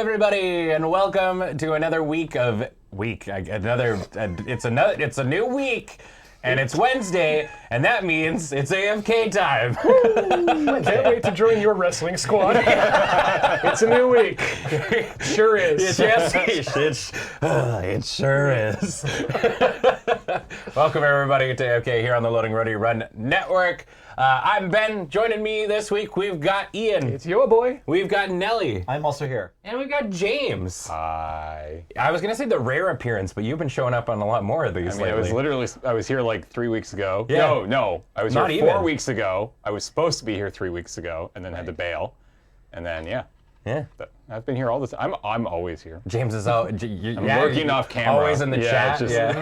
everybody, and welcome to another week of it's a new week, and it's Wednesday, and that means it's AFK time. I can't wait to join your wrestling squad. It's a new week. Sure is. It sure is. Welcome everybody to AFK here on the Loading Ready Run Network. I'm Ben. Joining me this week, we've got Ian. It's your boy. We've got Nelly. I'm also here. And we've got James. Hi. I was going to say the rare appearance, but you've been showing up on a lot more of these lately. I was here like 3 weeks ago. Yeah. No. I was Not here even. 4 weeks ago. I was supposed to be here 3 weeks ago and then had to bail. And then, Yeah. I've been here all the time. I'm always here. James is out. I'm working off camera. Always in the chat. it's just-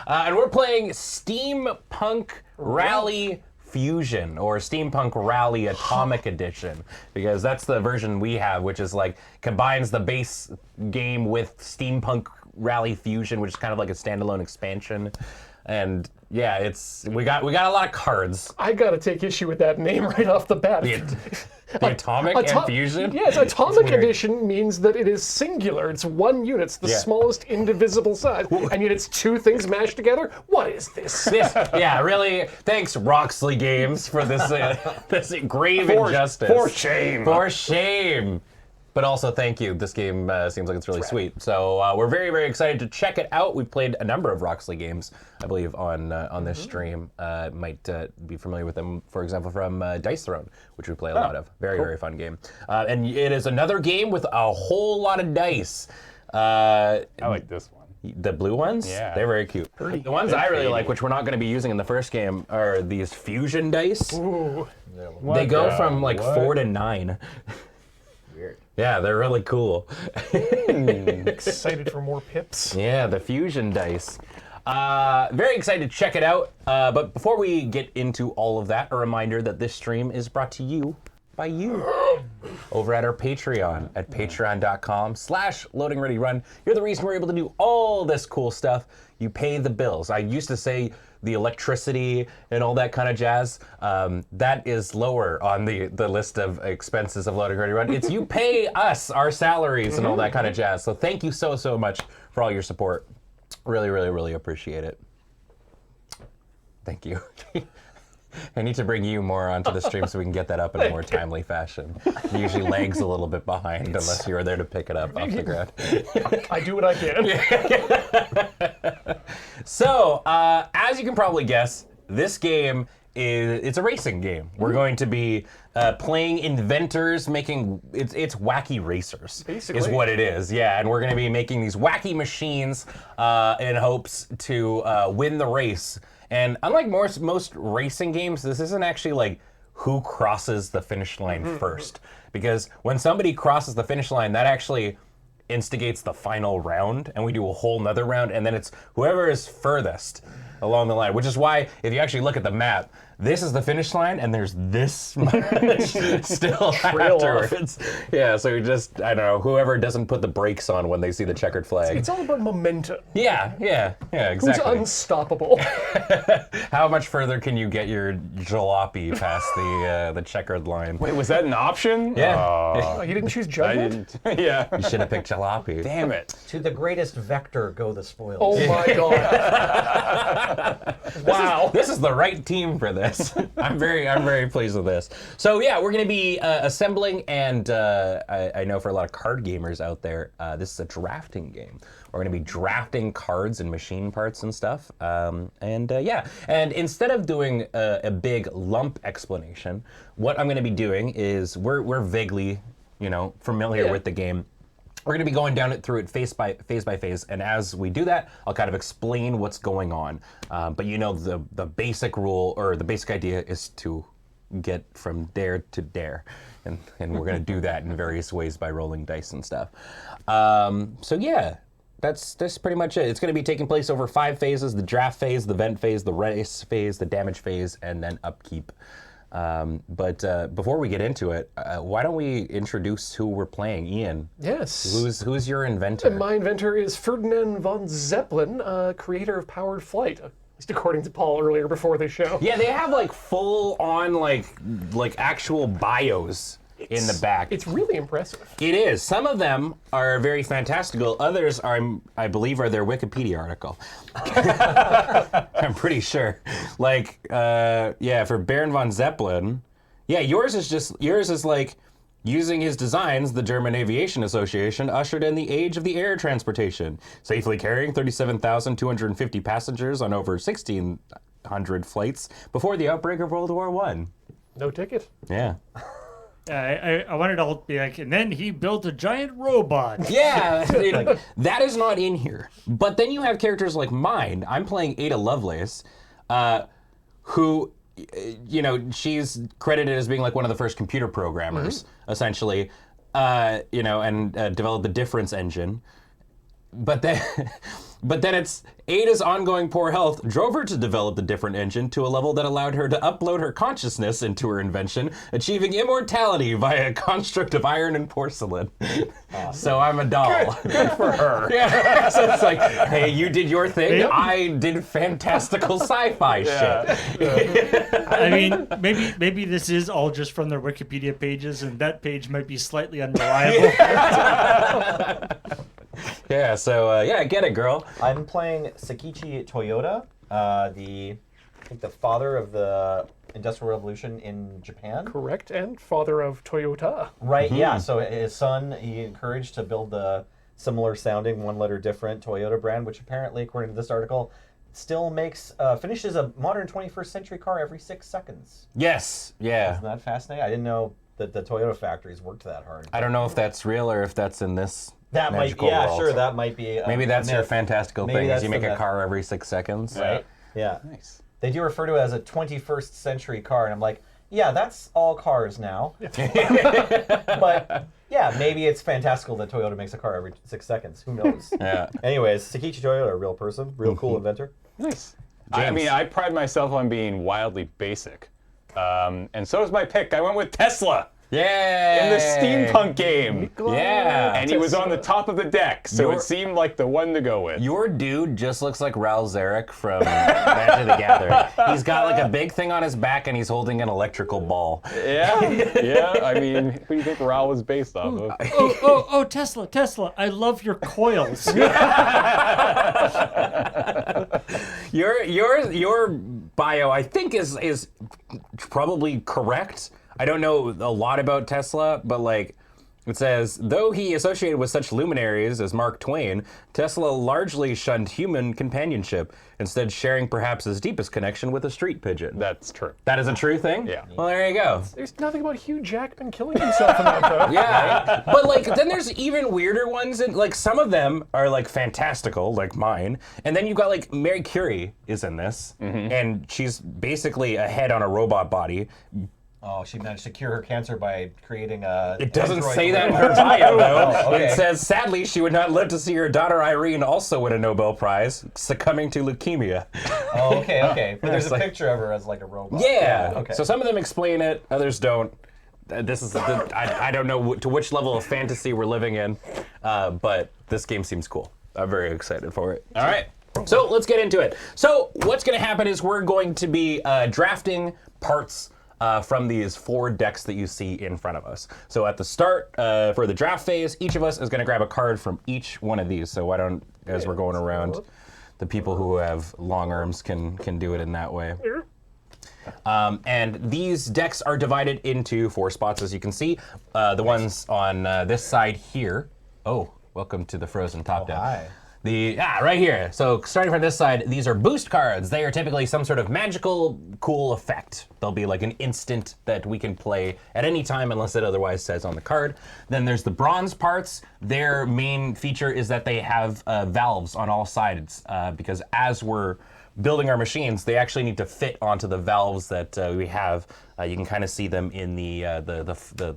And we're playing Steampunk Rally Fusion, or Steampunk Rally Atomic Edition, because that's the version we have, which is like combines the base game with Steampunk Rally Fusion, which is kind of like a standalone expansion. And yeah, we got a lot of cards. I gotta take issue with that name right off the bat. The Atomic and Fusion? Yes, Atomic Edition means that it is singular. It's one unit. It's the smallest indivisible size. And yet it's two things mashed together? What is this? Yeah, really, thanks Roxley Games for this this grave injustice. For shame. For shame. But also, thank you. This game seems like it's really sweet. So we're very, very excited to check it out. We've played a number of Roxley games, I believe, on this stream. Might be familiar with them, for example, from Dice Throne, which we play a lot of. Very, very fun game. And it is another game with a whole lot of dice. I like this one. The blue ones? Yeah. They're very cute. The ones I really like, which we're not going to be using in the first game, are these fusion dice. Ooh. They go from like 4 to 9. Weird. Yeah, they're really cool. Excited for more pips. Yeah, the fusion dice. Very excited to check it out. But before we get into all of that, a reminder that this stream is brought to you by you over at our Patreon at patreon.com/loadingreadyrun. You're the reason we're able to do all this cool stuff. You pay the bills. I used to say the electricity and all that kind of jazz. That is lower on the list of expenses of Loading Ready Run. It's you pay us our salaries and all that kind of jazz. So thank you so much for all your support. Really, really, really appreciate it. Thank you. I need to bring you more onto the stream so we can get that up in a more timely fashion. It usually lags a little bit behind unless you are there to pick it up off the ground. I do what I can. So, as you can probably guess, this game it's a racing game. We're going to be playing inventors, making it's wacky racers. Basically. Is what it is. Yeah, and we're going to be making these wacky machines in hopes to win the race. And unlike most racing games, this isn't actually like who crosses the finish line first. Because when somebody crosses the finish line, that actually instigates the final round, and we do a whole nother round, and then it's whoever is furthest along the line, which is why if you actually look at the map, this is the finish line, and there's this much still afterwards. Yeah, so you just, I don't know, whoever doesn't put the brakes on when they see the checkered flag. It's all about momentum. Yeah, exactly. Who's unstoppable? How much further can you get your jalopy past the checkered line? Wait, was that an option? Yeah. Oh, you didn't choose I judgment? didn't. Yeah. You should have picked jalopy. Damn it. To the greatest vector go the spoils. Oh my god. Wow. This is the right team for this. I'm very pleased with this. So yeah, we're going to be assembling, and I know for a lot of card gamers out there, this is a drafting game. We're going to be drafting cards and machine parts and stuff. And instead of doing a big lump explanation, what I'm going to be doing is we're vaguely, familiar with the game. We're going to be going down it through it phase by phase, and as we do that, I'll kind of explain what's going on. But the basic rule, or the basic idea, is to get from there to there, and we're going to do that in various ways by rolling dice and stuff. So yeah, that's pretty much it. It's going to be taking place over 5 phases: the draft phase, the vent phase, the race phase, the damage phase, and then upkeep. But before we get into it, why don't we introduce who we're playing? Ian. Yes. Who's your inventor? My inventor is Ferdinand von Zeppelin, creator of powered flight. At least according to Paul earlier before the show. Yeah, they have like full on like actual bios in the back. It's really impressive. It is. Some of them are very fantastical. Others are, I believe, are their Wikipedia article. I'm pretty sure. Like, for Baron von Zeppelin. Yeah, yours is like using his designs, the German Aviation Association ushered in the age of the air transportation, safely carrying 37,250 passengers on over 1,600 flights before the outbreak of World War I. No ticket. Yeah. I wanted to all be like, and then he built a giant robot. Yeah, that is not in here. But then you have characters like mine. I'm playing Ada Lovelace, who, she's credited as being like one of the first computer programmers, essentially, and developed the difference engine. But then it's Ada's ongoing poor health drove her to develop the different engine to a level that allowed her to upload her consciousness into her invention, achieving immortality via a construct of iron and porcelain. So I'm a doll. Good for her. Yeah. So it's like, hey, you did your thing. Yep. I did fantastical sci-fi shit. I mean, maybe this is all just from their Wikipedia pages, and that page might be slightly unreliable. Yeah, so get it, girl. I'm playing Sakichi Toyota, I think the father of the Industrial Revolution in Japan. Correct, and father of Toyota. Right, yeah. So his son, he encouraged to build the similar sounding, one letter different Toyota brand, which apparently, according to this article, still finishes a modern 21st century car every 6 seconds. Yes, yeah. Isn't that fascinating? I didn't know that the Toyota factories worked that hard. I don't know if that's real or if that's in this That might, magical yeah, world. Sure, that might be. Maybe that's your fantastical Maybe thing, is that's you make the a myth. car every 6 seconds. Right? Yeah. Nice. They do refer to it as a 21st century car, and I'm like, yeah, that's all cars now. But yeah, maybe it's fantastical that Toyota makes a car every 6 seconds. Who knows? Yeah. Anyways, Sakichi Toyota, a real person, real cool inventor. Nice. I James. mean, I pride myself on being wildly basic. And so is my pick. I went with Tesla Yeah. in the Steampunk game. Yeah. And he was on the top of the deck, so it seemed like the one to go with. Your dude just looks like Raul Zarek from Magic the Gathering. He's got like a big thing on his back and he's holding an electrical ball. Yeah. I mean, who do you think Raul was based off of? Oh, Tesla, I love your coils. Your bio, I think, is probably correct. I don't know a lot about Tesla, but like it says, though he associated with such luminaries as Mark Twain, Tesla largely shunned human companionship, instead sharing perhaps his deepest connection with a street pigeon. That's true. That is a true thing? Yeah. Well, there you go. There's nothing about Hugh Jackman killing himself in that, though. Yeah, but like then there's even weirder ones, and like some of them are like fantastical, like mine. And then you've got like Mary Curie is in this, and she's basically a head on a robot body. Oh, she managed to cure her cancer by creating a. It doesn't android say that in robot. her bio, though. Oh, okay. It says, sadly, she would not live to see her daughter Irene also win a Nobel Prize, succumbing to leukemia. Oh, okay. But there's It's a like- picture of her as like a robot. Yeah. Okay. So some of them explain it, others don't. This is I don't know to which level of fantasy we're living in, but this game seems cool. I'm very excited for it. All right. So let's get into it. So what's going to happen is we're going to be drafting parts from these 4 decks that you see in front of us. So at the start, for the draft phase, each of us is going to grab a card from each one of these. So why don't, as we're going around, the people who have long arms can do it in that way. And these decks are divided into 4 spots, as you can see. The ones on this side here. Oh, welcome to the Frozen Top Down. Hi. Right here. So starting from this side, these are boost cards. They are typically some sort of magical, cool effect. They'll be like an instant that we can play at any time unless it otherwise says on the card. Then there's the bronze parts. Their main feature is that they have valves on all sides because as we're building our machines, they actually need to fit onto the valves that we have. You can kind of see them in the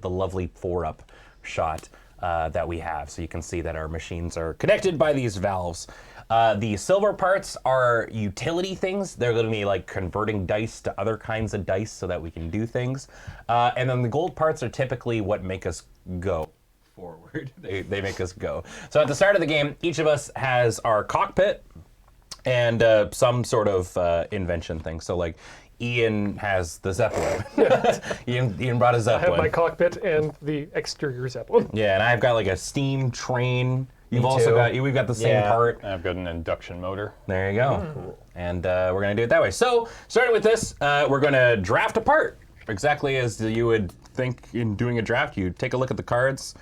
lovely 4-up shot. That we have. So you can see that our machines are connected by these valves. The silver parts are utility things. They're going to be like converting dice to other kinds of dice so that we can do things. And then the gold parts are typically what make us go forward. They make us go. So at the start of the game, each of us has our cockpit and some sort of invention thing. So like Ian has the Zeppelin. Ian brought a I Zeppelin. have my cockpit and the exterior Zeppelin. Yeah, and I've got like a steam train. You've Me also too. got, we've got the same Yeah. part. I've got an induction motor. There you go. Cool. And we're going to do it that way. So, starting with this, we're going to draft a part. Exactly as you would think in doing a draft. You take a look at the cards,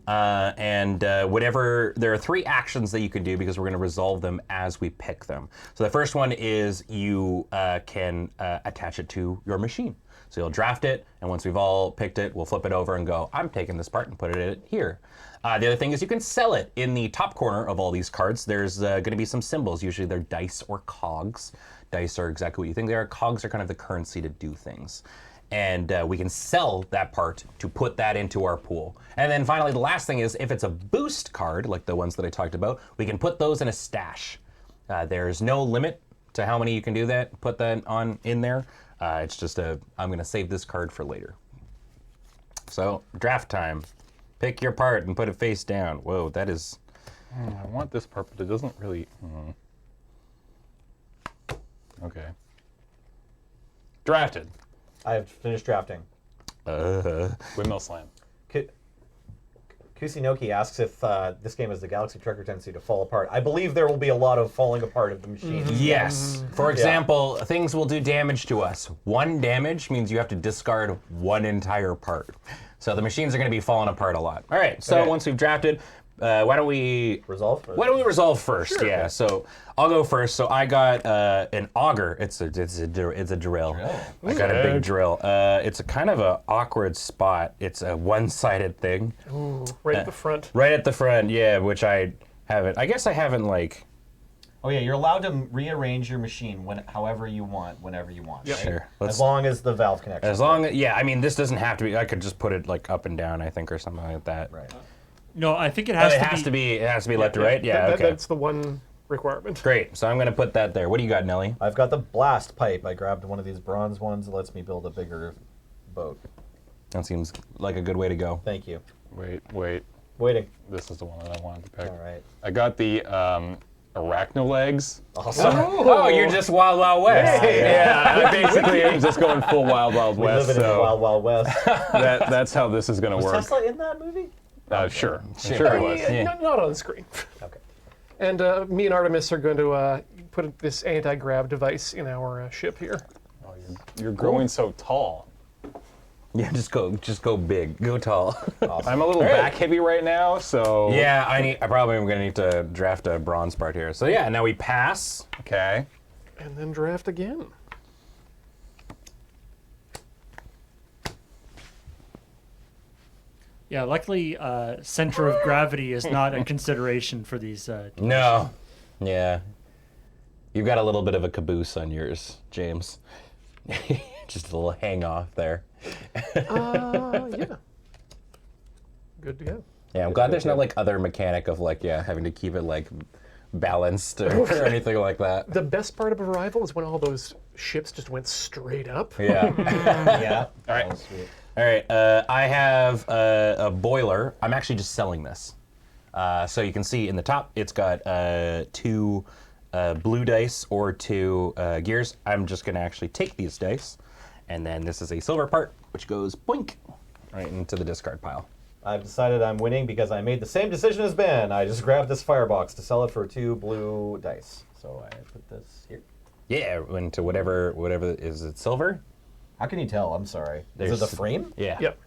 and whatever, there are 3 actions that you can do because we're going to resolve them as we pick them. So the first one is you can attach it to your machine. So you'll draft it, and once we've all picked it, we'll flip it over and go, I'm taking this part and put it here. The other thing is you can sell it. In the top corner of all these cards, there's going to be some symbols. Usually they're dice or cogs. Dice are exactly what you think they are. Cogs are kind of the currency to do things. And we can sell that part to put that into our pool. And then finally, the last thing is if it's a boost card, like the ones that I talked about, we can put those in a stash. There's no limit to how many you can do that, put that on in there. It's just I'm going to save this card for later. So, draft time. Pick your part and put it face down. Whoa, that is... I want this part, but it doesn't really... Okay. Drafted. I've finished drafting. Windmill slam. Kusinoki asks if this game has the Galaxy Trucker tendency to fall apart. I believe there will be a lot of falling apart of the machine. Yes. For example, things will do damage to us. 1 damage means you have to discard 1 entire part. So the machines are going to be falling apart a lot. All right, so Okay. once we've drafted, why don't we Resolve? Why don't we resolve first? Sure. Yeah. So I'll go first. So I got an auger. It's a drill. I got a big drill. It's a kind of a awkward spot. It's a one-sided thing. Ooh, right at the front. Right at the front. Yeah, which I haven't. I guess I haven't like. Oh yeah, you're allowed to rearrange your machine however you want, whenever you want. Yep. Right? Sure. As long as the valve connection. As long as, yeah, I mean, this doesn't have to be. I could just put it like up and down, I think, or something like that. Right. No, I think it Oh, has, it has to be. It has to be left to right. Yeah. That- Okay. That's the one requirement. Great. So I'm gonna put that there. What do you got, Nelly? I've got the blast pipe. I grabbed one of these bronze ones. It lets me build a bigger boat. That seems like a good way to go. Thank you. Wait. Waiting. This is the one that I wanted to pick. All right. I got the arachno legs. Awesome. Oh, you're just Wild Wild West. Yeah, I basically am just going full Wild Wild We West. live in the So Wild Wild West. that's how this is going to Was work. Tesla in that movie? Sure it was. Yeah, not on the screen. Okay. And me and Artemis are going to put this anti-grav device in our ship here. Oh, you're growing so tall. Yeah, just go big, go tall. I'm a little back heavy right now, so Yeah, I probably am gonna need to draft a bronze part here. So yeah, now we pass. Okay. And then draft again. Yeah, luckily, center of gravity is not a consideration for these. No. Yeah. You've got a little bit of a caboose on yours, James. Just a little hang off there. Yeah. Good to go. Yeah, I'm glad there's no like other mechanic of like having to keep it like balanced or anything like that. The best part of Arrival is when all those ships just went straight up. Yeah. Yeah. All right. Oh, sweet. All right, I have a boiler. I'm actually just selling this. So you can see in the top, it's got 2 blue dice or 2 gears. I'm just going to actually take these dice, and then this is a silver part, which goes boink right into the discard pile. I've decided I'm winning because I made the same decision as Ben. I just grabbed this firebox to sell it for 2 blue dice. So I put this here. Yeah, into whatever is it silver? How can you tell? I'm sorry. Is it the There's- frame? Yeah. Yep.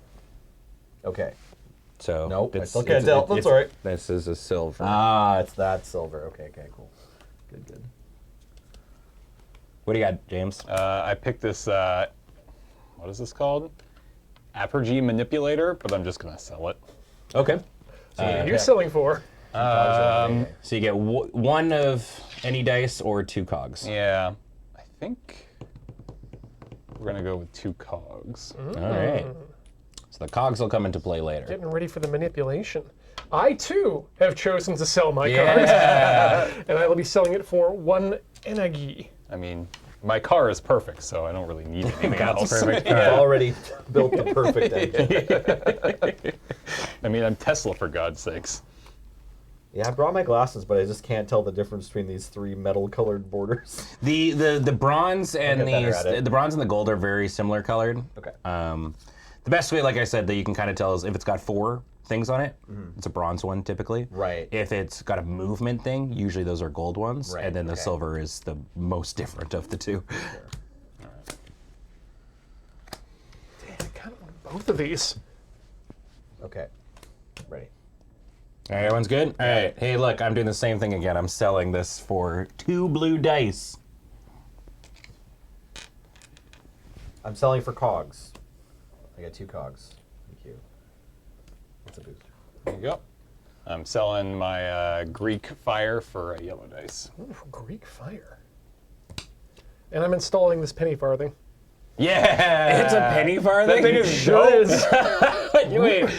Okay. So Nope, I it's- still can't it's- tell. it's- That's all right. This is a silver. Ah, it's that silver. Okay, cool. Good. What do you got, James? I picked this. What is this called? Apogee manipulator, but I'm just gonna sell it. Okay. You're selling for. So you get 1 of any dice or 2 cogs. Yeah, I think we're gonna go with 2 cogs. All right. So the cogs will come into play later. Getting ready for the manipulation. I, too, have chosen to sell my Yeah. cards. And I will be selling it for 1 enagi. I mean, my car is perfect, so I don't really need anything else. Perfect. I've already built the perfect engine. I mean, I'm Tesla for God's sakes. Yeah, I brought my glasses, but I just can't tell the difference between these 3 metal-colored borders. The bronze and get better at it. the bronze and the gold are very similar colored. Okay. The best way, like I said, that you can kind of tell is if it's got 4 things on it, it's a bronze one typically. Right. If it's got a movement thing, usually those are gold ones, Right, and then the okay. silver is the most different of the two. Damn, I kind of want both of these. Okay. Ready. All right, everyone's good? All right. Hey, look, I'm doing the same thing again. I'm selling this for 2 blue dice. I'm selling for cogs. I got 2 cogs. Thank you. What's a booster? There you go. I'm selling my Greek fire for a yellow dice. Ooh, Greek fire. And I'm installing this penny farthing. Yeah! It's a penny farthing? That thing is Sure is. Wait.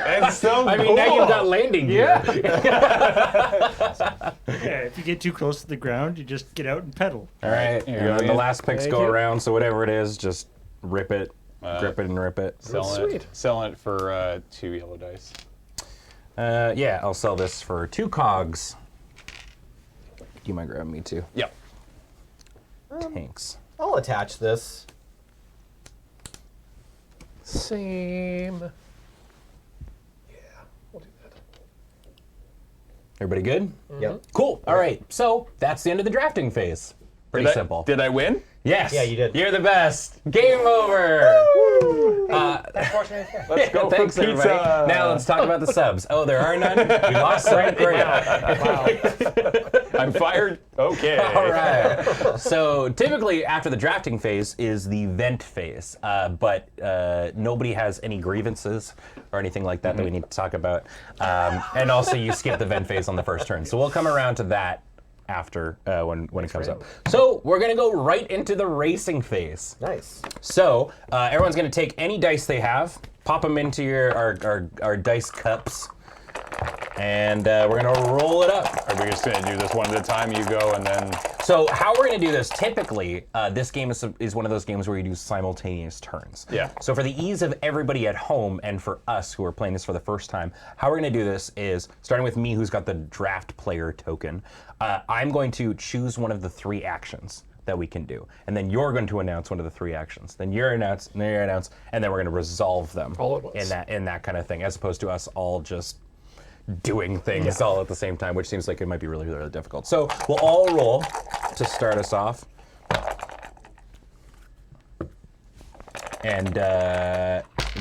It's so I mean, now you've got landing gear. Yeah. Yeah, if you get too close to the ground, you just get out and pedal. All right, Here you go, the Ian. last picks Thank go you. around, so whatever it is, just rip it, grip it, and rip it. Sweet. Selling it for 2 yellow dice. Yeah, I'll sell this for 2 cogs. Do you mind grabbing me too? Yep. Thanks. I'll attach this. Same. Yeah, we'll do that. Everybody good? Yep. Cool. All right, so that's the end of the drafting phase. Pretty simple. Did I win? Yes. Yeah, you did. You're the best. Game over. Let's go for Thanks, pizza. everybody. Now let's talk about the subs. Oh, there are none? We lost some? Great. I'm fired. Okay. All right. So typically after the drafting phase is the vent phase, but nobody has any grievances or anything like that that we need to talk about. And also you skip the vent phase on the first turn. So we'll come around to that after when it comes up. So we're gonna go right into the racing phase. Nice. So everyone's gonna take any dice they have, pop them into our dice cups, and we're gonna roll it up. Are we just gonna do this one at a time? You go and then. So how we're gonna do this, typically, this game is one of those games where you do simultaneous turns. Yeah. So for the ease of everybody at home and for us who are playing this for the first time, how we're gonna do this is, starting with me who's got the draft player token, I'm going to choose one of the 3 actions that we can do. And then you're going to announce one of the 3 actions. Then you're announce, and then you're announce, and then we're gonna resolve them. All at once. In that kind of thing, as opposed to us all just doing things all at the same time, which seems like it might be really, really difficult. So we'll all roll to start us off. And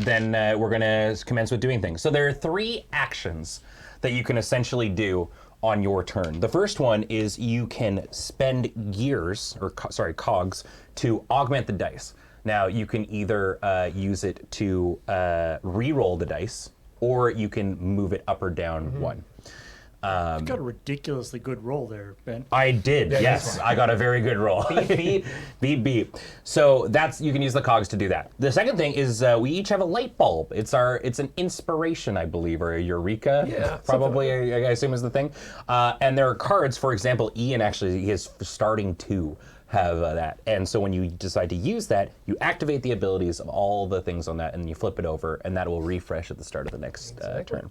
then we're gonna commence with doing things. So there are 3 actions that you can essentially do on your turn. The first one is you can spend gears, or cogs, to augment the dice. Now you can either use it to re-roll the dice, or you can move it up or down 1. You got a ridiculously good roll there, Ben. I did, yes. I got a very good roll. Beep, beep. So you can use the cogs to do that. The second thing is we each have a light bulb. It's an inspiration, I believe, or a eureka. Yeah, probably. I assume is the thing. And there are cards. For example, Ian actually his starting 2 have that. And so when you decide to use that, you activate the abilities of all the things on that, and you flip it over, and that will refresh at the start of the next turn.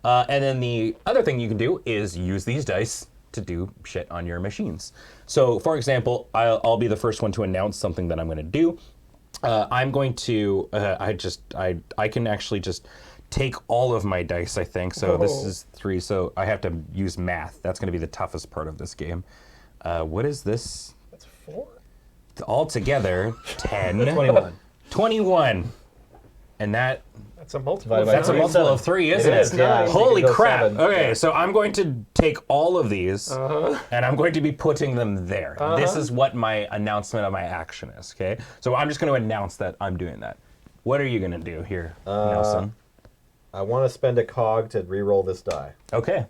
And then the other thing you can do is use these dice to do shit on your machines. So, for example, I'll be the first one to announce something that I'm going to do. I'm going to. I can actually just take all of my dice, I think. So this is 3. So I have to use math. That's going to be the toughest part of this game. What is this? 4? Altogether, 10. 21. 21. And that's That's a multiple. a multiple of 3, isn't it? is, yeah. Holy You can go crap. 7. Okay, Yeah. so I'm going to take all of these, and I'm going to be putting them there. This is what my announcement of my action is, okay? So I'm just going to announce that I'm doing that. What are you going to do here, Nelson? I want to spend a cog to re-roll this die. Okay.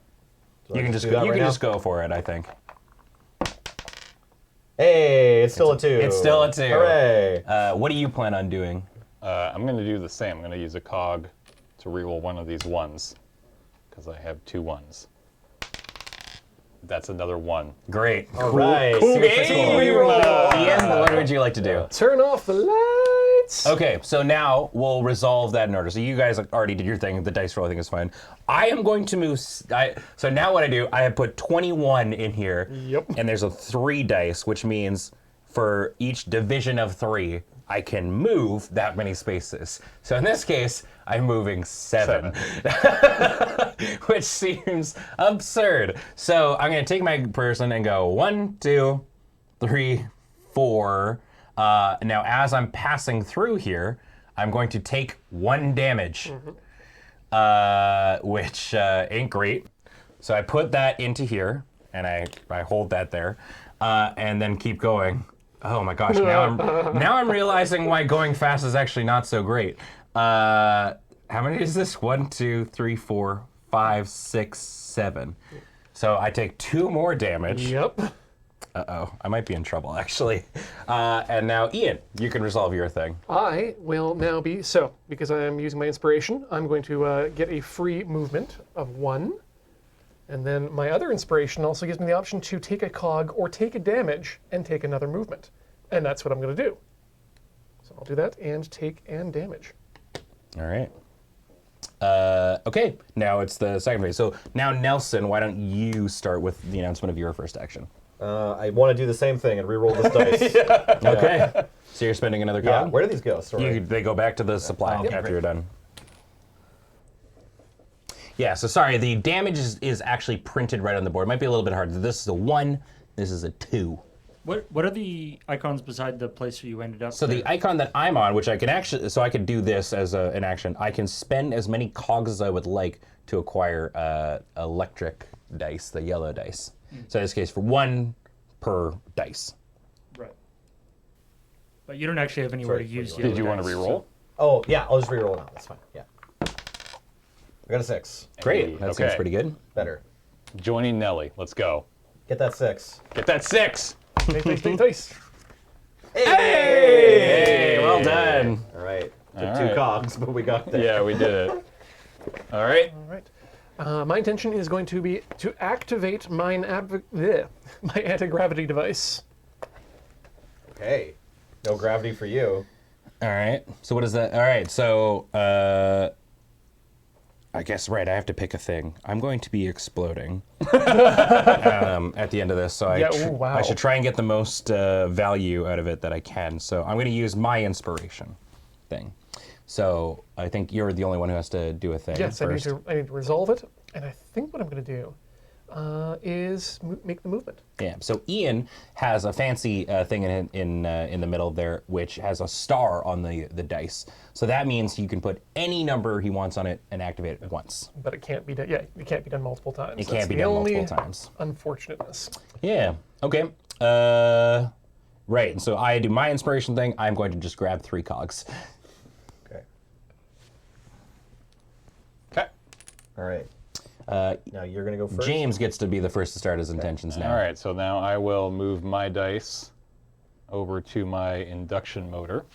So I You can just do go, that you right can now? just go for it, I think. Hey, it's still a 2. It's still a 2. Hooray. What do you plan on doing? I'm going to do the same. I'm going to use a cog to reroll one of these 1s because I have 2 1s. That's another 1. Great. All right. Cool Super game. cool. Ian, what would you like to do? Turn off the lights. units. Okay, so now we'll resolve that in order. So you guys already did your thing. The dice roll, I think, is fine. I am going to move. So now what I do, I have put 21 in here. Yep. And there's a 3 dice, which means for each division of 3, I can move that many spaces. So in this case, I'm moving 7. Which seems absurd. So I'm going to take my person and go 1, 2, 3, 4. Now, as I'm passing through here, I'm going to take 1 damage, which ain't great. So I put that into here, and I hold that there, and then keep going. Oh my gosh! Now I'm realizing why going fast is actually not so great. How many is this? 1, 2, 3, 4, 5, 6, 7. So I take 2 more damage. Yep. Uh-oh, I might be in trouble, actually. And now, Ian, you can resolve your thing. I will now be, so, because I am using my inspiration, I'm going to get a free movement of 1. And then my other inspiration also gives me the option to take a cog or take a damage and take another movement. And that's what I'm going to do. So I'll do that and take and damage. All right. Okay, now it's the second phase. So now, Nelson, why don't you start with the announcement of your first action? I want to do the same thing and re-roll this dice. Okay. So you're spending another Yeah, cog? where do these go? Sorry. They go back to the supply Okay, after great. you're done. Yeah, so sorry, the damage is actually printed right on the board. It might be a little bit hard. This is a 1, this is a 2. What are the icons beside the place where you ended up? So the icon that I'm on, which I can actually, so I could do this as an action, I can spend as many cogs as I would like to acquire electric dice, the yellow dice. So in this case, for 1 per dice. Right. But you don't actually have anywhere Sorry, to use what do yellow Did you want to dice, re-roll? Oh, yeah, I'll just re-roll now. That's fine. Yeah. I got a 6. Great, that seems okay. pretty good. Better. Joining Nelly. Let's go. Get that 6. Get that 6. Dice. Hey, well done. All right. Took All 2 right. cogs, but we got there. Yeah, we did it. All right. All right. My intention is going to be to activate my anti-gravity device. Okay. No gravity for you. All right, so what is that? All right, so I guess, right, I have to pick a thing. I'm going to be exploding at the end of this, so Yeah, ooh, wow. I should try and get the most value out of it that I can. So I'm going to use my inspiration thing. So I think you're the only one who has to do a thing Yes, first. I need to resolve it. And I think what I'm going to do is make the movement. Yeah. So Ian has a fancy thing in the middle there, which has a star on the dice. So that means you can put any number he wants on it and activate it once. But it can't be done. Yeah, it can't be done multiple times. It That's can't be the done only multiple times. Unfortunateness. Yeah. Okay. Right. And so I do my inspiration thing. I'm going to just grab 3 cogs. Okay. Okay. All right. Now you're going to go first. James gets to be the first to start his intentions now. All right, so now I will move my dice over to my induction motor.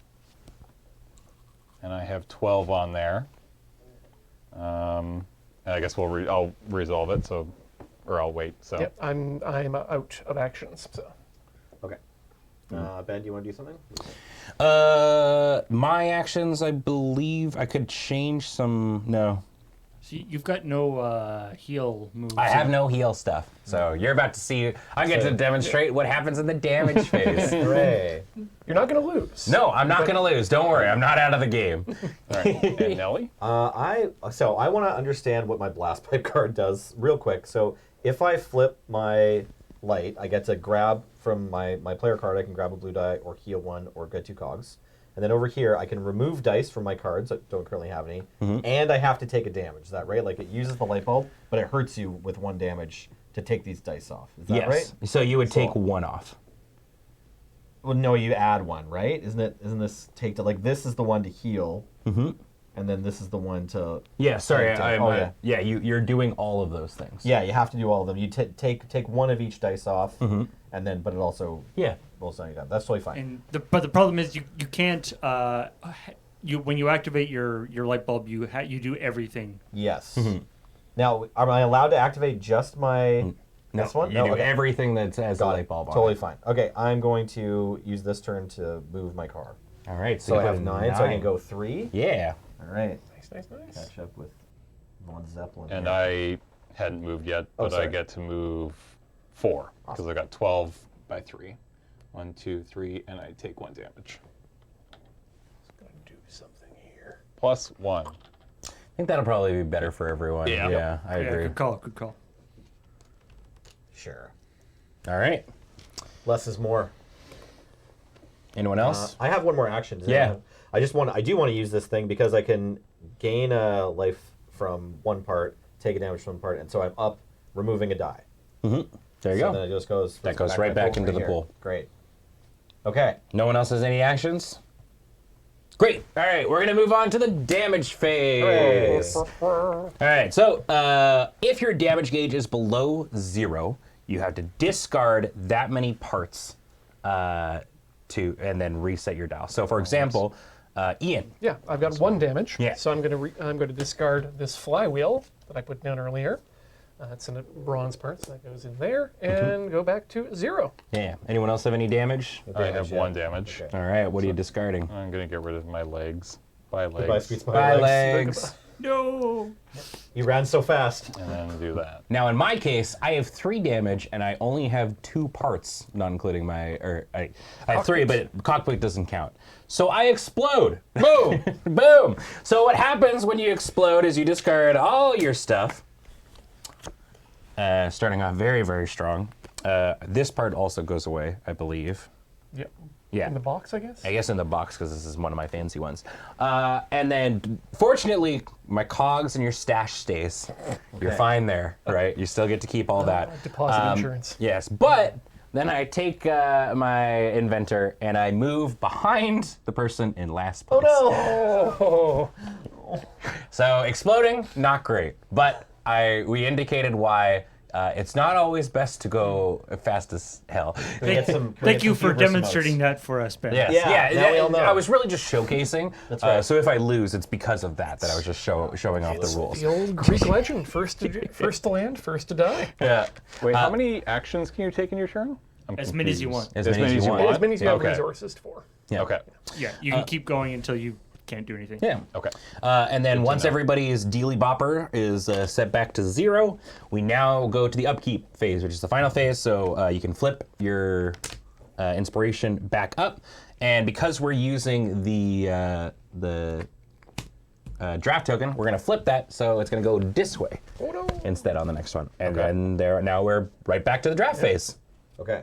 And I have 12 on there. And I guess I'll resolve it, or I'll wait. So Yep, I'm out of actions. So Okay. Ben, do you want to do something? My actions, I believe I could change some. No. So you've got no heal moves. I have no heal stuff. So you're about to see. I get to demonstrate what happens in the damage phase. Hooray. you're not going to lose. No, I'm not going to lose. Don't worry. I'm not out of the game. all right. And Nelly? I want to understand what my blast pipe card does real quick. So if I flip my light, I get to grab from my player card. I can grab a blue die or heal 1 or get 2 cogs. And then over here, I can remove dice from my cards. I don't currently have any. And I have to take a damage. Is that right? Like, it uses the light bulb, but it hurts you with 1 damage to take these dice off. Is that Yes. right? So you would take 1 off. Well, no, you add 1, right? Isn't this take to, like, this is the one to heal, and then this is the one to... Yeah, sorry. Oh, yeah. You're doing all of those things. Yeah, you have to do all of them. You take 1 of each dice off, and then, but it also... Yeah. rolls down your die. That's totally fine. And but the problem is you can't when you activate your light bulb you do everything. Yes. Now, am I allowed to activate just my this one? You do okay. everything that has a Got light it. bulb on Totally it. fine. Okay, I'm going to use this turn to move my car. All right, So you I put have a 9, so I can go 3. Yeah. All right. Nice. Catch up with Von Zeppelin. And here. I hadn't moved yet, Oh, but I sorry. get to move 4 because I got 12 by 3. 1, 2, 3, and I take 1 damage. Gonna do something here. Plus 1. I think that'll probably be better for everyone. Yeah. Yeah, I agree. Good call. Good call. Sure. All right. Less is more. Anyone else? I have one more action. Does Yeah. anyone- I do want to use this thing because I can gain a life from one part, take a damage from one part, and so I'm up, removing a die. There you So go. then it just goes. That goes to right my back into the here. pool. Great. Okay. No one else has any actions? Great. All right, we're going to move on to the damage phase. All right, so if your damage gauge is below 0, you have to discard that many parts and then reset your dial. So, for example, Ian. Yeah, I've got 1 damage. Yeah. So I'm going to discard this flywheel that I put down earlier. It's in a bronze part, so that goes in there, and go back to 0. Yeah. Anyone else have any damage? I have Damage, yeah. 1 damage. Okay. All right, what are you discarding? I'm going to get rid of my legs. Bye, legs. Goodbye, sweet spotted Bye, legs. legs. No. You ran so fast. And then do that. Now, in my case, I have 3 damage, and I only have 2 parts, not including I have 3, but cockpit doesn't count. So I explode. Boom! Boom! So what happens when you explode is you discard all your stuff, starting off very, very strong. This part also goes away, I believe. Yep. Yeah. In the box, I guess? I guess in the box, because this is one of my fancy ones. And then, fortunately, my cogs and your stash stays. You're fine there, right? You still get to keep all that. Deposit insurance. Yes, but then I take my inventor and I move behind the person in last place. Oh, So exploding, not great. But we indicated why. It's not always best to go fast as hell. Thank you for demonstrating that for us, Ben. Yes. Yeah, now we all know. I was really just showcasing. That's right. So if I lose, it's because of that I was just showing off the rules. the old Greek legend: first to land, first to die. Yeah. Wait, how many actions can you take in your turn? I'm As many as you confused. want. As many as you want. As many as you have Okay. resources for. Yeah. Okay. Yeah, you can keep going until you can't do anything. Yeah. Okay. And then once everybody's dealy bopper is set back to 0, we now go to the upkeep phase, which is the final phase. So you can flip your inspiration back up, and because we're using the draft token, we're gonna flip that, so it's gonna go this way instead on the next one. And then now we're right back to the draft phase. Okay.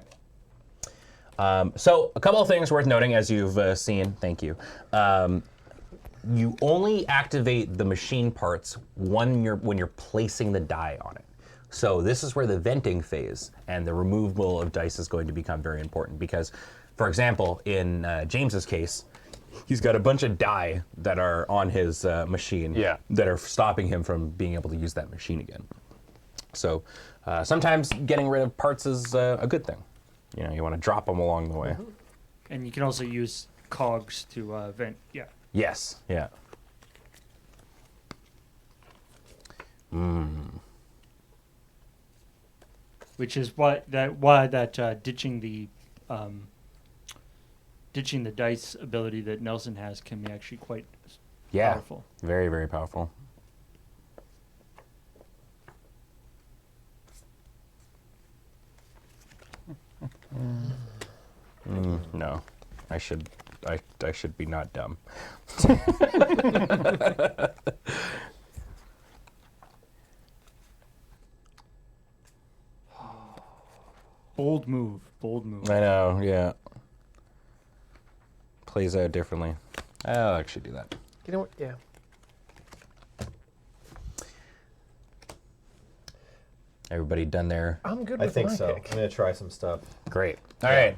So a couple of things worth noting, as you've seen. Thank you. You only activate the machine parts when you're placing the die on it. So this is where the venting phase and the removal of dice is going to become very important because, for example, in James's case, he's got a bunch of die that are on his machine that are stopping him from being able to use that machine again. So sometimes getting rid of parts is a good thing. You know, you want to drop them along the way. And you can also use cogs to vent. Yeah. Yes. Yeah. Which is why ditching the dice ability that Nelson has can be actually quite powerful. Very, very powerful. No, I should be not dumb. Bold move. Bold move. I know, yeah. Plays out differently. I'll actually do that. You know what? Yeah. Everybody done there? I'm good I with think my so. pick. I'm gonna try some stuff. Great. All right.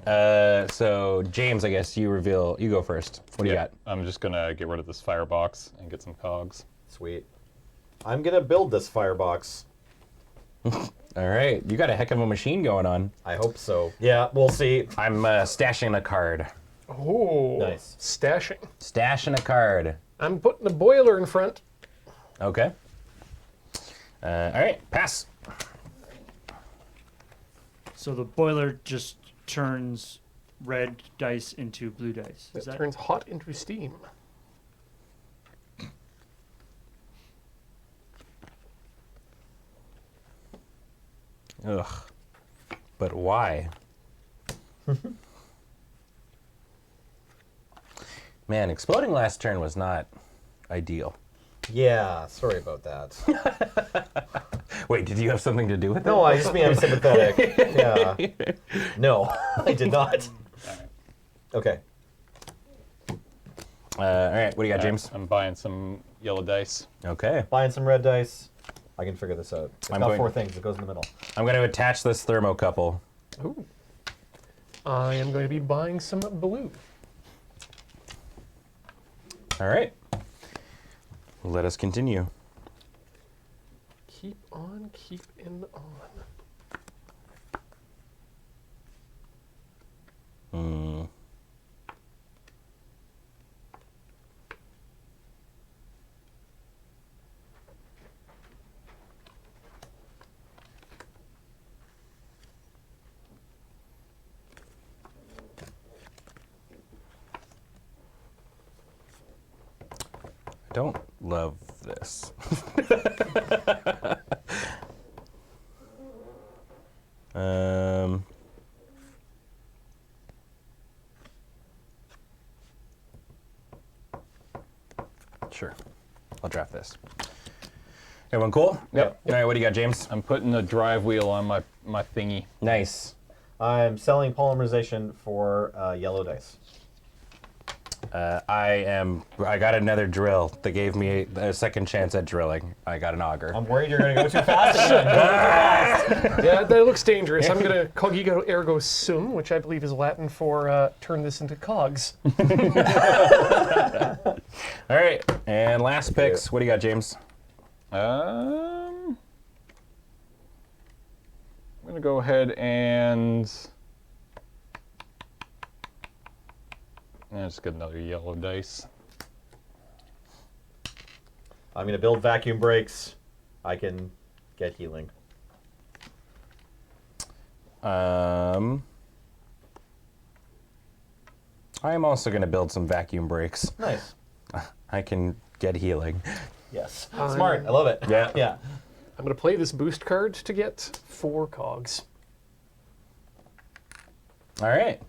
So James, I guess you go first. What do you got? I'm just going to get rid of this firebox and get some cogs. Sweet. I'm gonna build this firebox. All right. You got a heck of a machine going on. I hope so. Yeah, we'll see. I'm stashing a card. Oh, Nice. Stashing. Stashing a card. I'm putting a boiler in front. Okay. All right. Pass. So the boiler just turns red dice into blue dice. It Is that turns hot into steam. Ugh. But why? Man, exploding last turn was not ideal. Yeah, sorry about that. Wait, did you have something to do with it? No, I just mean I'm sympathetic. Yeah. No, I did not. Okay. All right, what do you got, James? I'm buying some yellow dice. Okay. Buying some red dice. I can figure this out. It's I'm got going- 4 things. It goes in the middle. I'm going to attach this thermocouple. Ooh. I am going to be buying some blue. All right. Let us continue. Keep on keeping on. I don't love this. um, sure. I'll draft this. Everyone cool? Yep. All right, what do you got, James? I'm putting a drive wheel on my thingy. Nice. I'm selling polymerization for yellow dice. I got another drill. They gave me a second chance at drilling. I got an auger. I'm worried you're going to go too fast again. Yeah, that looks dangerous. I'm going to cogito ergo sum, which I believe is Latin for turn this into cogs. All right, and last picks. What do you got, James? I'm gonna go ahead and just get another yellow dice. I'm going to build vacuum brakes. I can get healing. I am also going to build some vacuum brakes. Nice. I can get healing. Yes. Smart. I love it. Yeah. Yeah. I'm going to play this boost card to get 4 cogs. All right.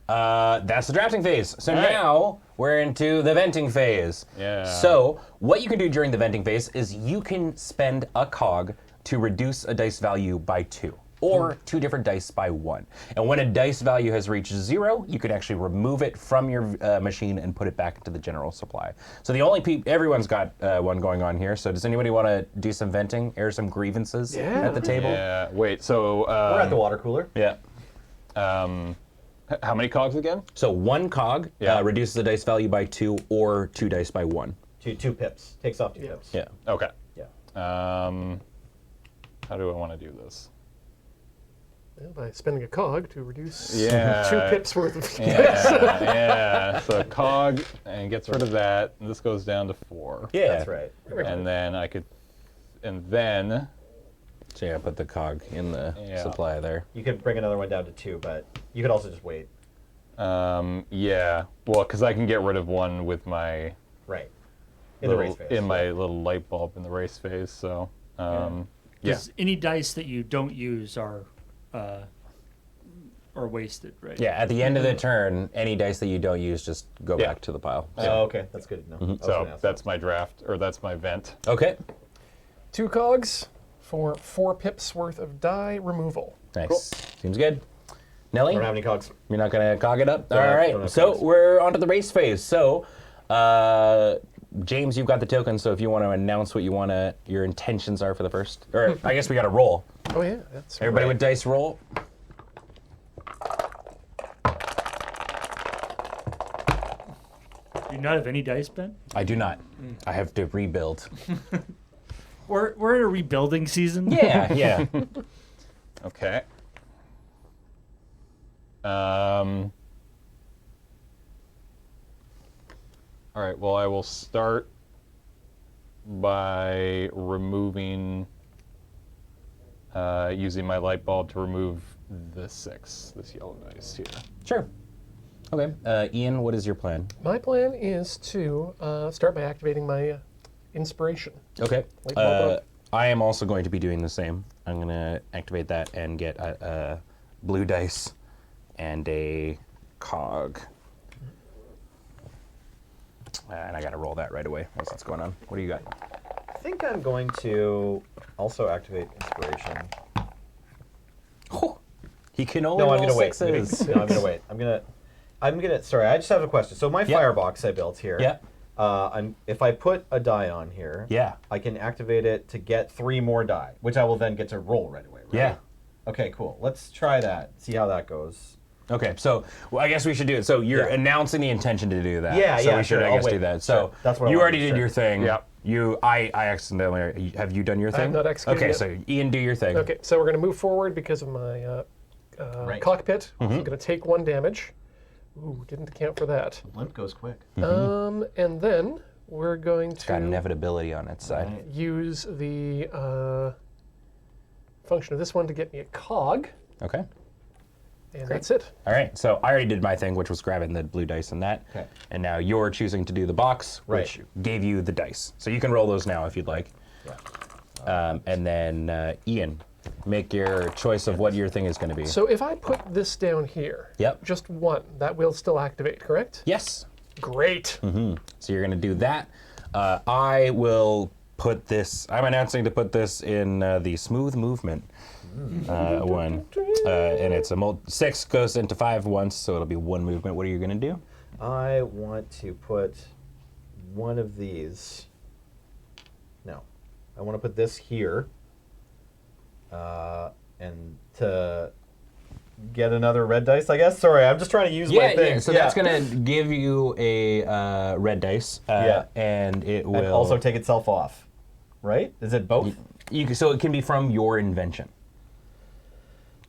That's the drafting phase. So All right. now we're into the venting phase. Yeah. So what you can do during the venting phase is you can spend a cog to reduce a dice value by 2, or 2 different dice by 1. And when a dice value has reached 0, you can actually remove it from your machine and put it back into the general supply. So the only everyone's got one going on here. So does anybody want to do some venting, air some grievances at the table? Yeah. Wait. So We're at the water cooler. Yeah. how many cogs again? So 1 cog Yeah. reduces the dice value by 2, or 2 dice by 1. 2 pips. Takes off 2 pips. Yeah. Okay. Yeah. How do I want to do this? Well, by spending a cog to reduce Yeah. 2 pips worth of Yeah. Yeah. So cog and gets rid of that, and this goes down to 4. Yeah. That's right. And then then So yeah, put the cog in the Yeah. supply there. You could bring another one down to 2, but you could also just wait. yeah. Well, because I can get rid of one with my Right. In the race phase. in my little light bulb in the race phase. So yeah. Because any dice that you don't use are wasted, right? Yeah, at the end of the turn, any dice that you don't use just go Yeah. back to the pile. Oh, okay. That's good to know. I was So gonna ask that's my draft, or that's my vent. Okay. 2 cogs for 4 pips worth of die removal. Nice. Cool. Seems good. Nelly, Don't have any cogs. you're not gonna cog it up? Don't All have- right. don't have So cogs. we're on to the race phase. So, James, you've got the token. So if you want to announce what your intentions are for the first, or I guess we got to roll. Oh yeah, that's Everybody right. with dice roll. Do you not have any dice, Ben? I do not. I have to rebuild. We're in a rebuilding season. Yeah, yeah. Okay. All right. Well, I will start by removing, using my light bulb to remove the 6, this yellow dice here. Sure. Okay. Ian, what is your plan? My plan is to start by activating my inspiration. Okay. Light bulb up. I am also going to be doing the same. I'm going to activate that and get a blue dice and a cog. And I got to roll that right away. What's going on? What do you got? I think I'm going to also activate inspiration. Oh, he can only No, I'm roll gonna wait. sixes. No, I'm gonna wait. I'm gonna. Sorry, I just have a question. So my firebox I built here. Yeah. If I put a die on here. Yeah. I can activate it to get 3 more die, which I will then get to roll right away. Right? Yeah. Okay, cool. Let's try that. See how that goes. Okay, so I guess we should do it. So you're announcing the intention to do that. Yeah, so yeah, we should, sure, I I'll guess, wait. do that. So Sure. That's what I you wanna already do, did sure. your thing. Yep. I accidentally. Have you done your thing? have not executed Okay, yet. so Ian, do your thing. Okay, so we're going to move forward because of my Right. cockpit. Mm-hmm. So I'm going to take 1 damage. Ooh, didn't account for that. Limp goes quick. And then we're going It's got to inevitability on its side. Right. use the function of this one to get me a cog. Okay. And that's it. All right. So I already did my thing, which was grabbing the blue dice and that. Okay. And now you're choosing to do the box, which gave you the dice. So you can roll those now if you'd like. Yeah. And then Ian, make your choice of what your thing is going to be. So if I put this down here, Yep. just 1, that will still activate, correct? Yes. Great. So you're going to do that. I will put this. I'm announcing to put this in the smooth movement one, and it's a 6 goes into 5 once, so it'll be 1 movement. What are you going to do? I want to put one of these. No, I want to put this here, and to get another red dice, I guess. Sorry, I'm just trying to use my thing. So that's going to give you a red dice, and it will and also take itself off, right? Is it both? So it can be from your invention.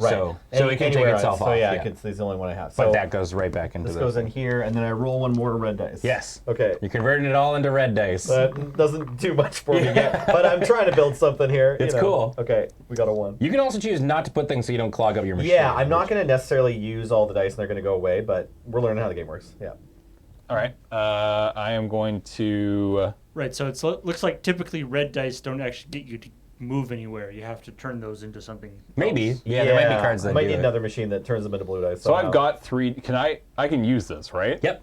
Right. So it can take Anywhere itself else. off. So yeah, it's the only one I have. But So that goes right back into this goes in here, and then I roll 1 more red dice. Yes. Okay. You're converting it all into red dice. That doesn't do much for me yet, but I'm trying to build something here. It's cool. Okay, we got a 1. You can also choose not to put things so you don't clog up your machine. Yeah, I'm not going to necessarily use all the dice and they're going to go away, but we're learning how the game works. Yeah. All right. I am going to. Right, so it looks like typically red dice don't actually get you to move anywhere. You have to turn those into something Maybe. else. Yeah, there might be cards that I might do need it. another machine that turns them into blue dice. So somehow. I've got 3. I can use this, right? Yep.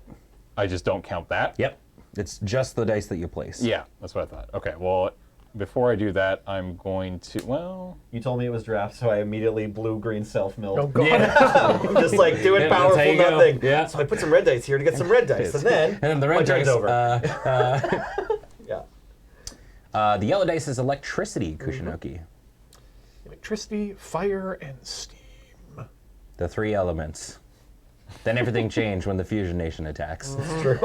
I just don't count that. Yep. It's just the dice that you place. Yeah, that's what I thought. Okay. Well, before I do that, I'm going to. Well. You told me it was draft, so I immediately blue-green self-milled. Oh, God. Yeah. I'm just like doing Yeah, that's how powerful you go. nothing. Yeah. So I put some red dice here to get some red dice, and then the my red turn's dice. over. Yeah. The yellow dice is electricity, Kushinoki. Electricity, fire, and steam. The 3 elements. Then everything changed when the Fusion Nation attacks. It's true.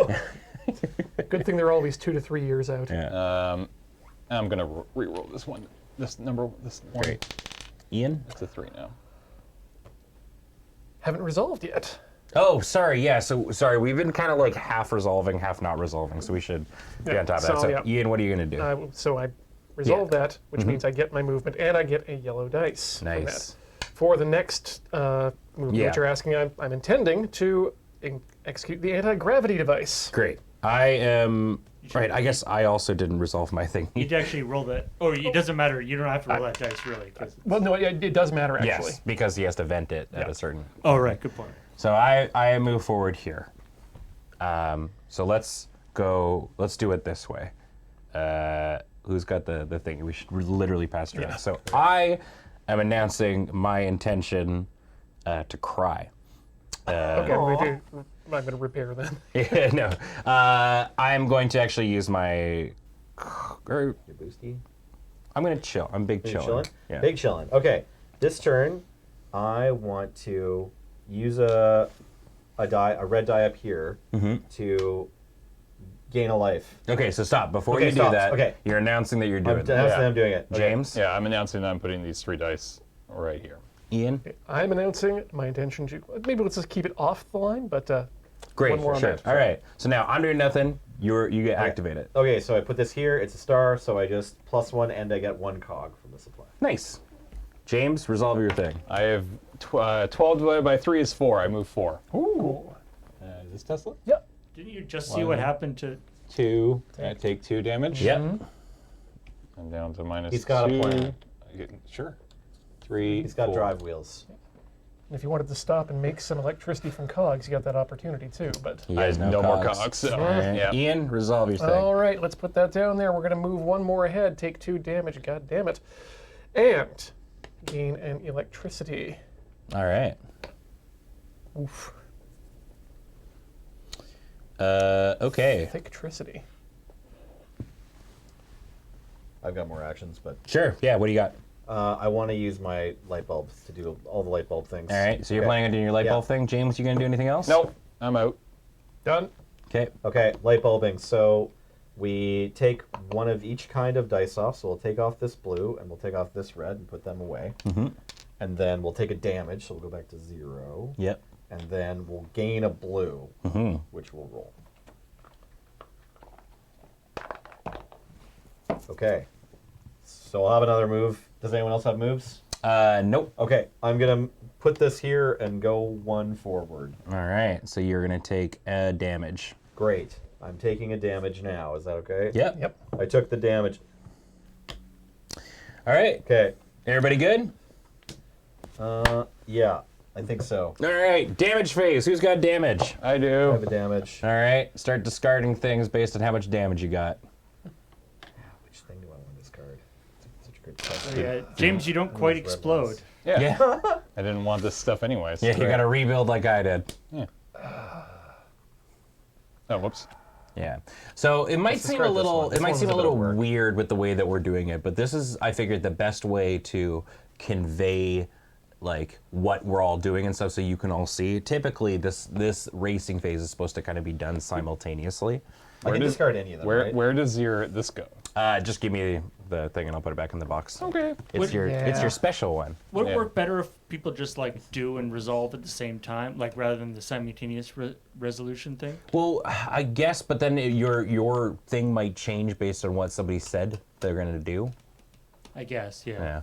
Good thing they're always 2 to 3 years out. Yeah. I'm going to re-roll this one. This one. Great. Ian? It's a 3 now. Haven't resolved yet. Oh, sorry. Yeah. So sorry. We've been kind of like half resolving, half not resolving. So we should be on top of that. so, So yeah. Ian, what are you going to do? So I resolve that, which means I get my movement and I get a yellow dice. from Nice. that. For the next movement Yeah. that you're asking, I'm intending to execute the anti-gravity device. Great. I am. Right. I guess I also didn't resolve my thing. You'd actually roll that. Oh, it doesn't matter. You don't have to roll that dice, really. 'Cause- Well, no, it does matter, actually. Yes, because he has to vent it at a certain. Oh, right. Good point. So I move forward here. So let's go. Let's do it this way. Who's got the thing? We should literally pass it around. Yeah. So I am announcing my intention to cry. Okay, I'm going to repair then. Yeah, no. I'm going to actually use my. Your boosty. I'm going to chill. I'm big Big chilling. chillin'? Yeah. Big chillin'. Okay. This turn, I want to use a red die up here to gain a life. Okay, so stop. Before Okay, you do stop. that, Okay. you're announcing that you're doing I'm that. announcing I'm doing it. Okay. James? Yeah, I'm announcing that I'm putting these 3 dice right here. Ian? I'm announcing my intention to, maybe let's just keep it off the line, but Great, one more on sure. that. All right. So now I'm doing nothing. You get activated. Okay, so I put this here. It's a star, so I just +1 and I get 1 cog from the supply. Nice. James, resolve your thing. I have 12 divided by 3 is 4. I move 4. Ooh. Is this Tesla? Yep. Didn't you just see what happened to? 2. I take 2 damage. Yep. I'm down to minus He's got a 2. plan. Sure. 3. He's got 4. drive wheels. If you wanted to stop and make some electricity from cogs, you got that opportunity too. But He I has have no more cogs. cogs. So, All right. yeah. Ian, resolve your thing. all right, let's put that down there. We're going to move one more ahead, take 2 damage. God damn it, and gain an electricity. All right. Oof. Okay. Electricity. I've got more actions, but Sure. Yeah. What do you got? I want to use my light bulbs to do all the light bulb things. All right. So you're Okay. planning on doing your light Yeah. bulb thing, James? You gonna do anything else? Nope. I'm out. Done. Okay. Okay, light bulbing. So we take one of each kind of dice off. So we'll take off this blue and we'll take off this red and put them away. Mm-hmm. And then we'll take a damage, so we'll go back to 0. Yep. And then we'll gain a blue, Mm-hmm. which we'll roll. Okay. So I'll have another move. Does anyone else have moves? Nope. Okay, I'm gonna put this here and go 1 forward. All right. So you're gonna take damage. Great. I'm taking a damage now. Is that okay? Yep. Yep. I took the damage. All right. Okay. Everybody good? Yeah, I think so. All right. Damage phase. Who's got damage? I I do. have a damage. All right. Start discarding things based on how much damage you got. Which thing do I want to discard? Such a good question. Yeah, James, you don't quite Those red explode. ones. Yeah. Yeah. I didn't want this stuff anyways. Yeah. You got to rebuild like I did. Oh, whoops. Yeah. So it might Let's seem a discard this little one. This it might one's seem a a bit of little work. weird with the way that we're doing it, but this is I figured the best way to convey like what we're all doing and stuff so you can all see. Typically this racing phase is supposed to kind of be done simultaneously. I can discard any of them, right? Where does this go? Just give me the thing and I'll put it back in the box. Okay. It's your it's Yeah. your special one. Would it Yeah. work better if people just like do and resolve at the same time, like rather than the simultaneous resolution thing? Well, I guess, but then your thing might change based on what somebody said they're going to do. I guess, yeah. Yeah.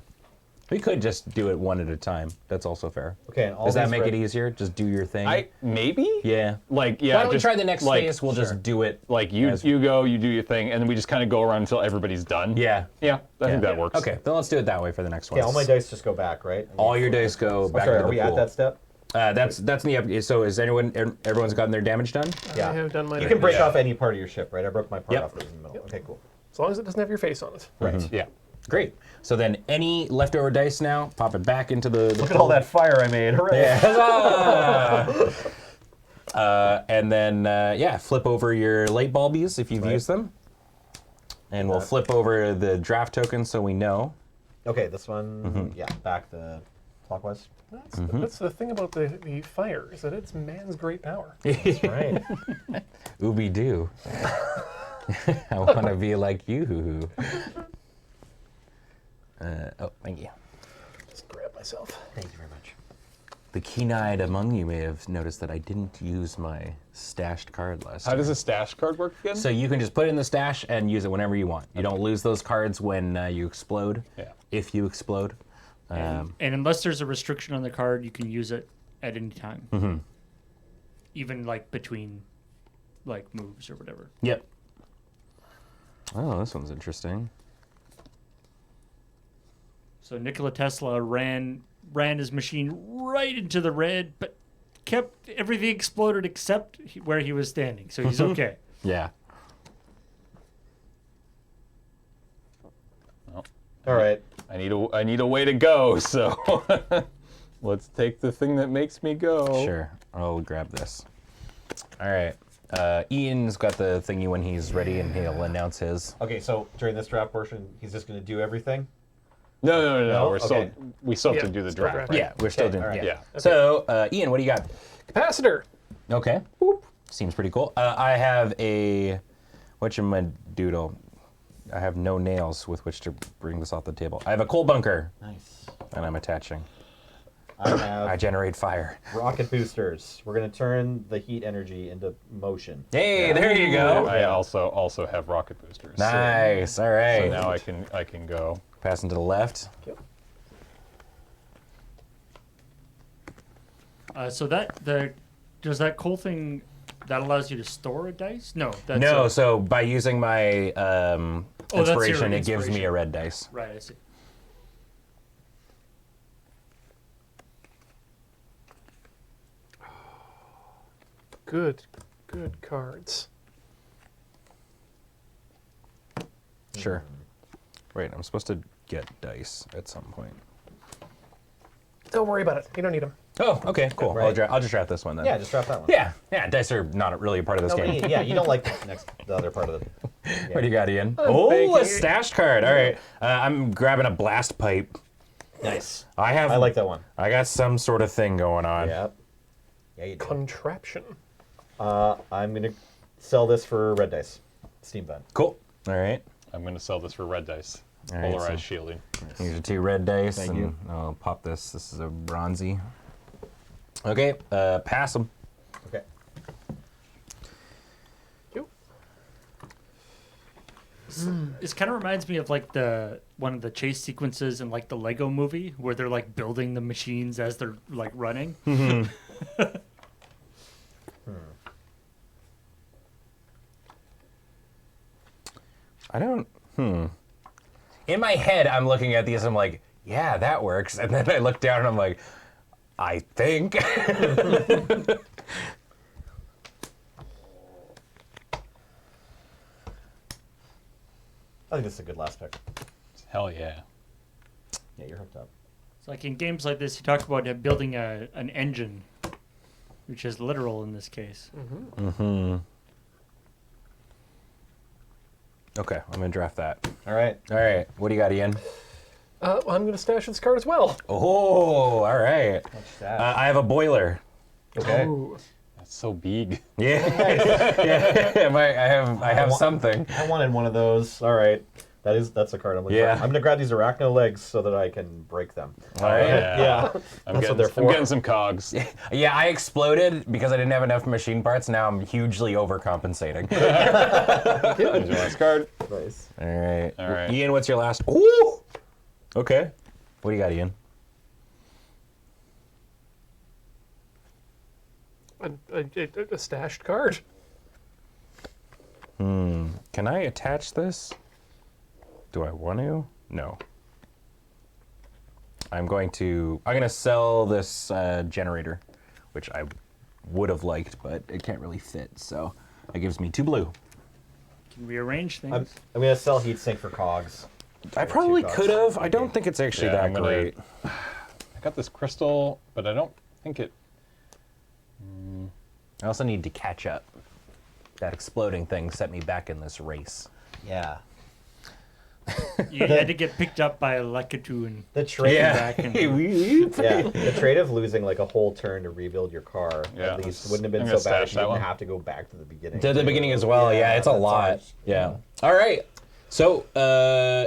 We could just do it one at a time. That's also fair. Okay, and all Does that these make red- it easier? Just do your thing. Maybe? Yeah. Like, yeah. Why don't we just, try the next like, phase? We'll sure. just do it. Like, you go, you do your thing, and then we just kind of go around until everybody's done. Yeah. Yeah, I think that Yeah. works. Okay, then let's do it that way for the next one. Okay, all my dice just go back, right? All your dice go back Sorry, into are the we pool. at that step? That's in the up. So is everyone's gotten their damage done? Yeah. I have done my You can break Yeah. off any part of your ship, right? I broke my part Yep. off that was in the middle. Okay, cool. As long as it doesn't have your face on it. Right. Yeah. Great. So then any leftover dice now, pop it back into the Look at all that fire I made. Hooray! Yeah. Huzzah! And then flip over your light bulbies if you've Right. used them, and we'll flip over the draft token so we know. Okay, this one, Mm-hmm. yeah, back the clockwise. That's the thing about the fire, is that it's man's great power. That's right. Ooby doo. I want to be like you. Thank you. Just grab myself. Thank you very much. The keen-eyed among you may have noticed that I didn't use my stashed card last How time. does a stash card work again? So you can just put it in the stash and use it whenever you want. You don't lose those cards when you explode. Yeah. If you explode. And unless there's a restriction on the card, you can use it at any time. Mm-hmm. Even like between like moves or whatever. Yep. Oh, this one's interesting. So Nikola Tesla ran his machine right into the red, but kept everything exploded except where he was standing. So he's okay. Yeah. All right. I need a way to go, so let's take the thing that makes me go. Sure. I'll grab this. All right. Ian's got the thingy when he's ready, and he'll announce his. Okay, so during this draft portion, he's just going to do everything? No. No? We're Okay. we still have Yeah, to do the still draft. draft. Right? Yeah, we're still Okay, doing. all right. Yeah. Yeah. So, Ian, what do you got? Capacitor. Okay. Boop. Seems pretty cool. I have a whatchamadoodle. I have no nails with which to bring this off the table. I have a coal bunker, Nice. and I'm attaching. I I have generate fire. rocket boosters. We're going to turn the heat energy into motion. Hey, there you go. I also have rocket boosters. Nice. All So right. now I can go. Passing to the left. Yep. So does that coal thing that allows you to store a dice? No. That's No, so by using my that's your inspiration, it gives me inspiration. a red dice. Right. I see. Good cards. Sure. Wait, I'm supposed to get dice at some point. Don't worry about it. You don't need them. Oh, okay, cool. Right. I'll just draft this one then. Yeah, just drop that one. Yeah, dice are not really a part of this No, game. yeah, you don't like the other part of the. What do you got, Ian? thank A you. stashed card. All right, I'm grabbing a blast pipe. Nice. I like that one. I got some sort of thing going on. Yeah. Yeah, you do. Contraption. I'm gonna sell this for red dice. Steampunk. Cool. All right. I'm going to sell this for red dice. All right, Polarized so- shielding. Here's your 2 red dice. Thank and you. I'll pop this. This is a bronzy. Okay, pass them. Okay. You. This kind of reminds me of like one of the chase sequences in like the Lego movie where they're like building the machines as they're like running. I don't. In my head, I'm looking at these. I'm like, yeah, that works. And then I look down and I'm like, I think. I think this is a good last pick. Hell yeah. Yeah, you're hooked up. It's like in games like this, you talk about building an engine, which is literal in this case. Okay, I'm gonna draft that. All right. All right, what do you got, Ian? Well, I'm going to stash this card as well. Oh, all right. Much that. I have a boiler. Okay. Ooh. That's so big. Yeah, yeah. I have something. I wanted one of those. All right. That's a card I'm looking Yeah. for. I'm gonna grab these arachno legs so that I can break them. All right. Yeah. I'm That's what they're I'm for. getting some cogs. Yeah, I exploded because I didn't have enough machine parts. Now I'm hugely overcompensating. There's your last card. Nice. All right. All right. Ian, what's your last? Ooh. Okay. What do you got, Ian? A stashed card. Can I attach this? Do I want to? No. I'm gonna sell this generator, which I would have liked, but it can't really fit. So that gives me 2 blue. Can rearrange things. I'm gonna sell heat sink for cogs. I probably 2 cogs. could have. I don't think it's actually Yeah, that I'm gonna- great. I got this crystal, but I don't think it. I also need to catch up. That exploding thing set me back in this race. Yeah. You had to get picked up by a Lekatoon. The trade. back and- Yeah. The trade of losing like a whole turn to rebuild your car Yeah, at least that's- wouldn't have been I'm so gonna bad if stash you that didn't one. have to go back to the beginning. To the beginning as well. Yeah, it's a that lot. sounds- Yeah. All right. So,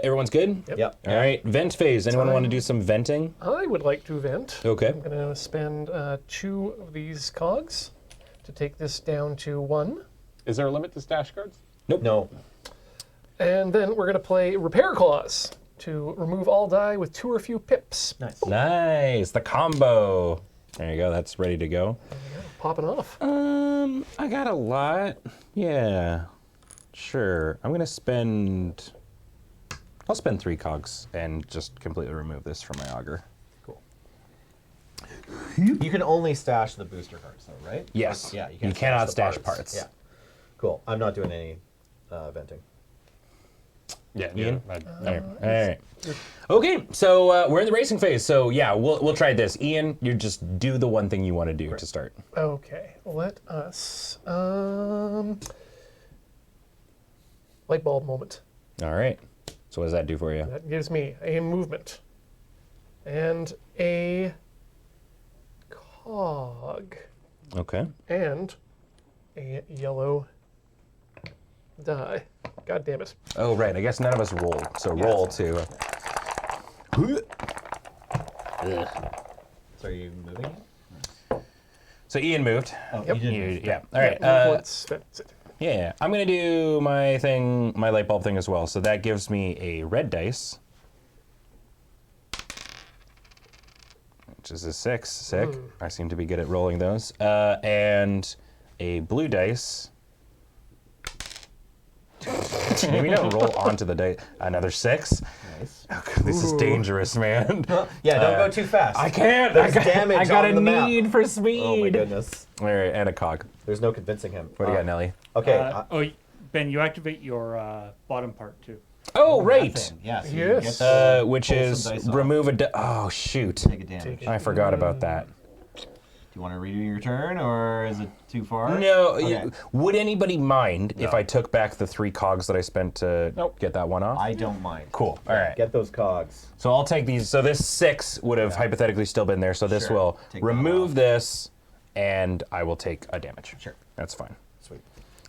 everyone's good? Yep. All right. Vent phase. Anyone want to do some venting? I would like to vent. Okay. I'm going to spend 2 of these cogs to take this down to 1. Is there a limit to stash cards? No. And then we're going to play Repair Clause to remove all die with 2 or few pips. Nice. Nice. The combo. There you go. That's ready to go. Popping off. I got a lot. Yeah. Sure. I'll spend 3 cogs and just completely remove this from my auger. Cool. You can only stash the booster cards, though, right? Yes. Yeah. You can't cannot the stash parts. Yeah. Cool. I'm not doing any venting. Yeah. Ian? I- All right. Okay, so we're in the racing phase. So yeah, we'll try this. Ian, you just do the one thing you want to do to start. Okay, let us. Light bulb moment. All right. So what does that do for you? That gives me a movement and a cog Okay. and a yellow die. God damn it. Oh right. I guess none of us rolled. So roll too. So are you moving it? So Ian moved. Oh, Yep. you didn't. Yeah. All right. That's it. Yeah. I'm gonna do my thing, my light bulb thing as well. So that gives me a red dice. which is a 6. Sick. I seem to be good at rolling those. And a blue dice. Maybe don't roll onto the dice. Another 6. Nice. This is dangerous, man. Yeah, don't go too fast. I can't. There's damage I got on a the map. need for speed. Oh my goodness. All right, and a cog. There's no convincing him. What do you got, Nelly? Okay. Ben, you activate your bottom part too. Oh, right. nothing. Yeah. So you Yes. get to Which pull is some dice off. remove a. Oh shoot! Take a damage. I forgot about that. Do you want to redo your turn, or is it too far? No. Okay. Would anybody mind if I took back the 3 cogs that I spent to get that one off? I don't mind. Cool. All right. Get those cogs. So I'll take these. So this 6 would have hypothetically still been there. So this Sure. will Take that remove off. this, and I will take a damage. Sure. That's fine. Sweet.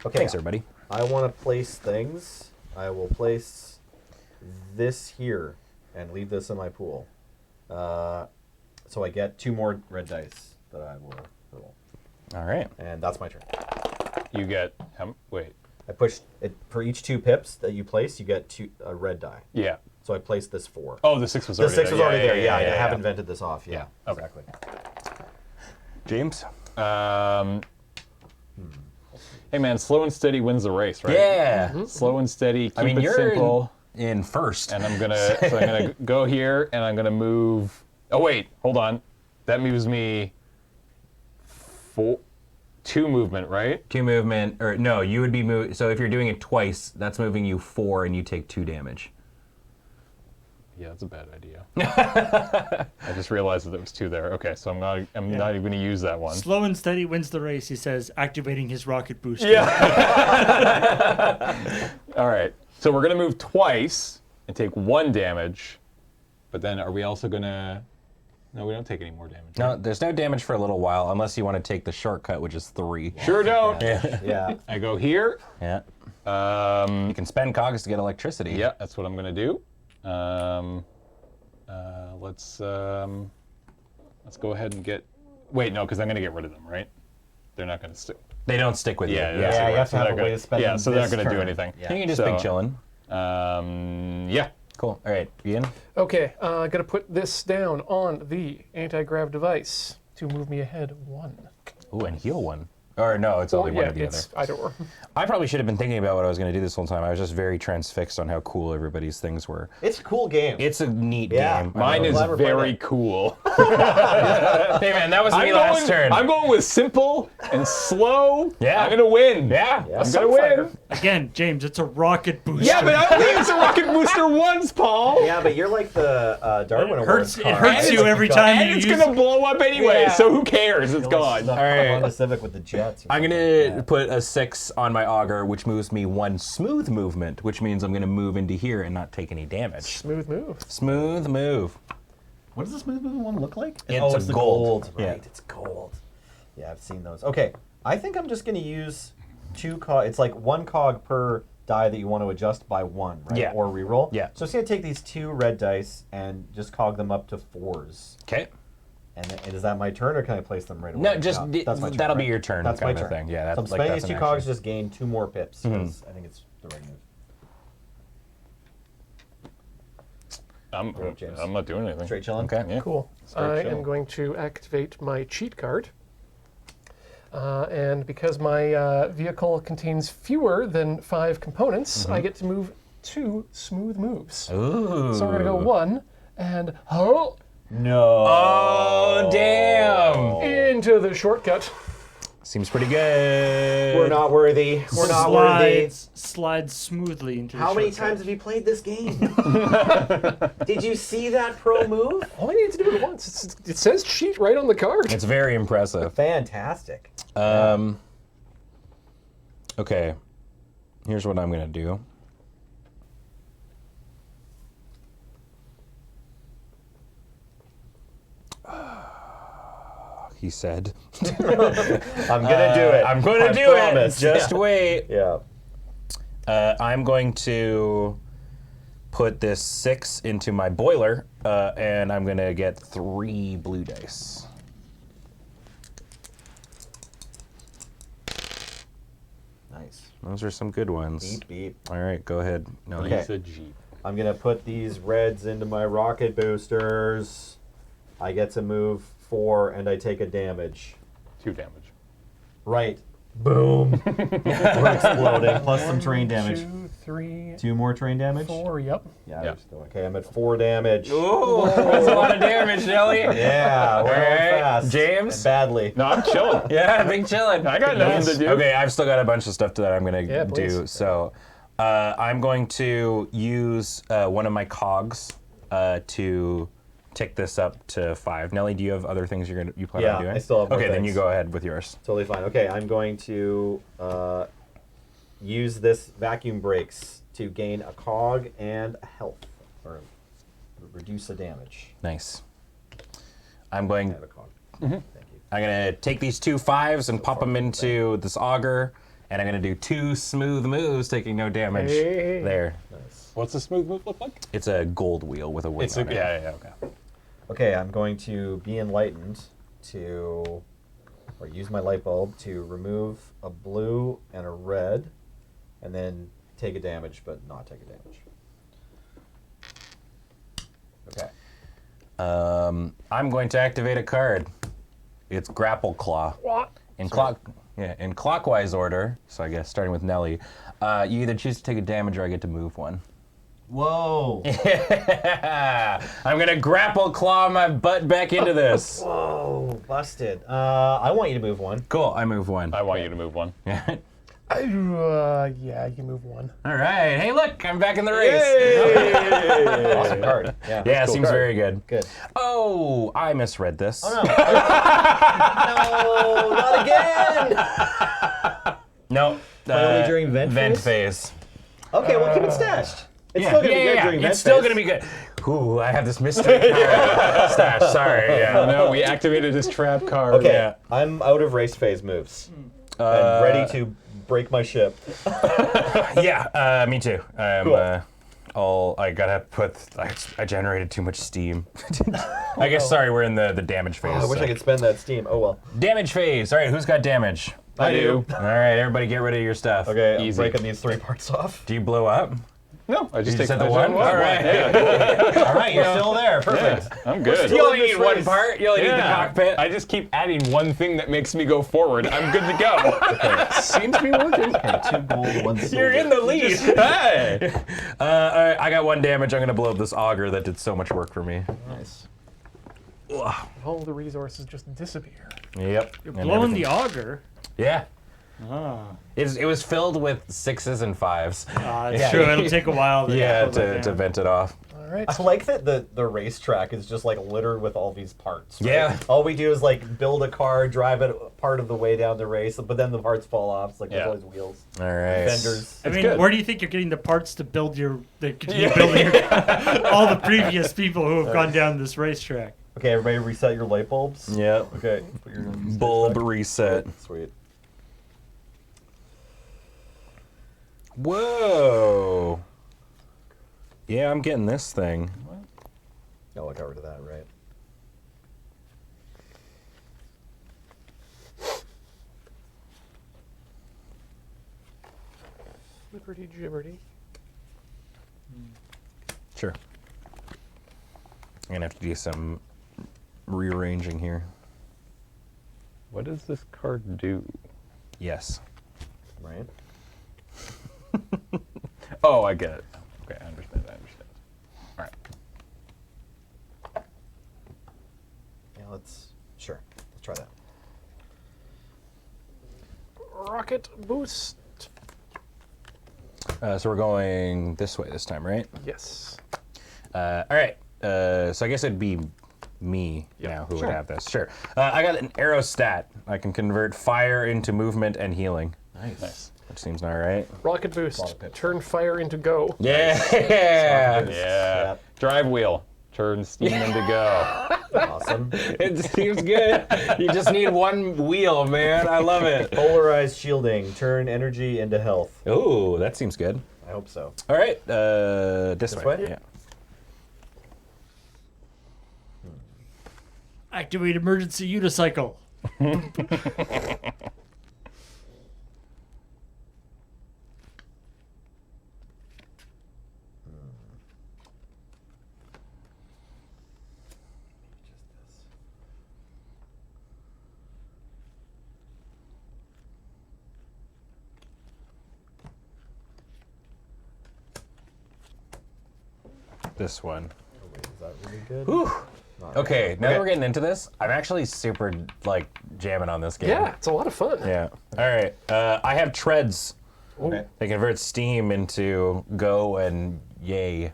Okay. Thanks, everybody. I want to place things. I will place this here and leave this in my pool. So I get 2 more red dice that I will roll. All right. And that's my turn. You get wait. I push it for each 2 pips that you place. You get a red die. Yeah. So I placed this 4. Oh, the 6 was The already 6 there. was already there. Yeah, I yeah. haven't vented this off. Yeah. Yeah, okay. Exactly. James. Hey man, slow and steady wins the race, right? Yeah. Slow and steady. Keep I mean, it you're simple. in first. And I'm gonna go here, and I'm gonna move. Oh wait, hold on. That moves me 2 movement, right? 2 movement, or no, you would be moving. So if you're doing it twice, that's moving you 4, and you take 2 damage. Yeah, that's a bad idea. I just realized that there was 2 there. Okay, so I'm not even gonna use that one. Slow and steady wins the race, he says, activating his rocket booster. Yeah. All right. So we're gonna move twice and take 1 damage, but then are we also gonna? No, we don't take any more damage. No, there's no damage for a little while, unless you want to take the shortcut, which is 3. Sure don't. Yeah. I go here. Yeah. You can spend cogs to get electricity. Yeah, that's what I'm gonna do. Let's go ahead and get. Wait, no, because I'm gonna get rid of them, right? They're not gonna stick. They don't stick with Yeah, you. yeah. Yeah, you have to So have they're a way gonna- to spend Yeah, so they're not this gonna do turn. anything. Yeah. You can just So, big chillin'. Yeah. Cool. All right, Ian. Okay, gotta put this down on the anti-grav device to move me ahead 1. Ooh, and heal 1. Or no, it's only one yeah, or the it's other. either or. I probably should have been thinking about what I was going to do this whole time. I was just very transfixed on how cool everybody's things were. It's a cool game. It's a neat Yeah. game. Mine I'm is glad we're playing very it. cool. Hey man, that was me last turn. I'm going with simple and slow. Yeah. I'm gonna win. Yeah. I'm gonna win. Again, James, it's a rocket booster. Yeah, but I only use a rocket booster once, Paul. Yeah, but you're like the Darwin Awards It car. hurts you every Go- time And you it's use gonna blow up anyway, Yeah. so who cares? It's Like gone. snuck All right. up on the Civic with the jets. or I'm something. gonna Yeah. put a 6 on my auger, which moves me 1 smooth movement, which means I'm gonna move into here and not take any damage. Smooth move. Smooth move. What does this moving one look like? It's a the gold. Right, Yeah. it's gold. Yeah, I've seen those. Okay, I think I'm just going to use 2 cog. It's like 1 cog per die that you want to adjust by 1, right? Yeah. Or reroll. Yeah. So I'm just going to take these 2 red dice and just cog them up to 4s. Okay. And is that my turn, or can I place them right away? No, just that's my turn, that'll be right? your turn. That's kind my of a turn. thing. Yeah, So that's I'm like spending that's these an 2 cogs action. just gain 2 more pips, because I think it's the right move. James. I'm not doing anything. Straight chilling. Okay. Yeah. Cool. Start I chilling. am going to activate my cheat card. And because my vehicle contains fewer than 5 components, I get to move 2 smooth moves. Ooh. So we're going to go 1 and oh, No. Oh damn! into the shortcut. Seems pretty good. We're not worthy. We're not worthy. Slides smoothly into the How many shortcut. times have you played this game? Did you see that pro move? All I need to do it once. It says cheat right on the card. It's very impressive. Fantastic. Okay. Here's what I'm gonna do. He said. I'm gonna do it. I'm gonna I do promise. it. Just Yeah. wait. Yeah. I'm going to put this 6 into my boiler, and I'm gonna get 3 blue dice. Nice. Those are some good ones. Beep beep. All right, go ahead. No, Okay. It's a Jeep. I'm gonna put these reds into my rocket boosters. I get to move 4, and I take a damage. 2 damage. Right. Boom. We're exploding. Plus some terrain damage. 2, 3, 2 more terrain damage? 4. Yep. Yeah, Yeah. we're still okay. I'm at 4 damage. Ooh, that's a lot of damage, Nelly. Yeah, we're going Alright, fast. James? And badly. No, I'm chilling. Yeah, big chillin'. I got nothing to do. Okay, I've still got a bunch of stuff that I'm gonna Yeah, do. please. So, I'm going to use one of my cogs to tick this up to 5. Nelly, do you have other things you plan on Yeah, doing? I still have more Okay, then you things. go ahead with yours. Totally fine. Okay, I'm going to use this vacuum brakes to gain a cog and a health, or reduce the damage. Nice. I'm I going. have a cog. Thank you. I'm gonna take these 2 5s and pop them into this auger, and I'm gonna do 2 smooth moves, taking no damage. Hey. There. Nice. What's the smooth move look like? It's a gold wheel with a wing It's on it. yeah, okay. Okay, I'm going to be enlightened to, or use my light bulb to remove a blue and a red, and then take a damage, but not take a damage. Okay. I'm going to activate a card. It's Grapple Claw. What? In clockwise order, so I guess starting with Nelly, you either choose to take a damage or I get to move one. Whoa. I'm gonna grapple claw my butt back into this. Whoa, busted. I want you to move one. Cool, I move one. I want you to move one. Yeah, you can move 1. All right. Hey, look, I'm back in the race. Awesome card. Yeah. Yeah, Cool seems card. very good. Good. Oh, I misread this. Oh, no. No, not again. No. Only during vent phase. Okay, we'll keep it stashed. It's Yeah, still gonna yeah, be good yeah. during vent It's still phase. gonna be good. Ooh, I have this mystery card stash. Sorry. Yeah. No, we activated his trap card. Okay, Yeah. I'm out of race phase moves. and ready to break my ship. Yeah, me too. Cool. I gotta put. I generated too much steam. I guess. Sorry, we're in the damage phase. I wish I could spend that steam. Oh well. Damage phase. All right, who's got damage? I do. All right, everybody, get rid of your stuff. Okay, I'm Easy. breaking these 3 parts off. Do you blow up? No, I just You take said the I one. just- All right. Yeah, All right, you're still there. Perfect. I'm good. You only this need one race. part. You only need the cockpit. I just keep adding one thing that makes me go forward. I'm good to go. Seems to be working. Okay, 2 gold, 1 silver. You're in the lead. Hey! All right, I got 1 damage. I'm gonna blow up this auger that did so much work for me. Nice. All the resources just disappear. Yep. You're and blowing the everything- auger. Yeah. Ah, It was filled with 6s and 5s. it's Yeah. true. It'll take a while. Yeah, pull that to down. vent it off. All right. I like that the racetrack is just like littered with all these parts. Right? Yeah. All we do is like build a car, drive it part of the way down the race, but then the parts fall off. It's like Yeah. there's always wheels, All right. fenders. I mean, good. where do you think you're getting the parts to build your all the previous people who have gone down this racetrack? Okay, everybody reset your light bulbs. Yep. Okay. Put your Bulb reset. Sweet. Whoa. Yeah, I'm getting this thing. I'll look over to that, right? Liberty gibberty. Sure. I'm gonna have to do some rearranging here. What does this card do? Yes. Right. Oh, I get it. Okay, I understand. All right. Yeah, let's try that. Rocket boost. So we're going this way this time, right? Yes. All right. So I guess it'd be me now who would have this. Sure. I got an arrow stat. I can convert fire into movement and healing, Nice. which seems all right. Rocket boost. Lot of pitch. Turn fire into go. Yeah. Yeah. Drive wheel. Turn steam into go. Awesome. It seems good. You just need 1 wheel, man. I love it. Polarized shielding. Turn energy into health. Ooh, that seems good. I hope so. All right. This way. way? Yeah. Activate emergency unicycle. this one. Wait, is that really good? Whew. Okay, now that Okay. we're getting into this, I'm actually super like jamming on this game. Yeah, it's a lot of fun. Yeah. All right. I have treads. Okay. They convert steam into go and yay.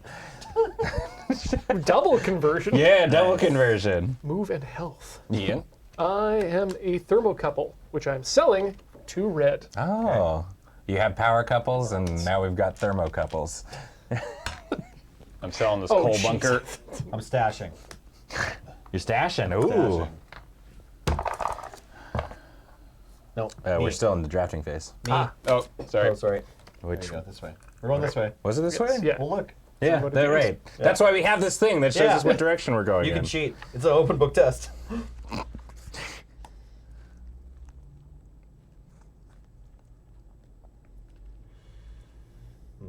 Double conversion. Yeah, double conversion. Move and health. Yeah. I am a thermocouple, which I'm selling to red. Oh. You have power couples, and now we've got thermocouples. I'm selling this Oh, coal jeez. bunker. I'm stashing. You're stashing. Ooh. No. We're me. still in the drafting phase. Me. Oh, sorry. Oh, sorry. Which There you go. This way. We're going this way. was it this way? Yeah. Well, look. Yeah, What that's it is. right. That's why we have this thing that shows Yeah. us what direction we're going You in. can cheat. It's an open book test. What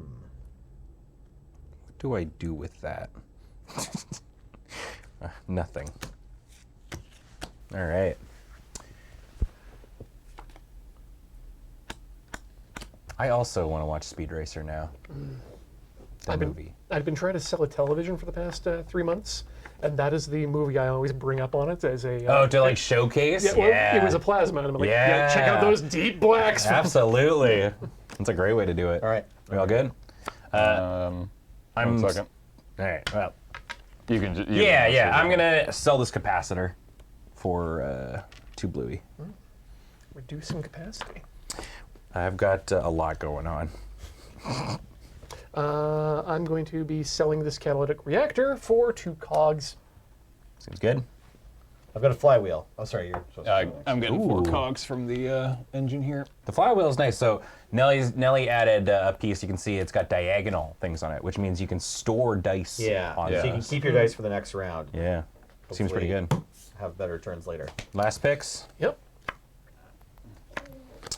do I do with that? Nothing. All right. I also want to watch Speed Racer now. The movie. I've been trying to sell a television for the past 3 months, and that is the movie I always bring up on it as a. Oh, to like showcase? yeah, well, it was a plasma, and I'm like, yeah, check out Yeah. those deep blacks. Absolutely. That's a great way to do it. All right. We all good? One I'm second. All right. Well, You can just. yeah. I'm gonna sell this capacitor for 2 bluey. Reducing capacity. I've got a lot going on. I'm going to be selling this catalytic reactor for 2 cogs. Seems good. I've got a flywheel. Oh, sorry. You're supposed to. I'm getting Ooh. 4 cogs from the engine here. The flywheel is nice. So Nelly added a piece. You can see it's got diagonal things on it, which means you can store dice. Yeah. On So you it. can keep your dice for the next round. Yeah. Seems pretty good. Have better turns later. Last picks. Yep.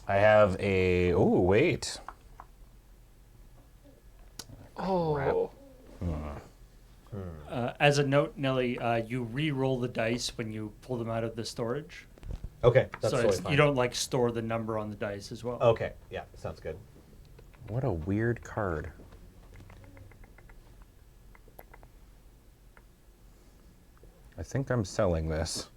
I have a. Oh wait. Oh. As a note, Nelly, you re-roll the dice when you pull them out of the storage. Okay. That's So totally fine. you don't like store the number on the dice as well. Okay. Yeah. Sounds good. What a weird card. I think I'm selling this.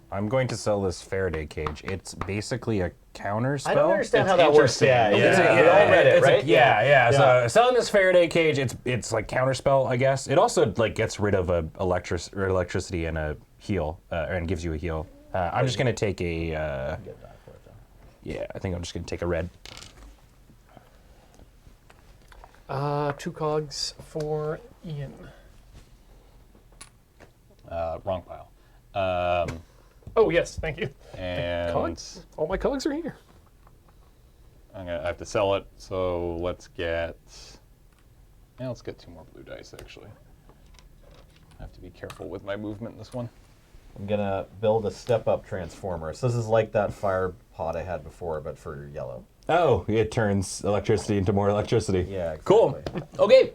I'm going to sell this Faraday cage. It's basically a counter spell. I don't understand It's how that works. interesting. Yeah. It's Yeah. a- We all read it, it's a- right? yeah. So selling this Faraday cage, it's like counterspell, I guess. It also like gets rid of electricity and a heal, and gives you a heal. I'm just gonna take a. Yeah, I think I'm just gonna take a red. 2 cogs for Ian. Wrong pile. Oh, yes, thank you. And Cogs? All my cogs are here. I have to sell it, so let's get. Yeah, let's get 2 more blue dice actually. I have to be careful with my movement in this one. I'm gonna build a step-up transformer. So this is like that fire pod I had before, but for yellow. Oh, it turns electricity into more electricity. Yeah. Exactly. Cool. Okay,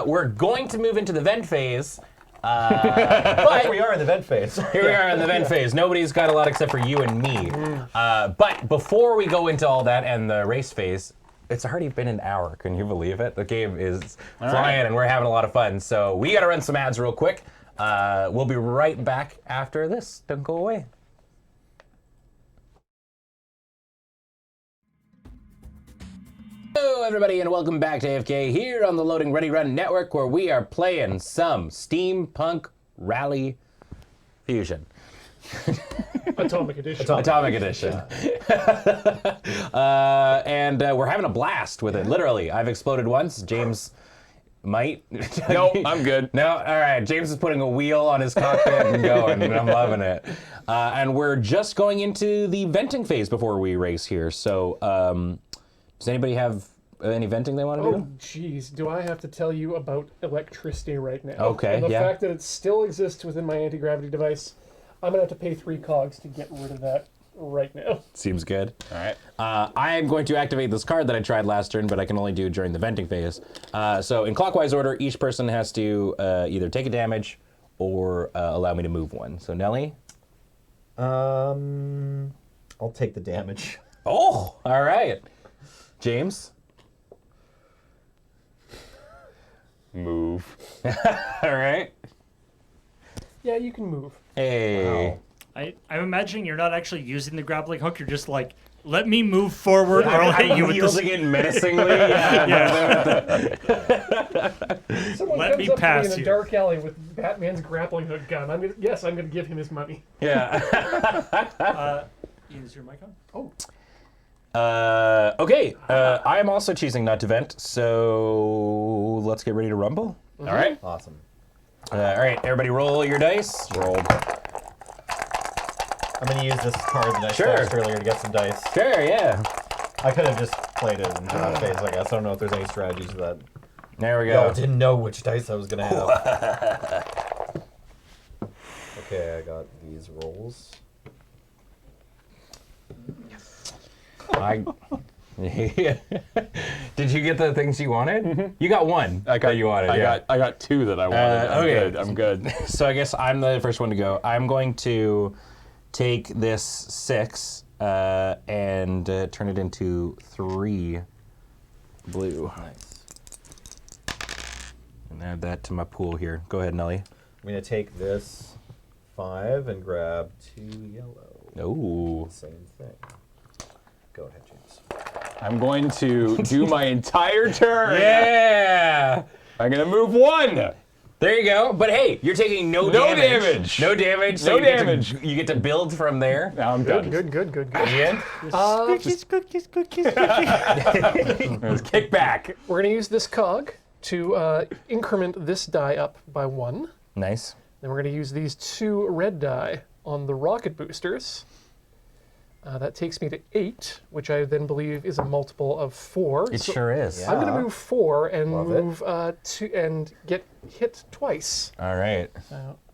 we're going to move into the vent phase. But we are in the vent phase. Here we are in the vent phase. Nobody's got a lot except for you and me. But before we go into all that and the race phase, it's already been an hour. Can you believe it? The game is flying and we're having a lot of fun. So we got to run some ads real quick. We'll be right back after this. Don't go away. Hello, everybody, and welcome back to AFK here on the Loading Ready Run Network, where we are playing some Steampunk Rally Fusion. Atomic Edition. Atomic Edition. And we're having a blast with it, literally. I've exploded once. James might. No, I'm good. No? All right. James is putting a wheel on his cockpit and going, and I'm loving it. And we're just going into the venting phase before we race here. So does anybody have any venting they want to Oh, do? jeez. Do I have to tell you about electricity right now? Okay, And the yeah. fact that it still exists within my anti-gravity device, I'm going to have to pay 3 cogs to get rid of that right now. Seems good. All right. I am going to activate this card that I tried last turn, but I can only do during the venting phase. So in clockwise order, each person has to either take a damage or allow me to move one. So Nelly, I'll take the damage. Oh, all right. James? Move. All right. Yeah, you can move. Hey. Wow. I'm imagining you're not actually using the grappling hook. You're just like, let me move forward, or I'll hit you with this. Wielding it menacingly. Yeah. Someone Let comes me up to pass me in you. a dark alley with Batman's grappling hook gun. I'm gonna give him his money. Yeah. Is your mic on? Oh, Okay. I am also choosing not to vent, so let's get ready to rumble. All right. Awesome. All right. Everybody, roll your dice. Rolled. I'm gonna use this card that I Sure. stashed earlier to get some dice. Sure. Yeah. I could have just played it in draw phase, I guess. I don't know if there's any strategies to that. There we Y'all go. didn't know which dice I was gonna have. Okay, I got these rolls. Did you get the things you wanted? You got one. that you wanted. I got 2 that I wanted. okay. I'm good. So I guess I'm the first one to go. I'm going to take this 6 and turn it into 3 blue. Nice. And add that to my pool here. Go ahead, Nelly. I'm gonna take this 5 and grab 2 yellow. Oh. Same thing. Go ahead, James. I'm going to do my entire turn. Yeah. I'm going to move 1. There you go. But hey, you're taking no damage. No damage. So No you get to- damage. you get to build from there. Now I'm done. good. Ian? Cookies. Let's kick back. We're gonna use this cog to increment this die up by 1. Nice. Then we're gonna use these 2 red die on the rocket boosters. That takes me to 8, which I then believe is a multiple of 4. It So sure is. Yeah. I'm going to move 4 and Love it. move 2 and get hit twice. All right.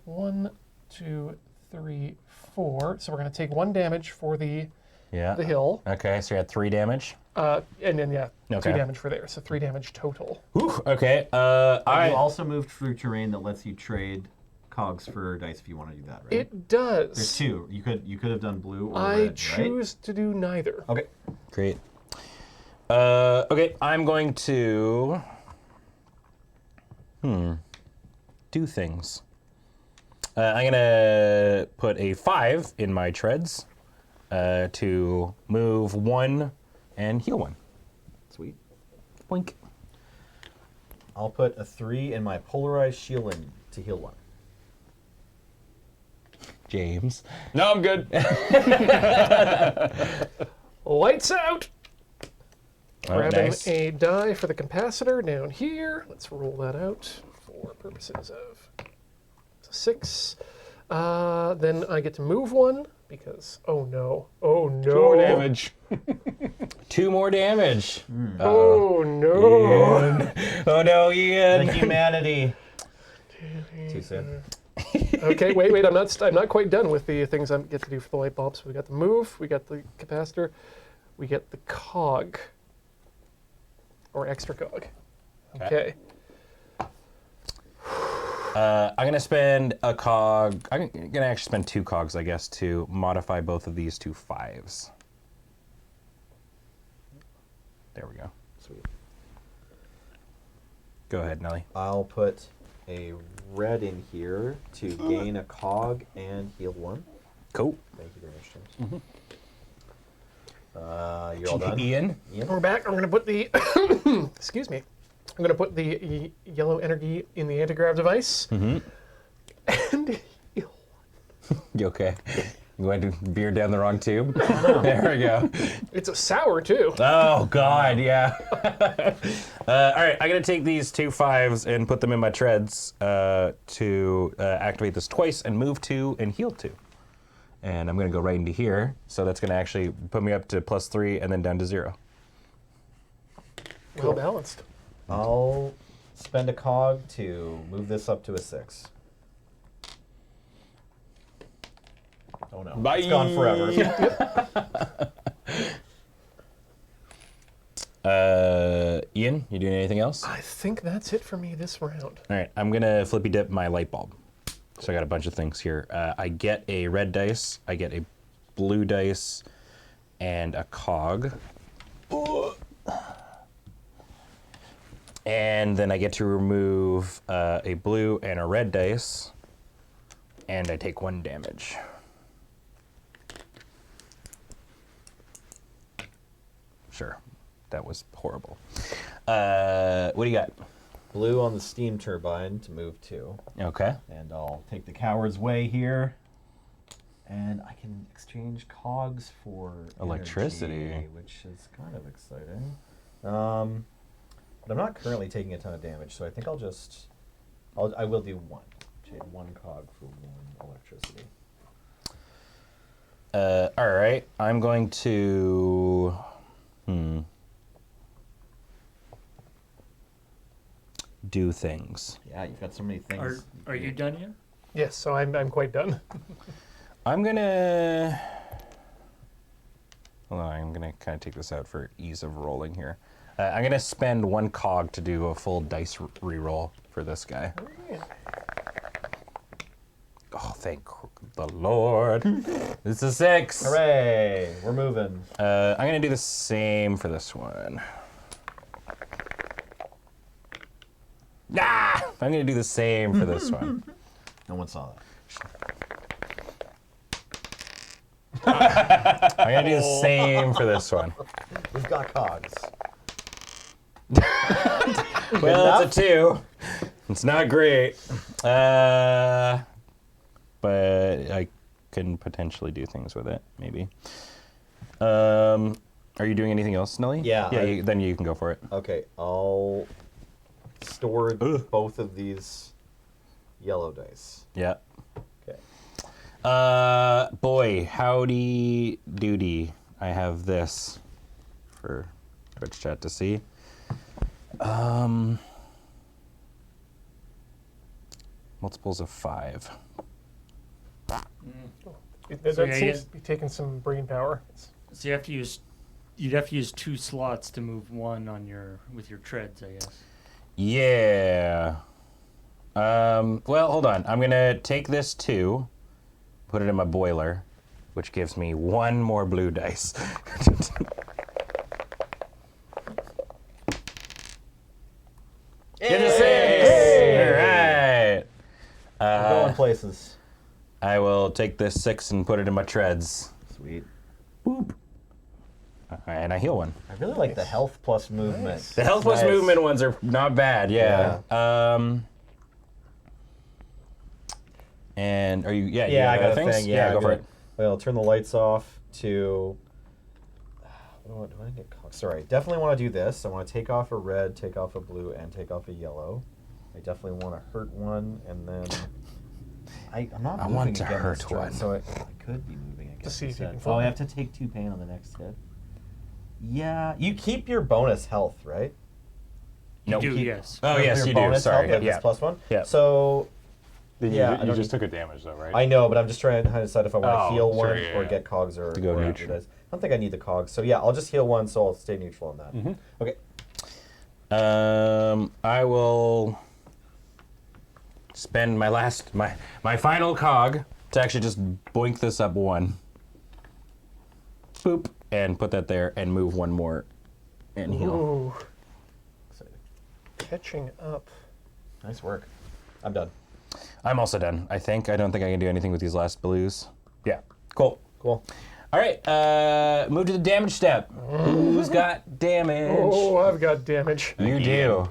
1, 2, 3, 4. So we're going to take 1 damage for the Yeah. hill, Okay, so you had 3 damage. and then 2 Okay. damage for there. So 3 damage total. Whew, okay. You also moved through terrain that lets you trade cogs for dice if you want to do that, right? It does. There's 2. You could have done blue or I red, choose to do neither. right? Okay. Great. Okay, I'm going to do things. I'm gonna put a 5 in my treads to move 1 and heal 1. Sweet. Blink. I'll put a 3 in my polarized shielding to heal 1. James. No, I'm good. Lights out! Oh, Grabbing nice. a die for the capacitor down here. Let's roll that out for purposes of 6. Then I get to move 1 because, oh no. 2 more damage. 2 more damage. Oh no. Ian. Oh no, Ian. The humanity. Too soon. Okay, wait. I'm not quite done with the things I get to do for the light bulbs. We got the move, we got the capacitor, we get the cog. Or extra cog. Okay. I'm gonna spend a cog. I'm gonna actually spend 2 cogs, I guess, to modify both of these to 5s. There we go. Sweet. Go ahead, Nelly. I'll put a red in here to gain a cog and heal 1. Cool. Thank you very much, James. You're all done? Ian. We're back. I'm going to put the, excuse me. I'm going to put the yellow energy in the anti-grav device. And heal. You okay? You went to veer down the wrong tube? There we go. It's a sour too. Oh, God, yeah. All right, I'm going to take these 2 5s and put them in my treads to activate this twice and move 2 and heal 2. And I'm going to go right into here. So that's going to actually put me up to +3 and then down to 0. Well balanced. I'll spend a cog to move this up to a 6. Oh no. Bye. It's gone forever. Ian, you doing anything else? I think that's it for me this round. All right, I'm going to flippy dip my light bulb. So I got a bunch of things here. I get a red dice, I get a blue dice, and a cog. And then I get to remove a blue and a red dice, and I take 1 damage. Sure, that was horrible. What do you got? Blue on the steam turbine to move 2. Okay. And I'll take the coward's way here. And I can exchange cogs for Electricity. energy, which is kind of exciting. But I'm not currently taking a ton of damage, so I think I will do 1. Trade 1 cog for 1 electricity. All right, I'm going to. Do things. Yeah, you've got so many things. Are you done yet? Yes, so I'm quite done. I'm gonna. Hold on, I'm gonna kind of take this out for ease of rolling here. I'm gonna spend 1 cog to do a full dice reroll for this guy. Oh, thank the Lord! It's a 6. Hooray! We're moving. I'm gonna do the same for this one. Ah! I'm gonna do the same for this one. No one saw I'm gonna do the same for this one. that. We've got cogs. Well, it's a 2. It's not great. But I can potentially do things with it, maybe. Are you doing anything else, Nelly? Yeah, Yeah, then you can go for it. Okay, I'll store both of these yellow dice. Yeah. Okay. Boy, howdy doody. I have this for Twitch chat to see. Multiples of 5. That So, yeah, seems to be taking some brain power. So you'd have to use 2 slots to move 1 on with your treads, I guess. Yeah. Well, hold on. I'm gonna take this 2, put it in my boiler, which gives me 1 more blue dice. It's a 6! All right. I'm going places. I will take this 6 and put it in my treads. Sweet. Boop. And I heal 1. I really like the health plus movement. The health plus Nice. movement ones are not bad, yeah. And are you? Yeah, you Yeah, I got a things? thing. Yeah, go for good. it. Well, I'll turn the lights off to. Do I get cogs? Sorry, definitely want to do this. I want to take off a red, take off a blue, and take off a yellow. I definitely want to hurt 1, and then I'm not. I moving want to again hurt this turn, 1. so I could be moving again. see if you can Oh, fly. I have to take 2 pain on the next hit. Yeah, you keep your bonus health, right? You Nope. do, Keep- yes. Oh, your yes, you do. bonus Sorry. health, like Yeah. this +1. Yeah. So Then Yeah, I you don't just need- took a damage though, right? I know, but I'm just trying to decide if I want to Oh, heal sure, 1 yeah, or yeah. get cogs or To go or neutral. I don't think I need the cogs. So yeah, I'll just heal 1, so I'll stay neutral on that. Okay. I will spend my final cog to actually just boink this up 1. Boop. And put that there and move 1 more and heal. Ooh, Exciting. catching up. Nice work. I'm done. I'm also done, I think. I don't think I can do anything with these last blues. Yeah. Cool. Cool. All right, move to the damage step. Who's got damage? Oh, I've got damage. You do.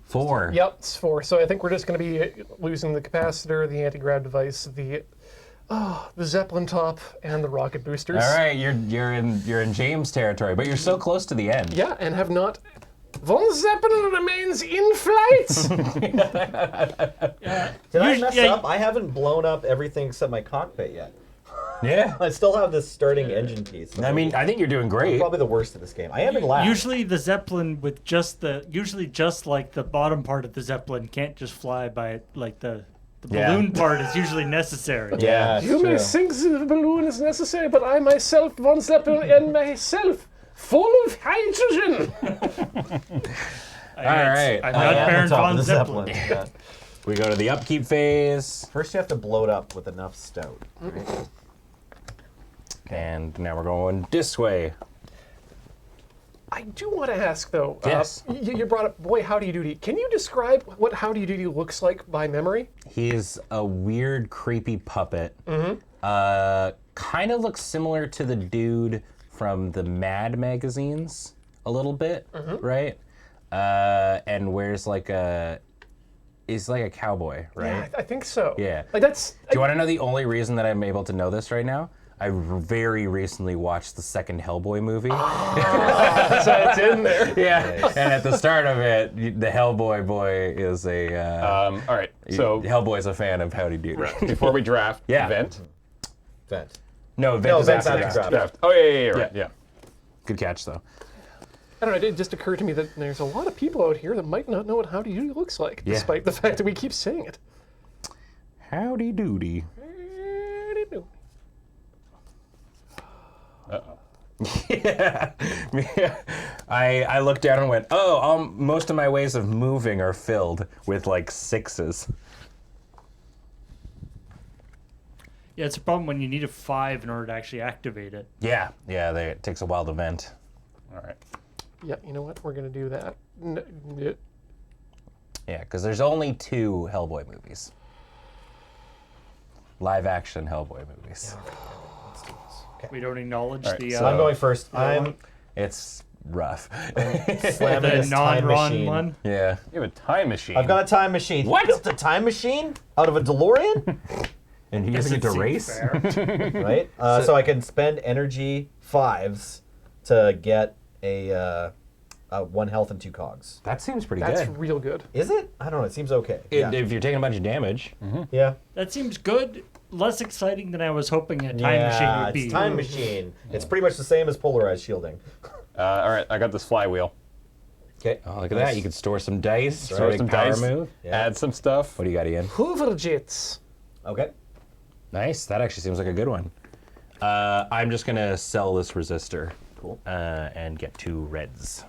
4. Yep, it's 4. So I think we're just going to be losing the capacitor, the anti-grav device, the Zeppelin top, and the rocket boosters. All right, you're in James territory, but you're so close to the end. Yeah, and have not. Von Zeppelin remains in flight. Did I mess yeah, up? I haven't blown up everything except my cockpit yet. Yeah. I still have this starting engine piece. I mean, I think you're doing I'm great. probably the worst at this game. I am in last. Usually the Zeppelin with just like the bottom part of the Zeppelin can't just fly by it. Like the Yeah. balloon part is usually necessary. Yeah. You may think the balloon is necessary, but I myself, Von Zeppelin, and myself, full of hydrogen. All right. I'm I not am Baron on top of von the Zeppelin. Yeah. We go to the upkeep phase. First, you have to blow it up with enough stout. Right? And now we're going this way. I do want to ask, though. Yes. You brought up Boy Howdy Doody. Can you describe what Howdy Doody looks like by memory? He's a weird, creepy puppet. Kind of looks similar to the dude from the Mad magazines a little bit, right? And wears like he's like a cowboy, right? Yeah, I think so. Yeah. Like that's. Do you want to know the only reason that I'm able to know this right now? I very recently watched the second Hellboy movie. So it's in there. Yeah, and at the start of it, the Hellboy boy is a. All right. So Hellboy's a fan of Howdy Doody. before we draft, Yeah. vent. Vent. No, No, Vent is Vent's after after draft. draft. Oh yeah, right. Yeah. Yeah. Good catch, though. I don't know. It just occurred to me that there's a lot of people out here that might not know what Howdy Doody looks like, Yeah. despite the fact that we keep saying it. Howdy Doody. Howdy Doody. Yeah. I looked down and went, oh, most of my ways of moving are filled with like 6s. Yeah, it's a problem when you need a 5 in order to actually activate it. Yeah, it takes a while to vent. All right. Yeah, you know what? We're going to do that. Yeah, because there's only 2 Hellboy movies. Live action Hellboy movies. We don't acknowledge All right, the So I'm going first. I'm It's rough. slamming the this time non-run machine. one. Yeah. You have a time machine. I've got a time machine. What? Built a time machine out of a DeLorean? And he doesn't get to Seems race? fair. Right? So I can spend energy 5s to get a 1 health and 2 cogs. That seems pretty That's good. real good. Is it? I don't know. It seems okay. Yeah. If you're taking a bunch of damage. Yeah. That seems good. Less exciting than I was hoping a time machine would be. It's time machine. It's pretty much the same as polarized shielding. All right. I got this flywheel. Okay. Oh, look at that. You could store some dice. Store Big some power dice. move. Yeah. Add some stuff. What do you got, Ian? Hoover Jets. Okay. Nice. That actually seems like a good one. I'm just going to sell this resistor. Cool. And get 2 reds.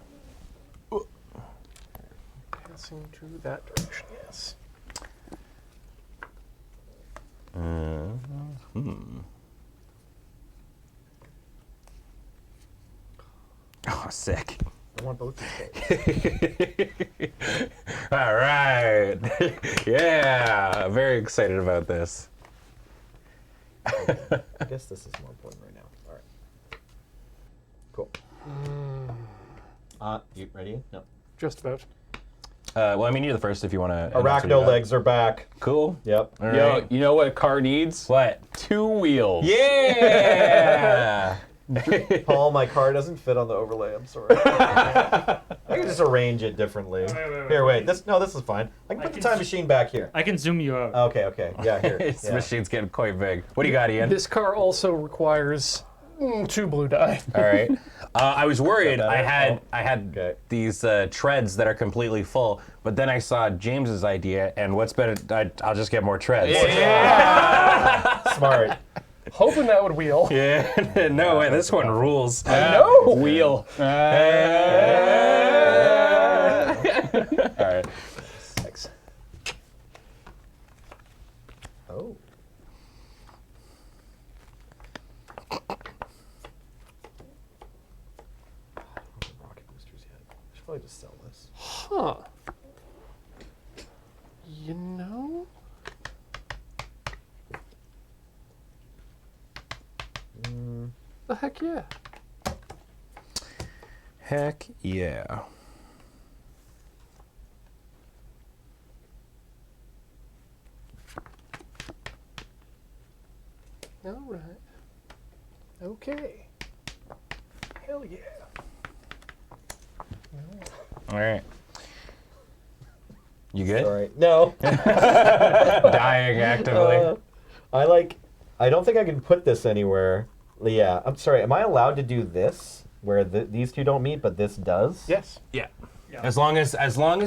Passing to that direction, yes. Oh, sick. I want both these guys. All right. Yeah. Very excited about this. I guess this is more important right now. All right. Cool. You ready? No. Just about. Well, I mean, you're the first if you want to. Arachno legs are back. Cool. Yep. All Yo, right. you know what a car needs? What? 2 wheels. Yeah. Paul, my car doesn't fit on the overlay. I'm sorry. I can just arrange it differently. Here, wait. This is fine. I can put the time machine back here. I can zoom you out. Okay. Yeah, here. This Yeah. machine's getting quite big. What do you got, Ian? This car also requires 2 blue die. All right. I was worried. Got that? I had Okay. these treads that are completely full, but then I saw James's idea, and what's better? I'll just get more treads. Smart. Hoping that would wheel. Yeah. No way. This one rules. No! Wheel. All right. Thanks. Oh. Rocket boosters yet. I should probably just sell this. Huh. You know? The heck yeah. Heck yeah. All right. Okay. Hell yeah. All right. You good? Sorry. No. Dying actively. I don't think I can put this anywhere. Yeah, I'm sorry. Am I allowed to do this where these two don't meet, but this does? Yes. Yeah. As long as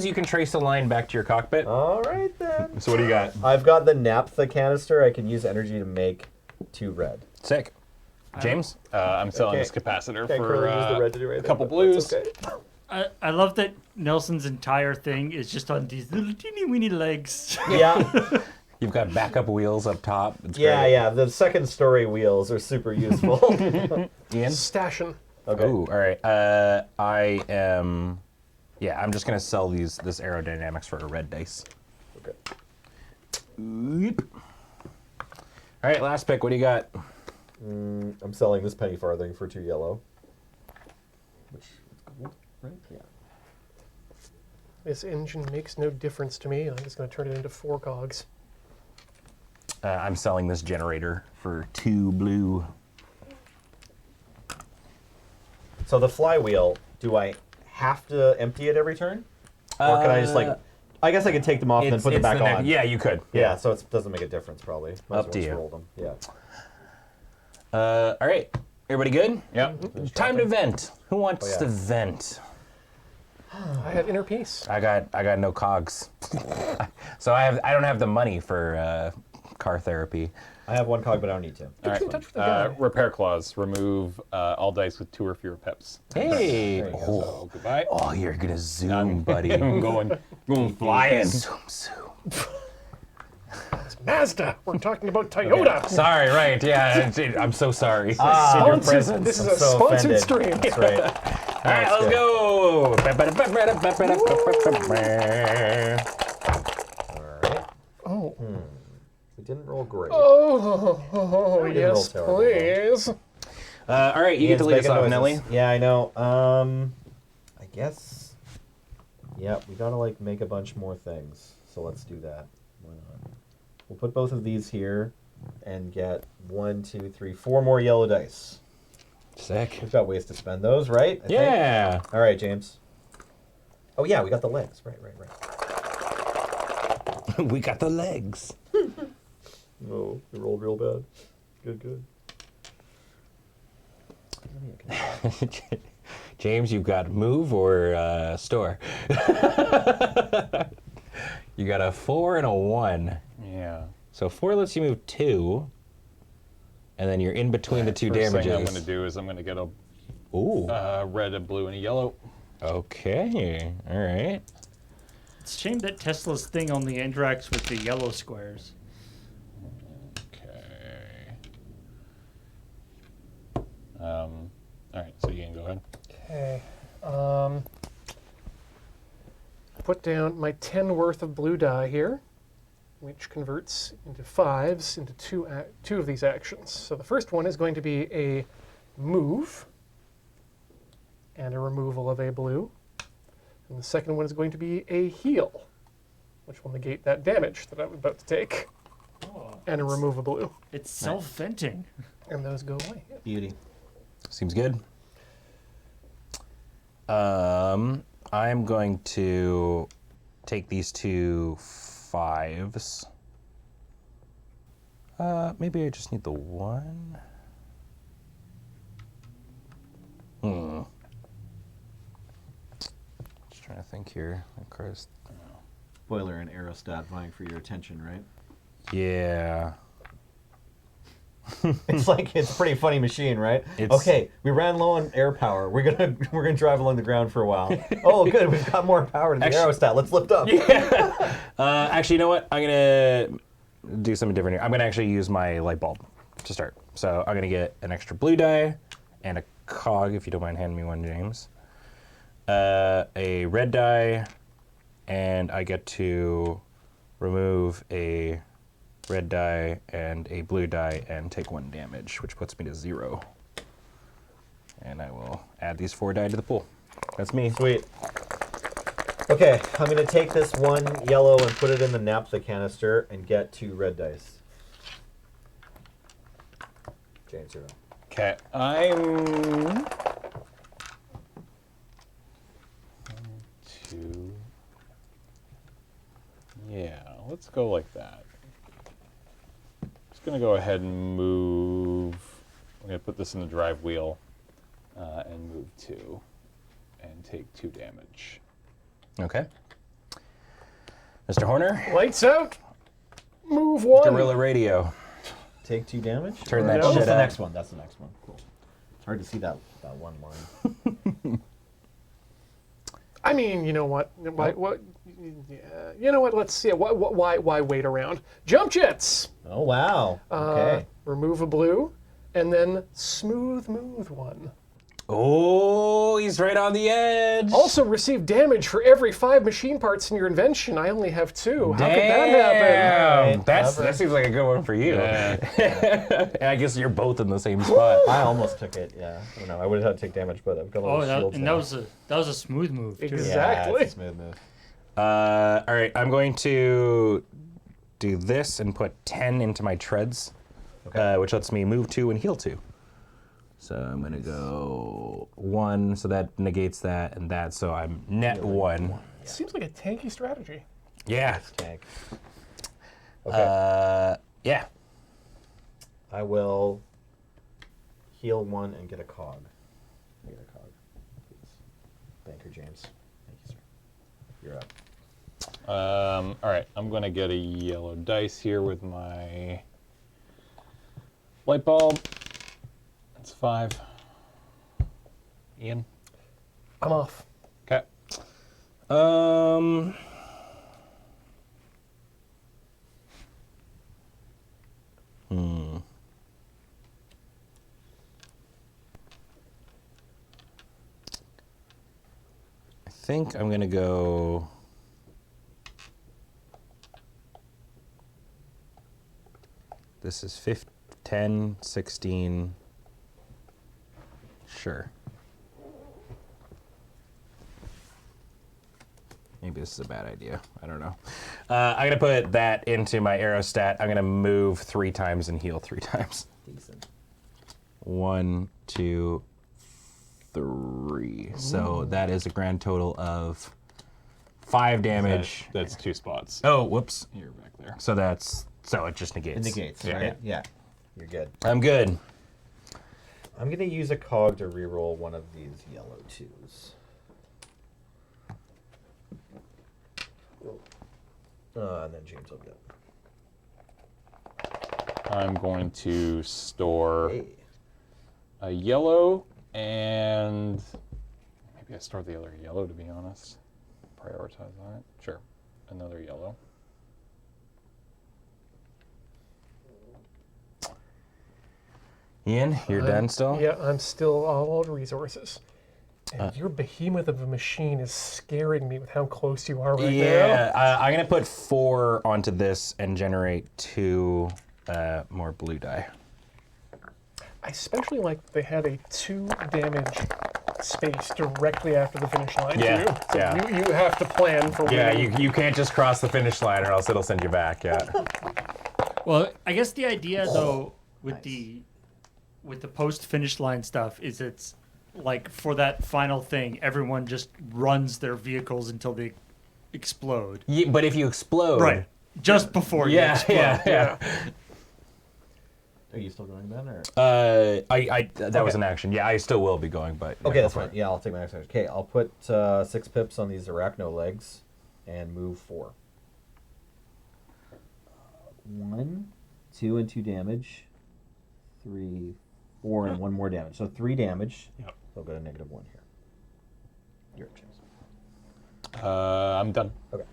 you can trace a line back to your cockpit. All right then. So what do you got? I've got the naphtha canister. I can use energy to make 2 red. Sick. James? I'm selling Okay. this capacitor Can't for currently use the red to do a anything, couple but blues. that's okay. I love that Nelson's entire thing is just on these little teeny weeny legs. Yeah. You've got backup wheels up top. It's Yeah, great. yeah. The second story wheels are super useful. Ian? Stashing. Okay. Ooh, all right. I am. Yeah, I'm just gonna sell this aerodynamics for a red dice. Okay. Oop. All right, last pick. What do you got? I'm selling this penny farthing for 2 yellow. Which is gold, right? Yeah. This engine makes no difference to me. I'm just going to turn it into 4 cogs. I'm selling this generator for 2 blue. So the flywheel, do I have to empty it every turn? Or can I just like... I guess I could take them off and then put them back on. Yeah, you could. Yeah, so it doesn't make a difference probably. Might as Up well to just you. roll them. Yeah. All right. Everybody good? Yep. Time to vent. Who wants Oh, yeah. to vent? I have inner peace. I got no cogs. So I don't have the money for car therapy. I have 1 cog, but I don't need to. All right. in touch with the guy. Repair clause. Remove all dice with 2 or fewer pips. Hey. There you go. Oh, So goodbye. oh, you're gonna zoom, buddy. I'm going flying. Zoom, zoom. Mazda! We're talking about Toyota! Sorry, right? Yeah, I'm so sorry. Ah, In your Sponsored- presence. This is I'm a so sponsored offended. stream. That's right. All right, let's go. Alright. Oh. We didn't roll great. Oh, didn't yes, roll terrible, please. All right, you get to lead us off, Nelly. Yeah, I know. I guess. Yeah, we gotta like make a bunch more things. So let's do that. Why not? We'll put both of these here and get 1, 2, 3, 4 more yellow dice. Sick. We've got ways to spend those, right? I think? Yeah. All right, James. Oh yeah, we got the legs. Right. We got the legs. Oh, we rolled real bad. Good. James, you've got move or store. You got a 4 and a 1. Yeah. So 4 lets you move 2, and then you're in between the 2 First damages. thing I'm going to do is I'm going to get a Ooh. red, a blue, and a yellow. Okay. All right. It's a shame that Tesla's thing only interacts with the yellow squares. Okay. All right, so you can go ahead. Okay. Put down my 10 worth of blue die here, which converts into 5s into two of these actions. So the first one is going to be a move and a removal of a blue. And the second one is going to be a heal, which will negate that damage that I'm about to take, and a remove a blue. It's self-venting. And those go away. Yeah. Beauty. Seems good. I'm going to take these 2 5s. Maybe I just need the 1. Just trying to think here. Of course. Boiler and aerostat vying for your attention, right? Yeah. It's like it's a pretty funny machine, right? It's- Okay, we ran low on air power. We're gonna drive along the ground for a while. Oh, good, we've got more power to the Actually- aerostat. Let's lift up. Actually, you know what? I'm gonna do something different here. I'm gonna actually use my light bulb to start. So I'm gonna get an extra blue die and a cog, if you don't mind handing me one, James. A red die, and I get to remove a red die and a blue die and take 1 damage, which puts me to 0. And I will add these 4 die to the pool. That's me. Sweet. Okay, I'm gonna take this 1 yellow and put it in the naphtha canister and get 2 red dice. James, you're up. Okay, I'm... 2. Yeah, let's go like that. Just gonna go ahead and move. I'm gonna put this in the drive wheel and move 2 and take 2 damage. Okay. Mr. Horner, Lights out. Move 1. Guerrilla Radio. Take 2 damage? Turn Or- that oh, shit that's the up. next one. That's the next one. Cool. It's hard to see that one line. I mean, you know what? What? Yeah, you know what? Let's see. Why wait around? Jump jets. Oh wow. Okay. Remove a blue, and then smooth move one. Oh, he's right on the edge. Also receive damage for every 5 machine parts in your invention. I only have 2. How could that happen? Damn. That seems like a good one for you. Yeah. I guess you're both in the same spot. I almost took it. Yeah. I don't know. I would have had to take damage, but I've got a little shields now. that was a smooth move too. Exactly. Yeah, it's a smooth move. All right, I'm going to do this and put 10 into my treads, which lets me move 2 and heal 2. So I'm going to go 1, so that negates that and that, so I'm net 1. Seems like a tanky strategy. Yeah. Tank. Okay. Yeah. I will heal 1 and get a cog. Get a cog, please. Thank you, James. Thank you, sir. You're up. All right, I'm going to get a yellow dice here with my light bulb. That's 5. Ian? I'm off. Okay. I think I'm going to go... This is 10, 16... Sure. Maybe this is a bad idea. I don't know. I'm going to put that into my arrow stat. I'm going to move 3 times and heal 3 times. Decent. 1, 2, 3. So that is a grand total of 5 damage. That's 2 spots. Oh, whoops. You're back there. So it just negates. It negates, Yeah. right? Yeah. You're good. I'm good. I'm going to use a cog to reroll one of these yellow 2s. And then James will get it. I'm going to store Hey. a yellow and maybe I store the other yellow, to be honest. Prioritize that. Sure. Another yellow. Ian, you're done still? Yeah, I'm still all out of resources. And your behemoth of a machine is scaring me with how close you are right now. Yeah, I'm going to put 4 onto this and generate 2 more blue die. I especially like that they had a 2 damage space directly after the finish line, Yeah, too. So yeah. you have to plan for Yeah, winning. you can't just cross the finish line or else it'll send you back, yeah. Well, I guess the idea though with the post finish line stuff is it's like for that final thing, everyone just runs their vehicles until they explode. Yeah, but if you explode... Right. Just before you Yeah, explode. yeah. Are you still going then? Or? That was an action. Yeah, I still will be going, but... yeah, Okay, go that's for fine. it. Yeah, I'll take my next action. Okay, I'll put 6 pips on these arachno legs and move 4. 1, 2 and 2 damage. 3, 4 and 1 more damage. So 3 damage. Yep. So I'll go to -1 here. Your chance. I'm done. Okay.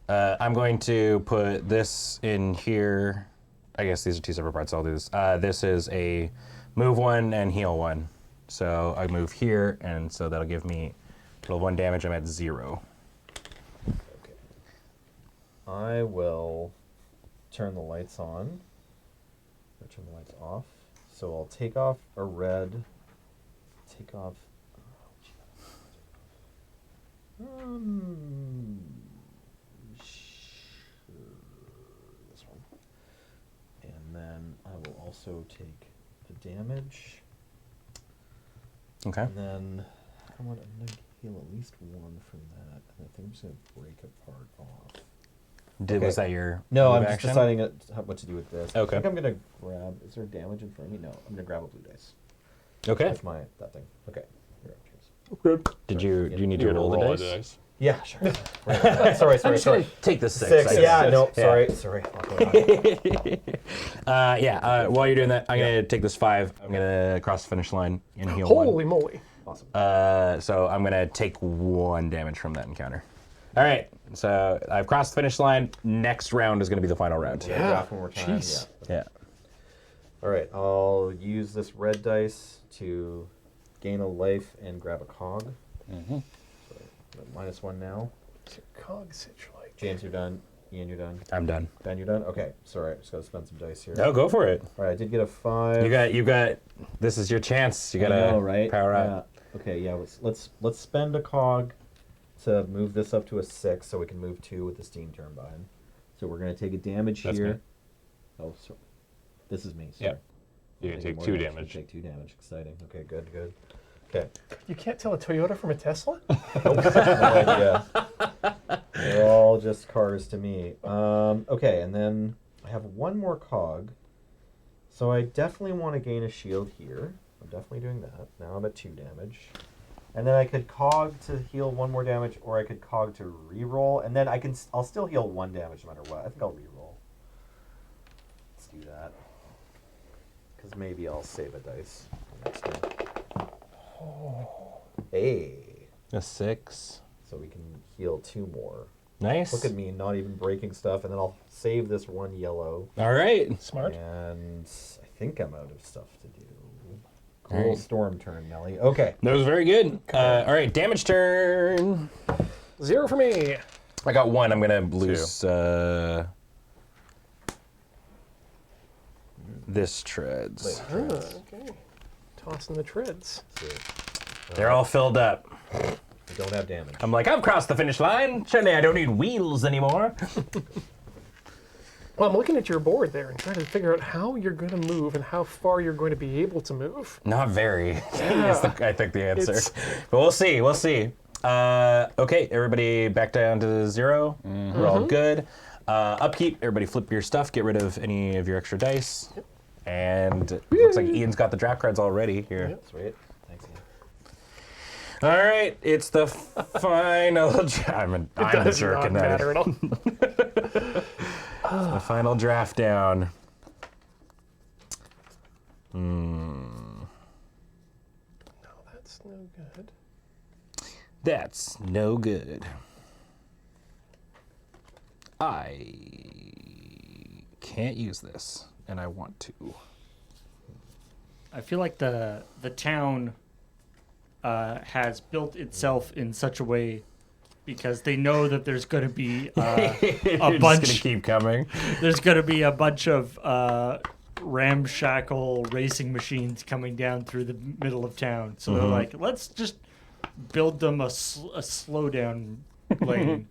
I'm going to put this in here. I guess these are 2 separate parts. So I'll do this. This is a move 1 and heal 1. So I move here, and so that'll give me total 1 damage. I'm at 0. Okay. I will turn the lights on. Or turn the lights off. So I'll take off a red. Take off. This one. And then I will also take the damage. Okay. And then I'm going to heal at least 1 from that. And I think I'm just going to break a part off. Was that your No, move I'm just action? deciding what to do with this. Okay. I think I'm going to grab... Is there damage in front of me? No. I'm going to grab a blue dice. Okay. That's that thing. Okay. You're up, James. Do you need to You roll the roll a dice? Yeah, sure. Right. Sorry. I'm just gonna take the 6. 6. I Yeah, guess. no, Yeah. sorry. While you're doing that, I'm gonna take this 5. I'm gonna cross the finish line and heal 1. Holy moly. Awesome. So I'm gonna take 1 damage from that encounter. All right, so I've crossed the finish line. Next round is gonna be the final round. We're gonna draft one more time. Jeez. Yeah. Yeah. All right, I'll use this red dice to gain a life and grab a cog. Mm-hmm. So, -1 now. What's your cog sitch like? James, you're done. Ian, you're done. I'm done. Ben, you're done? Okay, sorry, I just gotta spend some dice here. No, go for it. All right, I did get a 5. You got. This is your chance. You I gotta know, right? power up. Yeah. Okay, yeah, let's spend a cog to move this up to a 6 so we can move 2 with the steam turbine. So we're gonna take a damage That's here. me. Oh, sorry. This is me, sorry. Yep. You can take more 2 You damage. take 2 damage. Exciting. Okay, good. Okay. You can't tell a Toyota from a Tesla? No idea. They're all just cars to me. Okay, and then I have 1 more cog. So I definitely want to gain a shield here. I'm definitely doing that. Now I'm at 2 damage. And then I could cog to heal 1 more damage, or I could cog to reroll, and then I'll still heal 1 damage no matter what. I think I'll reroll. Let's do that. Because maybe I'll save a dice next turn. Hey. A 6. So we can heal 2 more. Nice. Look at me, not even breaking stuff, and then I'll save this 1 yellow. All right. Smart. And I think I'm out of stuff to do. All Cool right. storm turn, Nelly. Okay. That was very good. All right, damage turn. 0 for me. I got 1. I'm gonna lose this treads. Wait, Okay. Tossing the treads. so They're all filled up. I don't have damage. I'm like, I've crossed the finish line. Surely I don't need wheels anymore. Well, I'm looking at your board there and trying to figure out how you're going to move and how far you're going to be able to move. Not very. Yeah. is I think the answer. It's- But we'll see. We'll see. Okay, everybody back down to 0. We're all good. Upkeep. Everybody flip your stuff. Get rid of any of your extra dice. And it looks like Ian's got the draft cards already here. Yep. Sweet. Thanks, Ian. All right, it's the final. I'm the Does jerk not in that. matter at all. The final draft down. No, that's no good. That's no good. I can't use this, and I want to. I feel like the town has built itself in such a way because they know that there's going to be a You're just gonna bunch. keep coming. There's going to be a bunch of ramshackle racing machines coming down through the middle of town. So they're like, let's just build them a slow down lane.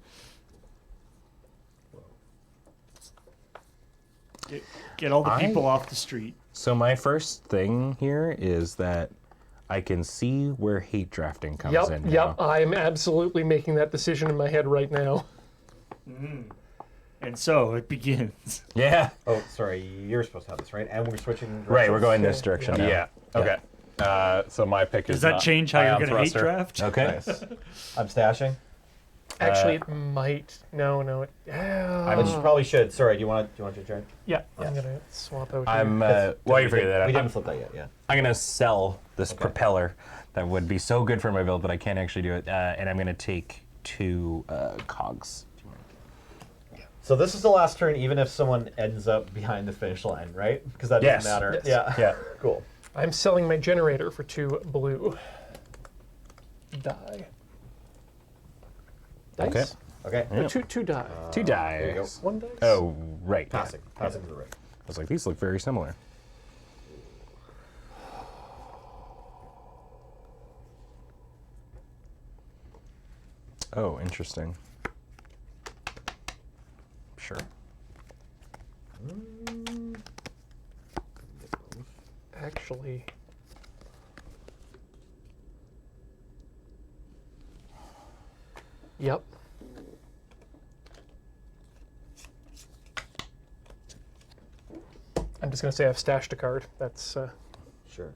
Get all the people off the street. So my first thing here is that I can see where hate drafting comes in. Yep. now. I'm absolutely making that decision in my head right now. And so it begins. Yeah. Oh, sorry. You're supposed to have this, right? And we're switching Right, we're directions. going this direction now. Yeah. Okay. So my pick is Does that not change how you're ion going to hate thruster. draft? Okay. Nice. I'm stashing. Actually, it might. No. I probably should. Sorry. Do you want to join? Yeah, I'm going to swap out here. I'm while you figure that out. We I'm, didn't flip that yet. Yeah. I'm gonna sell this propeller that would be so good for my build, but I can't actually do it. And I'm gonna take 2 cogs. So this is the last turn, even if someone ends up behind the finish line, right? Because that Yes. doesn't matter. Yes. Yeah. Yeah. Cool. I'm selling my generator for 2 blue. Die. Dice? Okay. Okay. No, two die. 2 there you go. dice. 1 dice? Oh, right. yeah. Passing. Passing to the right. I was like, these look very similar. Oh, interesting. Sure. Actually, yep. I'm just going to say I've stashed a card. That's Sure.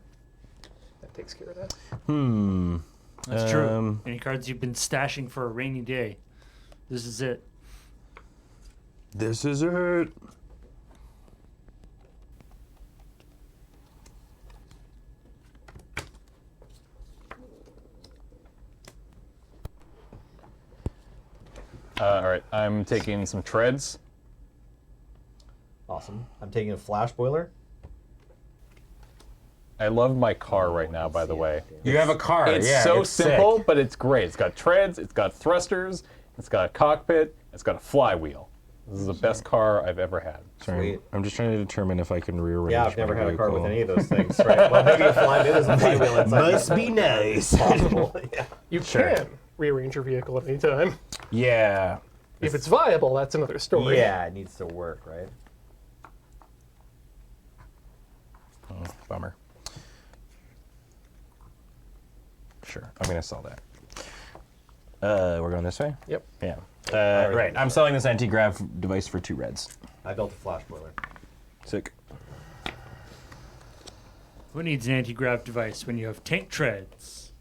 that takes care of that. That's true. Any cards you've been stashing for a rainy day. This is it. This is it. All right, I'm taking some treads. Awesome. I'm taking a flash boiler. I love my car right now, by the way. You have a car. It's yeah, so it's sick. simple, but it's great. It's got treads, it's got thrusters, it's got a cockpit, it's got a flywheel. This is the best car I've ever had. Sorry, Sweet. I'm just trying to determine if I can rearrange. Yeah, I've never my had a car with vehicle. any of those things. Right. Well, maybe a flywheel is a flywheel inside. Must be nice. Possible. Yeah. You Sure. can rearrange your vehicle at any time. Yeah. If it's viable, that's another story. Yeah, it needs to work, right? Oh, bummer. Sure, I'm gonna sell that. We're going this way? Yep. Yeah. Right, I'm selling this anti-grav device for 2 reds. I built a flash boiler. Sick. Who needs an anti-grav device when you have tank treads?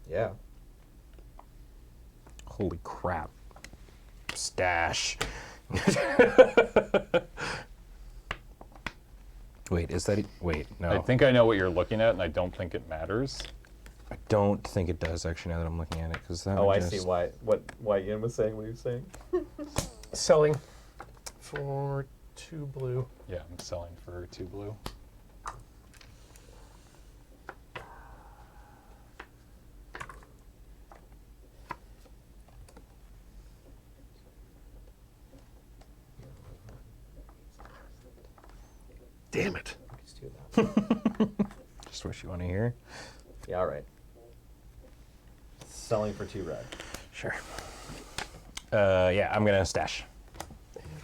Yeah. Holy crap. Stash. Wait, is that... Wait, no. I think I know what you're looking at, and I don't think it matters. I don't think it does, actually, now that I'm looking at it. Cause that Oh, would I just... see why Ian was saying what he was saying. Selling for 2 blue. Yeah, I'm selling for 2 blue. Damn it. Let's do that. Just what you want to hear. Yeah, all right. Selling for 2 red. Sure. Yeah, I'm gonna stash.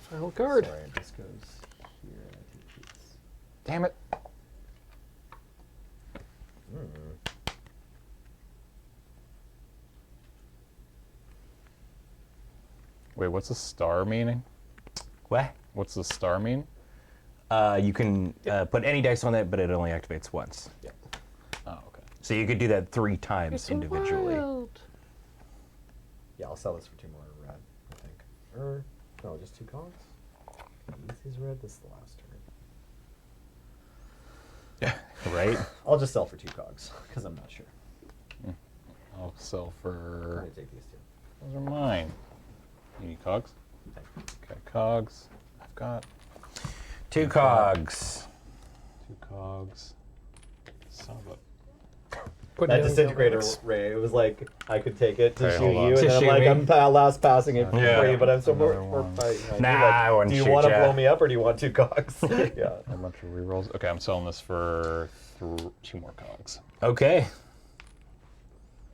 Final card. Sorry, this goes here. And I take these. Damn it. Wait, what's a star meaning? What? What's the star mean? You can put any dice on it, but it only activates once. Yeah. Oh, okay. So you could do that 3 times individually. Yeah, I'll sell this for 2 more red, I think. Or, no, just 2 cogs? These red, this is the last turn. Right? I'll just sell for 2 cogs, because I'm not sure. I'll sell I'm for... going to take these 2. Those are mine. You need cogs? Thank you. Okay, cogs. I've got 2 cogs. 2 cogs. Son of a... Put That down disintegrator galvanics. ray, it was like, I could take it to Okay, shoot hold on. you, To and then I'm shoot like, me? I'm last passing it for Yeah. free, but I'm so Another more one. fighting. Nah, I wouldn't Do you shoot want to ya. blow me up, or do you want 2 cogs? Yeah. A bunch of rerolls. Okay, I'm selling this for 2 more cogs. Okay.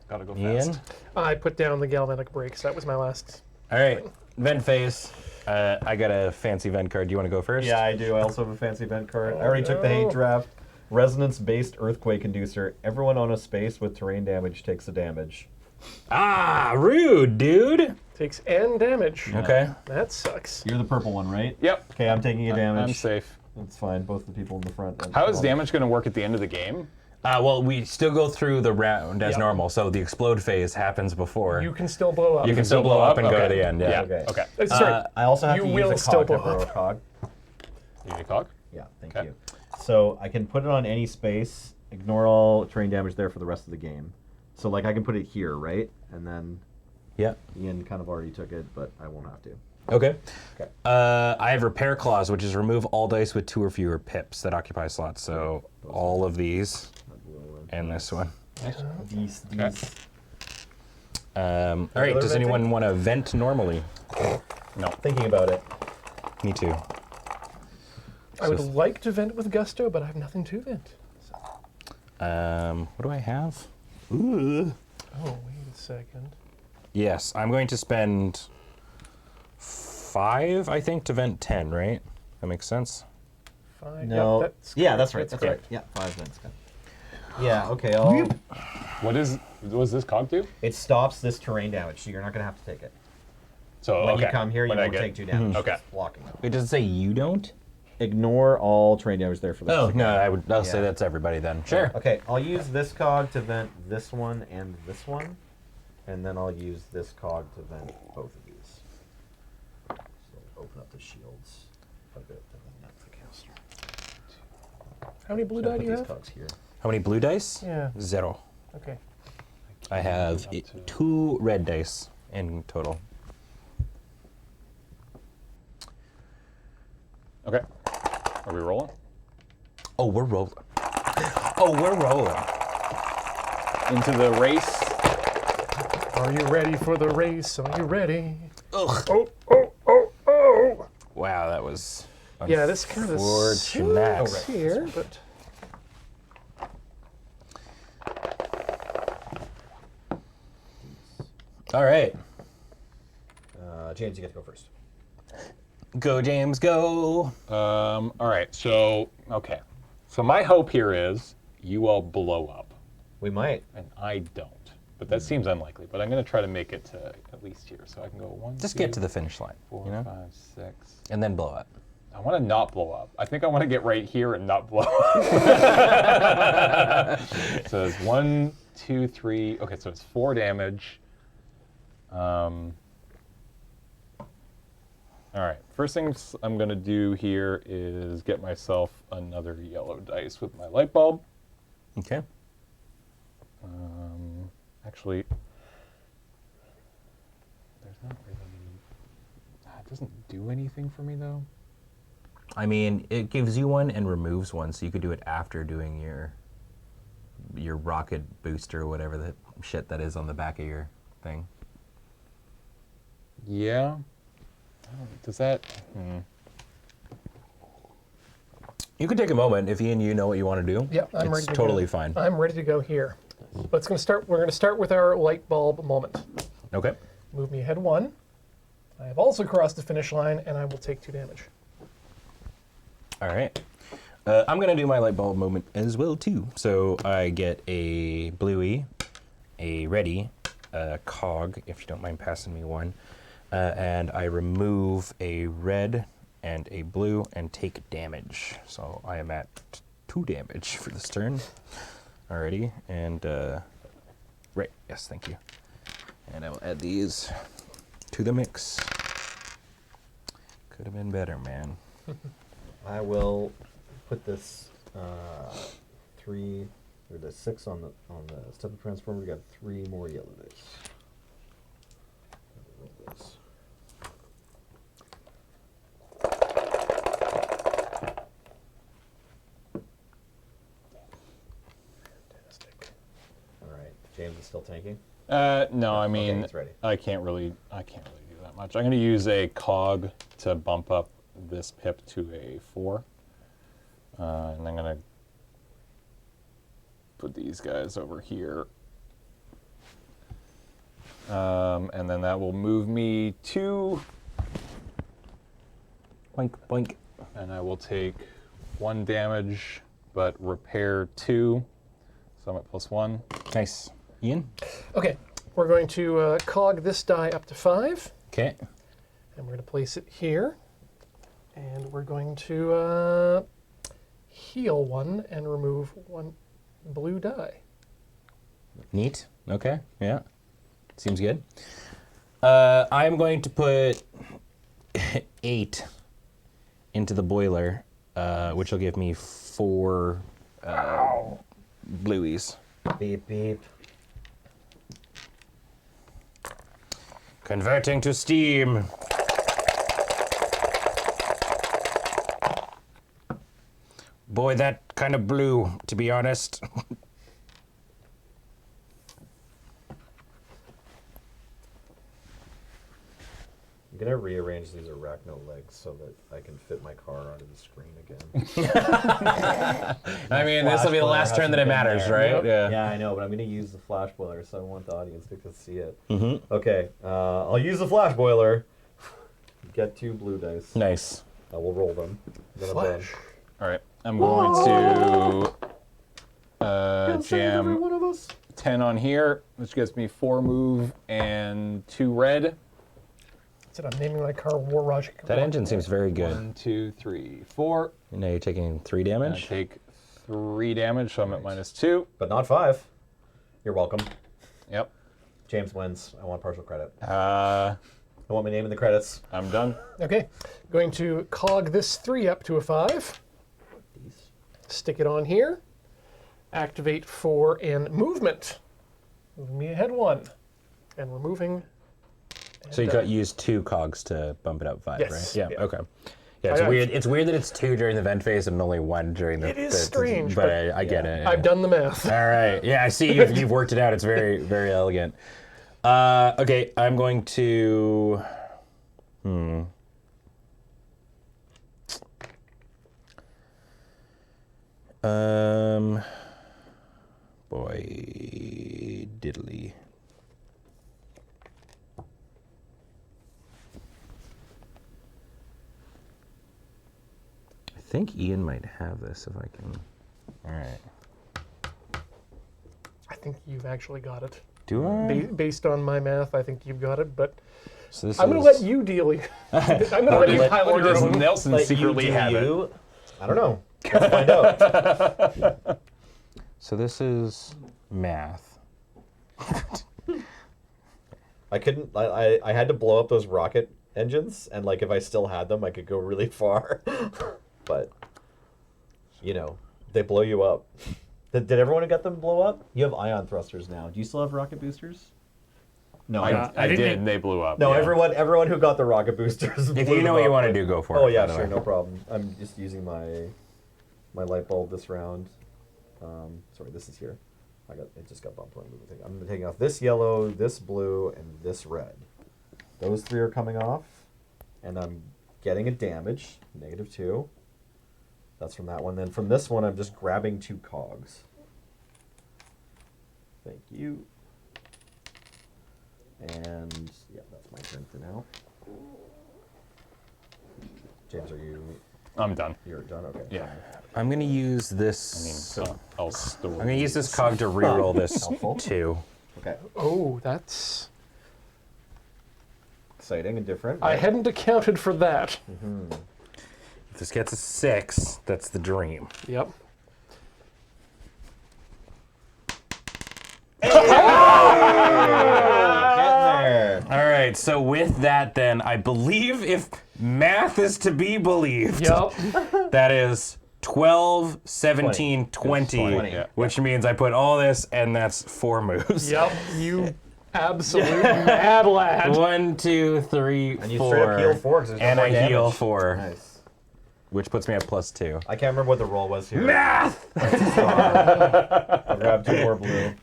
Gotta go Ian? fast. I put down the galvanic brakes. That was my last. All right. Vent phase. I got a fancy vent card. Do you want to go first? Yeah, I do. I also have a fancy event card. I Oh, already took the hate no. draft. Resonance-based earthquake inducer. Everyone on a space with terrain damage takes a damage. Ah, rude, dude. Takes and damage. Okay. That sucks. You're the purple one, right? Yep. Okay, I'm taking a damage. I'm safe. That's fine. Both the people in the front. How is damage going to work at the end of the game? Well, we still go through the round as Yep. normal, so the explode phase happens before. You can still blow up. You can still blow up and go to Okay. the end. Yeah. Okay. Okay. Sorry. I also have You to will use a still cog to blow throw a up. cog. You need a cog? Yeah, thank Okay. you. So I can put it on any space, ignore all terrain damage there for the rest of the game. So like I can put it here, right? And then Yeah. Ian kind of already took it, but I won't have to. Okay. Okay. I have repair clause, which is remove all dice with 2 or fewer pips that occupy slots. So all of these and this one. These. All right. Does venting? anyone want to vent normally? No. Thinking about it. Me too. I would like to vent with gusto, but I have nothing to vent. What do I have? Ooh. Oh, wait a second. Yes, I'm going to spend 5, I think, to vent 10. Right? That makes sense. 5. No. Yep, that's Yeah, correct. that's right. That's correct. right. Yeah, 5 minutes. Yeah. Okay. I'll. What does this cog do? It stops this terrain damage, so you're not gonna have to take it. So When okay. you come here, you When I won't get- take 2 damage. Okay. It's blocking it. Wait, does it say you don't? Ignore all terrain damage there for the. Oh rest of the no, game. I'll say Yeah. that's everybody then. Sure. Okay, I'll use this cog to vent this one and this one, and then I'll use this cog to vent both of these. So open up the shields a bit, and then that's the caster. How many blue So I'll die put do you these have? cogs here. How many blue dice? Yeah. 0. Okay. I have 2 red dice in total. Okay. Are we rolling? Oh, we're rolling. Oh, we're rolling. Into the race. Are you ready for the race? Are you ready? Ugh. Oh! Wow, that was Yeah, this kind of unfortunate. sucks here, but All right. James, you get to go first. Go, James, go. All right. So, okay. So my hope here is you all blow up, We might. and I don't. But that seems unlikely. But I'm going to try to make it to at least here, so I can go 1, Just 2, get to the finish line, 4, you know? 5, 6. And then blow up. I want to not blow up. I think I want to get right here and not blow up. So it's 1, 2, 3. Okay, so it's 4 damage. All right. First things I'm going to do here is get myself another yellow dice with my light bulb. Okay. Actually, there's not really. It doesn't do anything for me though. I mean, it gives you one and removes one, so you could do it after doing your rocket booster or whatever the shit that is on the back of your thing. Yeah. Does that? You could take a moment if you know what you want to do. yeah, I'm it's ready to totally go. fine. I'm ready to go here. But it's gonna start. We're going to start with our light bulb moment. Okay. Move me ahead 1. I have also crossed the finish line, and I will take 2 damage. All right. I'm going to do my light bulb moment as well, too. So I get a bluey, a ready, a cog, if you don't mind passing me one, and I remove a red and a blue and take damage. So I am at 2 damage for this turn. Alrighty, and right, yes, thank you. And I will add these to the mix. Could have been better, man. I will put this 3 or the 6 on the step of transformer. We got 3 more yellow dice. Roll this. Fantastic. All right, James is still tanking. No, I mean, it's ready. I can't really do that much. I'm going to use a cog to bump up this pip to a 4. And I'm going to put these guys over here. And then that will move me 2, Boink, boink. and I will take 1 damage, but repair 2. So I'm at +1. Nice. Ian? Okay, we're going to cog this die up to 5, Okay. and we're going to place it here. And we're going to heal 1 and remove 1 blue die. Neat. Okay. Yeah. Seems good. I'm going to put 8 into the boiler, which will give me 4 blueies. Beep beep. Converting to steam. Boy, that kind of blew, to be honest. I'm gonna rearrange these arachno legs so that I can fit my car onto the screen again. I mean, this will be the last turn that it matters, right? Yeah, I know, but I'm gonna use the flash boiler, so I want the audience to see it. Okay, I'll use the flash boiler. Get 2 blue dice. Nice. I will roll them. Then I'm done. Flash. All right, I'm going to Save every jam one of us. 10 on here, which gets me 4 move and 2 red. That's it, I'm naming my car War Roger. That engine seems very good. 1, 2, 3, 4. Now you're taking 3 And I damage. take 3 damage, so I'm at -2. But not 5. You're welcome. Yep. James wins. I want partial credit. Uh, I want my name in the credits. I'm done. Okay, going to cog this 3 up to a 5. These. Stick it on here. Activate 4 and movement. moving me ahead 1, and removing. So you got use 2 cogs to bump it up 5, Yes, right? Yeah. yeah. Okay. Yeah, it's I- weird. It's weird that it's 2 during the vent phase and only 1 during the. It is strange, but but I get it. Yeah. I've done the math. All right. Yeah, I see you've worked it out. It's very, very elegant. Okay, I'm going to. Boy, diddly. I think Ian might have this if I can. All right. I think you've actually got it. Do I? Based on my math, I think you've got it, but So this I'm going to let you deal. I'm going to let you pilot your Does own. Nelson Let secretly you do have it? you. I don't know. Let's find out. So this is math. I couldn't. I had to blow up those rocket engines, and like if I still had them, I could go really far. But you know, they blow you up. Did everyone get them blow up? You have ion thrusters now. Do you still have rocket boosters? No, I I think did, they- and they blew up. no. yeah. Everyone who got the rocket boosters. If blew you know them what you up. want to do, go for it. Oh yeah, by the sure, way. no problem. I'm just using my light bulb this round. Sorry, this is here. It just got bumped when I moved the thing. I'm taking off this yellow, this blue, and this red. Those 3 are coming off, and I'm getting a damage, -2. That's from that one. Then from this one, I'm just grabbing 2 cogs. Thank you. And yeah, that's my turn for now. James, I'm done. you're done? Okay. Yeah. I'm gonna use I mean, this. so I'll store. I'm gonna use this cog to reroll this Helpful. 2. Okay. Oh, that's... Exciting and different. I right? hadn't accounted for that. If this gets a 6, that's the dream. Yep. Getting there. All right. So with that, then I believe if math is to be believed, Yep. that is 12, 17, 20, 20. Yeah. which means I put all this, and that's 4 moves. Yep. You absolute mad lad. 1, 2, 3, And you 4. straight up heal 4 because there's no And more I damage. heal 4, Nice. which puts me at +2. I can't remember what the roll was here. Math! I'll grab 2 more blue.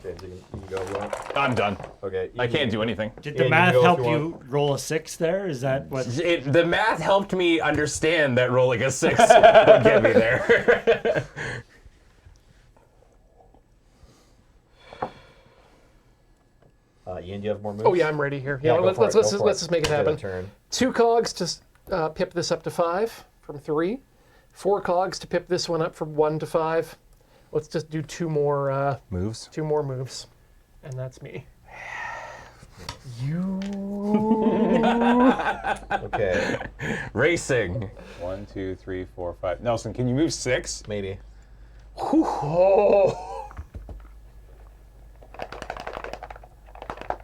James, you can go if you want. I'm done. Okay. I can't do anything. Did Yeah, the you math go if help you you roll a 6 there? Is that what? The math helped me understand that rolling a 6 would get me there. Ian, do you have more moves? Oh yeah, I'm ready here. Yeah, Yeah, go let's for let's it, let's go just, for let's it. just make it Give happen. a turn. 2 cogs to pip this up to 5 from 3. 4 cogs to pip this one up from 1 to 5. Let's just do 2 more Moves? 2 more moves, and that's me. You. Okay. Racing. 1, 2, 3, 4, 5. Nelson, can you move 6? Maybe. Oh.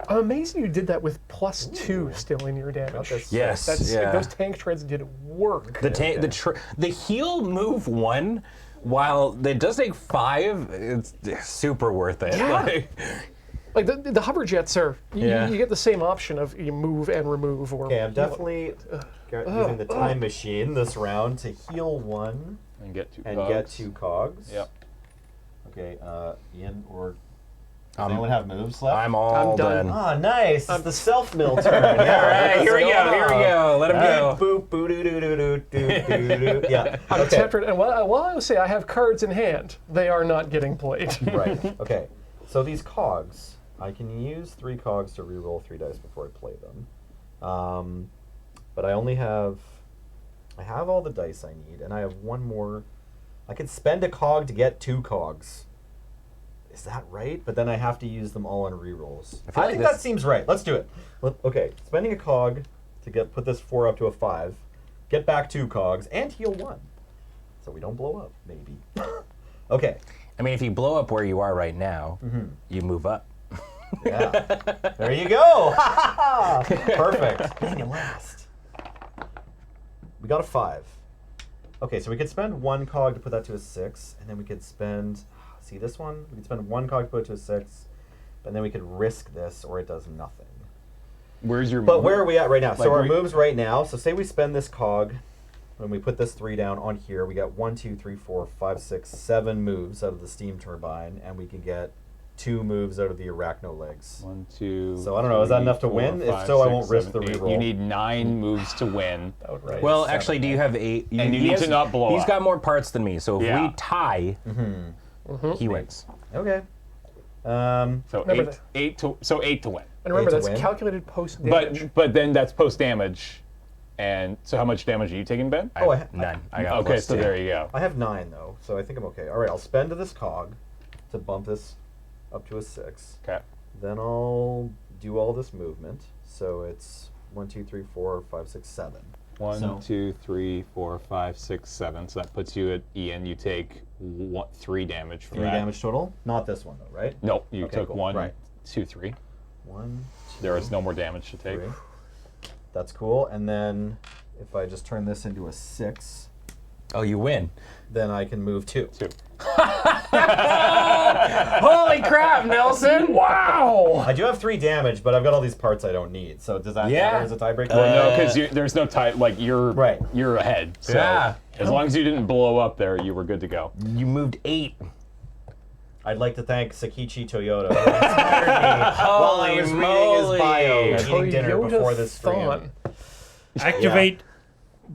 I'm amazed you did that with +2 still in your damage. Yes. That's yeah. those tank treads did work. The heal move 1, while it does take 5, it's super worth it. Yeah. Like the hover jets are, Yeah. you get the same option of you move and remove or. Okay, I'm definitely using the time machine this round to heal 1 And get 2 and cogs. get 2 cogs. Yep. Okay, Ian, or does anyone have moves left? I'm all I'm done. done. Ah, nice. It's the self-mill turn. Yeah, All right, here we go. Here we go. Let him go. Boop, boo, doo, doo, doo, doo, doo, doo, doo. Yeah. I'm Okay. tempted, and while I will say I have cards in hand, they are not getting played. Right. Okay. So these cogs, I can use 3 cogs to reroll 3 dice before I play them. But I have all the dice I need, and I have 1 more. I could spend a cog to get 2 cogs. Is that right? But then I have to use them all on rerolls. I feel I like think this- that seems right. Let's do it. Okay, spending a cog to put this 4 up to a 5, get back 2 cogs, and heal 1. So we don't blow up, maybe. Okay. I mean, if you blow up where you are right now, you move up. Yeah. There you go. Perfect. Man, you last. We got a 5. Okay, so we could spend 1 cog to put that to a 6, and then we could spend see this one? We can spend 1 cog to put it to a 6, and then we could risk this, or it does nothing. Where's your? But where are we at right now? Like, So our moves right now. So say we spend this cog, when we put this 3 down on here, we got 1, 2, 3, 4, 5, 6, 7 moves out of the steam turbine, and we can get 2 moves out of the arachno legs. 1, 2. So I don't know, is that 3, enough to 4, win? If 5, so, I 6, won't risk 7, the 8. reroll. You need 9 moves to win. Outright. Well, 7, actually, do you have 8? And you need to not blow He's up. got more parts than me, so if Yeah. we tie, he wins. Okay. So Remember 8 to win. And remember, to that's win. calculated post damage. But then that's post damage, and so how much damage are you taking, Ben? Oh, I None. I got Okay, plus so 2. there you go. I have 9 though, so I think I'm okay. All right, I'll spend this cog to bump this up to a 6. Okay. Then I'll do all this movement. So it's 1, 2, 3, 4, 5, 6, 7. 1, So- 2, 3, 4, 5, 6, 7. So that puts you at Ian. You take 3 damage from 3 that. damage total. Not this one though, right? Nope, you Okay, took cool. 1, Right. 2, 3. 1, 2, There is no more damage to take. 3. That's cool. And then if I just turn this into a 6, Oh, you win. then I can move 2. 2. Holy crap, Nelson! Wow! I do have 3 damage, but I've got all these parts I don't need. So does that Yeah. matter as a tiebreaker? Well, no, because there's no tie. Like you're Right. You're ahead. So Yeah. as long as you didn't blow up there, you were good to go. You moved 8. I'd like to thank Sakichi Toyota who inspired me while I was reading moly. his bio, eating dinner Toyota before this stream. Thon. Activate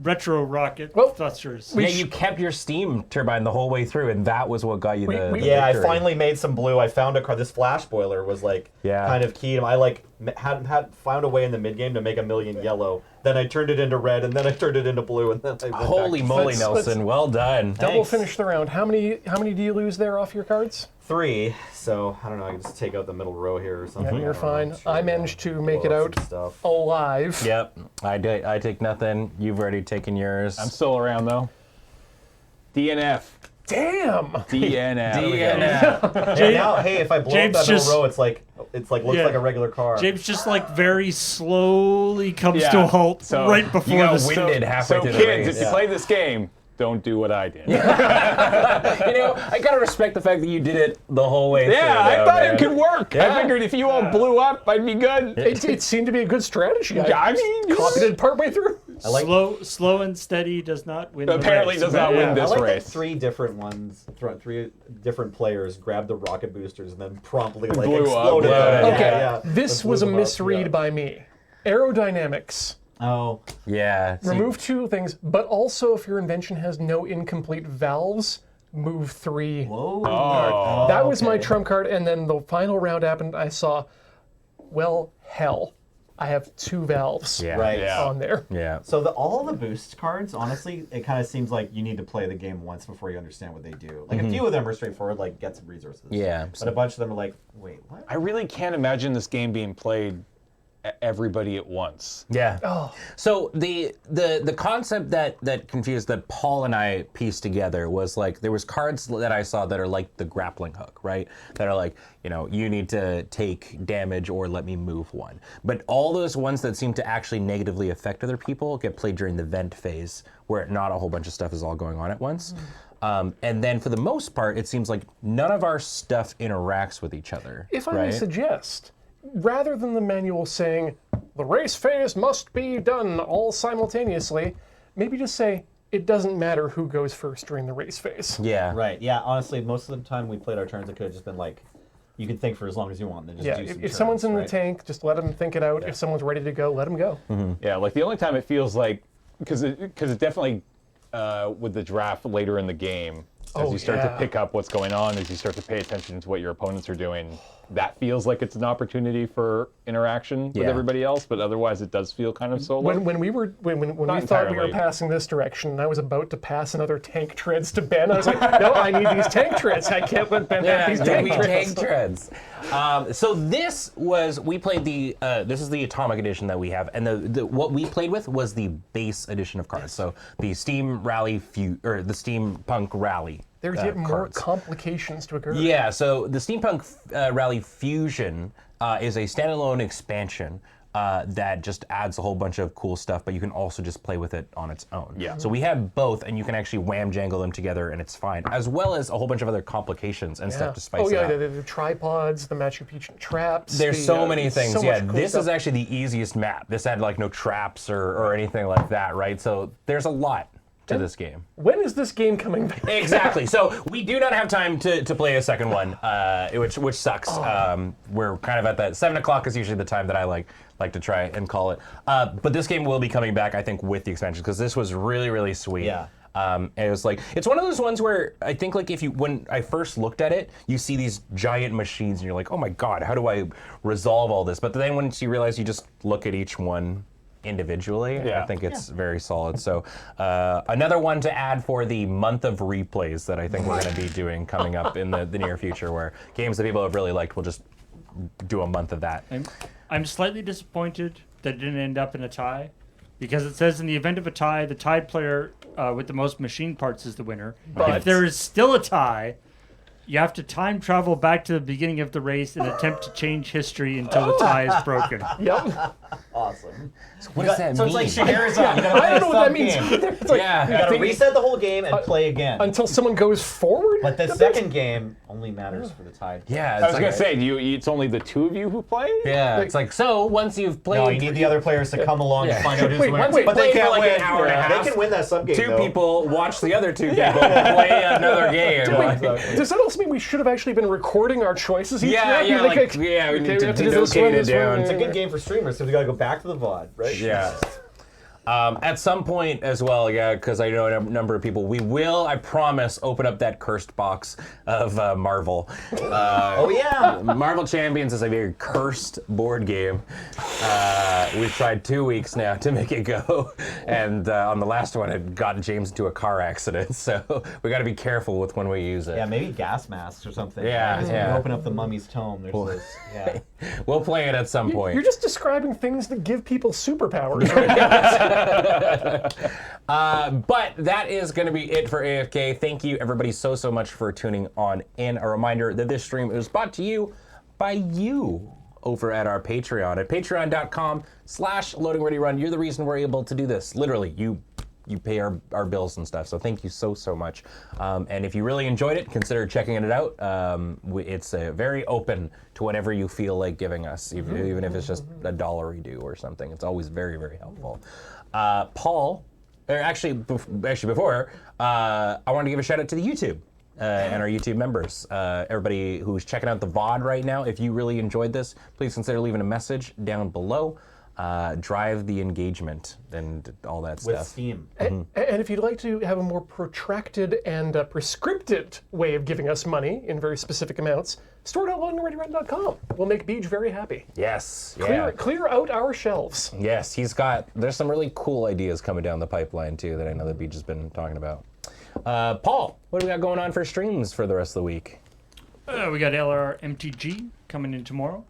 retro rocket Well, thrusters. Yeah, you kept your steam turbine the whole way through, and that was what got you the Yeah, I victory. finally made some blue. I found a car. This flash boiler was like Yeah. kind of key. I like had found a way in the mid game to make a million yellow. Then I turned it into red, and then I turned it into blue, and then I went Holy back. moly, Let's- Nelson! Well done. Double Thanks. finish the round. How many do you lose there off your cards? 3. So I don't know. I can just take out the middle row here or something. Yeah, you're I don't know. fine. Sure, I managed to make it blow out some stuff. alive. Yep, I take nothing. You've already taken yours. I'm still around though. DNF. Damn. DNF. DNF. Yeah, now, hey, if I blow James up that just- middle row, it's like looks Yeah. like a regular car. James just like very slowly comes Yeah, to a halt so right before got the winded halfway So through the kids, race. if you play this game, don't do what I did. You know, I gotta respect the fact that you did it the whole way through. Yeah, I though, thought man. it could work. Yeah. I figured if you all blew up, I'd be good. It seemed to be a good strategy. I mean, copied it partway through. I like- slow and steady does not win. apparently the does race. not win I this like race. that 3 different ones, 3 different players grabbed the rocket boosters and then promptly like blew up. exploded. Yeah. them. Okay, Yeah. this Blew was a them up, misread yeah. by me. Aerodynamics. Oh, Yeah. see, Remove 2 things, but also if your invention has no incomplete valves, move 3. whoa. Oh. That was my okay. trump card, and then the final round happened. I saw, well, hell, I have 2 valves Yeah. Right. Yeah. on there. Yeah. So all the boost cards, honestly, it kind of seems like you need to play the game once before you understand what they do. Like a few of them are straightforward, like get some resources. Yeah. But a bunch of them are like, wait, what? I really can't imagine this game being played everybody at once. Yeah. Oh. So the concept that confused that Paul and I pieced together was like there was cards that I saw that are like the grappling hook, right? That are like, you know, you need to take damage or let me move 1. But all those ones that seem to actually negatively affect other people get played during the vent phase, where not a whole bunch of stuff is all going on at once. And then for the most part, it seems like none of our stuff interacts with each other. If I may right? suggest, rather than the manual saying, the race phase must be done all simultaneously, maybe just say, it doesn't matter who goes first during the race phase. Yeah. Right. Yeah. Honestly, most of the time we played our turns, it could have just been like, you can think for as long as you want, and then just Yeah, do some if someone's in turns, the right? tank, just let them think it out. If someone's ready to go, let them go. Yeah, like the only time it feels like, because it definitely, with the draft later in the game, as Oh, you start to yeah. pick up what's going on, as you start to pay attention to what your opponents are doing, that feels like it's an opportunity for interaction with Yeah. everybody else, but otherwise it does feel kind of solo. When we thought we were entirely. passing this direction, and I was about to pass another tank treads to Ben, I was like, no, I need these tank treads. I can't let Ben have these give tank me treads. tank treads. So this was we played the this is the Atomic edition that we have, and the what we played with was the base edition of cards. So the Steam Rally or the Steampunk Rally. There's yet more cards. complications to occur. Yeah, so the Steampunk Rally Fusion is a standalone expansion that just adds a whole bunch of cool stuff, but you can also just play with it on its own. Yeah. So we have both, and you can actually wham jangle them together, and it's fine, as well as a whole bunch of other complications and stuff to spice oh it yeah, up. the tripods, the Machu Picchu traps. There's so many things. So Yeah, much cool this stuff. is actually the easiest map. This had like no traps or anything like that, right? So there's a lot to this game. When is this game coming back? Exactly. So we do not have time to play a second one, which sucks. We're kind of at that 7 o'clock is usually the time that I like to try and call it. But this game will be coming back, I think, with the expansion because this was really, really sweet. Yeah. And it was like it's one of those ones where I think like when I first looked at it, you see these giant machines and you're like, oh my god, how do I resolve all this? But then once you realize you just look at each one individually, I think it's very solid. So another one to add for the month of replays that I think we're going to be doing coming up in the near future, where games that people have really liked, we'll just do a month of that. I'm slightly disappointed that it didn't end up in a tie, because it says in the event of a tie, the tied player with the most machine parts is the winner. But- If there is still a tie, you have to time travel back to the beginning of the race and attempt to change history until the tie is broken. Yep. Awesome. What does that So mean? it's like Scheherazade. You gotta play I don't know what that a means sub-game. either. It's like, Yeah. You gotta think- reset the whole game and play again. until someone goes forward. But the second game only matters for the tied. Yeah, I it's was like gonna say, it's only the two of you who play? yeah, it's like so once you've played. No, you need the other players to come along Yeah. and find out who's Wait, winning. wait, But they play for can't like win. an hour and a half. They can win that sub game. Two people watch the other two people play another game. Like- Does that also mean we should have actually been recording our choices each Yeah, round? yeah, Like, like, yeah, we okay, need to have do this notate one, it this one, down. It's a good game for streamers, so we gotta go back to the VOD, right? Yeah. At some point as well, yeah, because I know a number of people, we will, I promise, open up that cursed box of Marvel. Oh yeah. Marvel Champions is a very cursed board game. We've tried 2 weeks now to make it go, and on the last one, it got James into a car accident. So we got to be careful with when we use it. Yeah, maybe gas masks or something. Yeah, Because when yeah. you open up the mummy's tome, there's this. Yeah. We'll play it at some point. You're just describing things that give people superpowers, right? But that is going to be it for AFK. Thank you, everybody, so much for tuning on in. A reminder that this stream is brought to you by you over at our Patreon at patreon.com/loadingreadyrun. You're the reason we're able to do this. Literally, you pay our bills and stuff. So thank you so much. And if you really enjoyed it, consider checking it out. It's very open to whatever you feel like giving us, even if it's just $1 due or something. It's always very helpful. Paul, before, I wanted to give a shout out to the YouTube. And our YouTube members. Everybody who's checking out the VOD right now, if you really enjoyed this, please consider leaving a message down below. Drive the engagement and all that With stuff. Steam. And if you'd like to have a more protracted and prescripted way of giving us money in very specific amounts, store.loadingreadyrun.com. We'll make Beej very happy. Yes. Yeah. Clear out our shelves. Yes, there's some really cool ideas coming down the pipeline too that I know that Beej has been talking about. Paul, what do we got going on for streams for the rest of the week? We got LR MTG coming in tomorrow,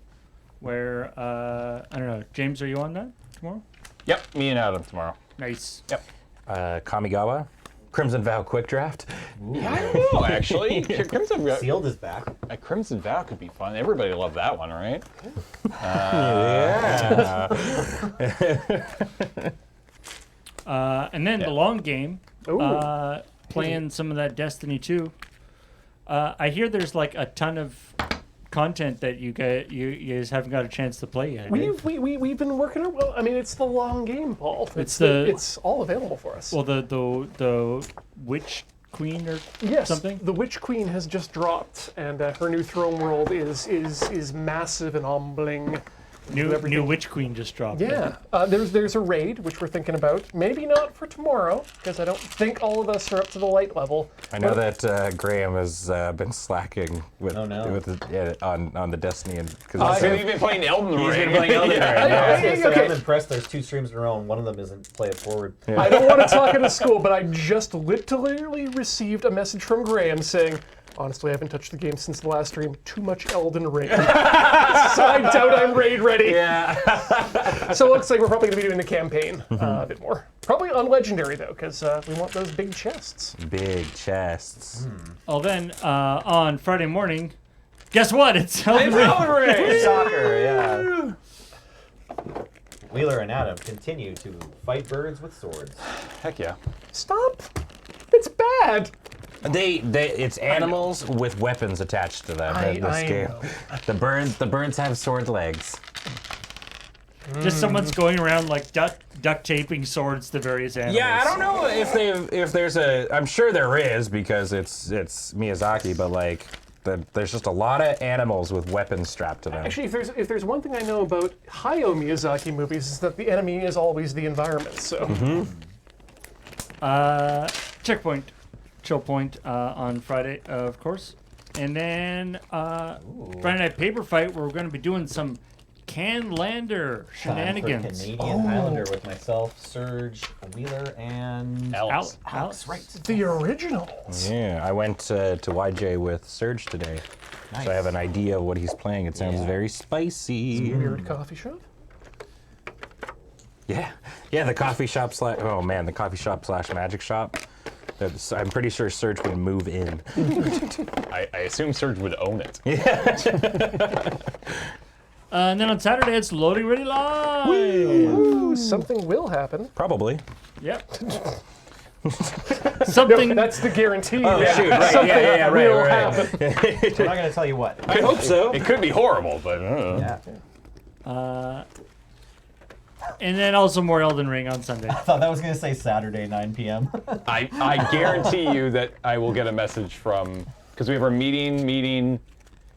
where, I don't know, James, are you on that tomorrow? Yep, me and Adam tomorrow. Nice. Yep. Kamigawa, Crimson Vow Quick Draft. Yeah, I don't know, actually. Crimson Vow, Sealed is back. Crimson Vow could be fun. Everybody loved that one, right? And then the long game, Ooh. playing some of that Destiny 2. I hear there's like a ton of content that you guys haven't got a chance to play yet. eh? We've been working on. Well, I mean, it's the long game, Paul. It's all available for us. Well, the Witch Queen or yes, something? the Witch Queen has just dropped, and her new throne world is massive and humbling. New Witch Queen just dropped. Yeah, there's a raid which we're thinking about. Maybe not for tomorrow because I don't think all of us are up to the light level. I know that Graham has been slacking with, Oh, no. on the Destiny and because He's been playing Elden Ring. he's been playing Elden Ring. I Yeah. was gonna say, okay. I'm impressed. There's 2 streams in a row, and one of them isn't Play It Forward. I don't want to talk out of school, but I just literally received a message from Graham saying, honestly, I haven't touched the game since the last stream. Too much Elden Ring. So I doubt I'm raid ready. Yeah. So it looks like we're probably going to be doing the campaign a bit more. Probably on Legendary, though, because we want those big chests. Big chests. Well, then on Friday morning, guess what? It's Elden Ring. Soccer, yeah. Wheeler and Adam continue to fight birds with swords. Heck yeah. Stop! It's bad. It's animals with weapons attached to them in this I game. know. The birds have sword legs. Just someone's going around like duct taping swords to various animals. Yeah, I don't know if there's a. I'm sure there is because it's Miyazaki, but like there's just a lot of animals with weapons strapped to them. Actually, if there's one thing I know about Hayao Miyazaki movies, is that the enemy is always the environment. So. Checkpoint, chill point on Friday, of course, and then Friday Night Paper Fight, where we're going to be doing some Canlander shenanigans. Time for Canadian Highlander with myself, Surge, Wheeler, and Alex. Alex. Right. The originals. Yeah, I went to YJ with Serge today, Nice. so I have an idea of what he's playing. It sounds Yeah. very spicy. Weird coffee shop. Yeah, the coffee shop slash. Oh man, the coffee shop slash magic shop. I'm pretty sure Serge would move in. I assume Serge would own it. And then on Saturday, it's Loading Ready Live. Ooh, something will happen. Probably. Yep. Something. That's the guarantee. Oh yeah. shoot! Right, Something right. will happen. We're not going to tell you what. I hope so. It could be horrible, but Yeah. And then also more Elden Ring on Sunday. I thought that was going to say Saturday, 9 p.m. I guarantee you that I will get a message from, because we have our meeting.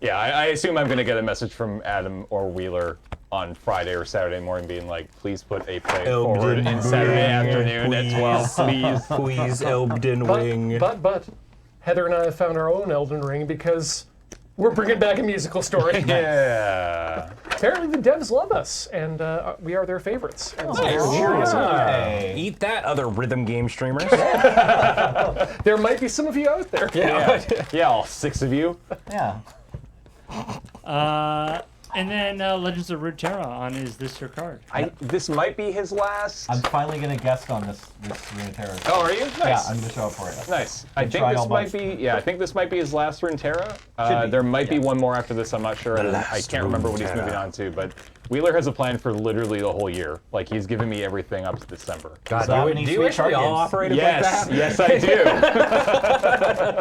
Yeah, I assume I'm going to get a message from Adam or Wheeler on Friday or Saturday morning being like, please put a play forward in Saturday afternoon at 12, please. Please, Elden Ring. But Heather and I have found our own Elden Ring because we're bringing back a musical story. Yeah. Apparently the devs love us, and we are their favorites. And so they're Nice. cheering us on. Hey. Eat that, other rhythm game streamers. There might be some of you out there. Yeah, all 6 of you. Yeah. And then Legends of Runeterra on Is This Your Card? This might be his last. I'm finally going to guest on this Runeterra. Oh, are you? Nice. Yeah, I'm going to show up for it. Nice. I think tried this all might month. be. Yeah, I think this might be his last Runeterra. Should be, There might be yeah. one more after this. I'm not sure. The I last can't remember what he's Runeterra. moving on to. But Wheeler has a plan for literally the whole year. Like he's giving me everything up to December. God, So do many you sweet actually card all games. operate Yes, like that? yes, I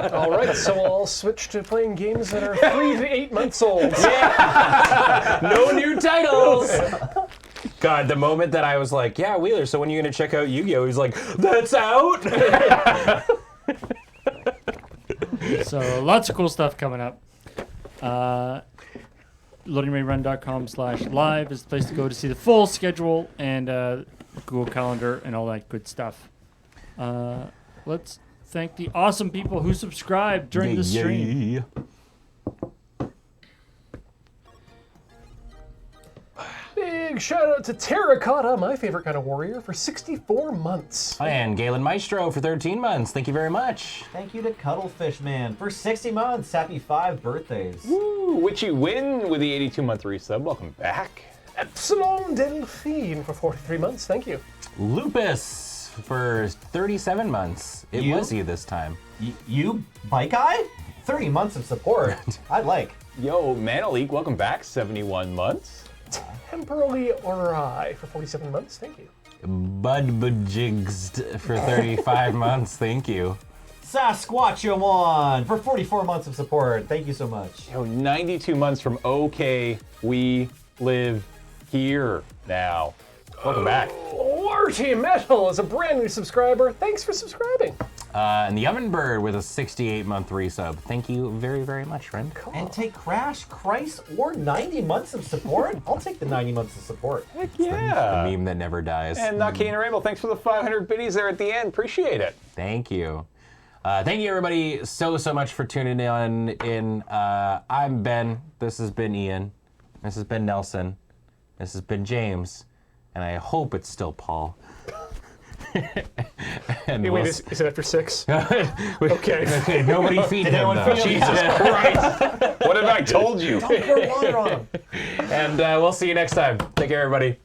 do. All right, so we'll all switch to playing games that are 3 to 8 months old. No new titles. God, the moment that I was like, yeah, Wheeler, so when are you going to check out Yu-Gi-Oh? He's like, that's out? So lots of cool stuff coming up. LoadingRayRun.com/live is the place to go to see the full schedule and Google Calendar and all that good stuff. Let's thank the awesome people who subscribed during the stream. Big shout out to Terracotta, my favorite kind of warrior, for 64 months. And Galen Maestro for 13 months. Thank you very much. Thank you to Cuddlefish Man for 60 months. Happy 5 birthdays. Woo, Witchy Win with the 82-month resub. Welcome back. Epsilon Delphine for 43 months. Thank you. Lupus for 37 months. It You? was you this time. You, Bike Eye? 30 months of support. I like. Yo, Manaleek, welcome back. 71 months. Temporally Orai for 47 months. Thank you. Budbajigst for 35 months. Thank you. Sasquatchomon for 44 months of support. Thank you so much. Yo, 92 months from OK, we live here now. Welcome back. Larty Metal is a brand new subscriber. Thanks for subscribing. And the Ovenbird with a 68-month resub. Thank you very, very much, friend. And take Crash, Christ, or 90 months of support. I'll take the 90 months of support. Heck The yeah. meme that never dies. And Kane Rainbow, thanks for the 500 biddies there at the end. Appreciate it. Thank you. Thank you, everybody, so much for tuning in. I'm Ben. This has been Ian. This has been Nelson. This has been James. And I hope it's still Paul. And Hey, we'll wait, s- is it after 6? Okay, nobody feed him, anyone though. feed him? Jesus Christ. What have I told you? Don't pour water on him. And we'll see you next time. Take care, everybody.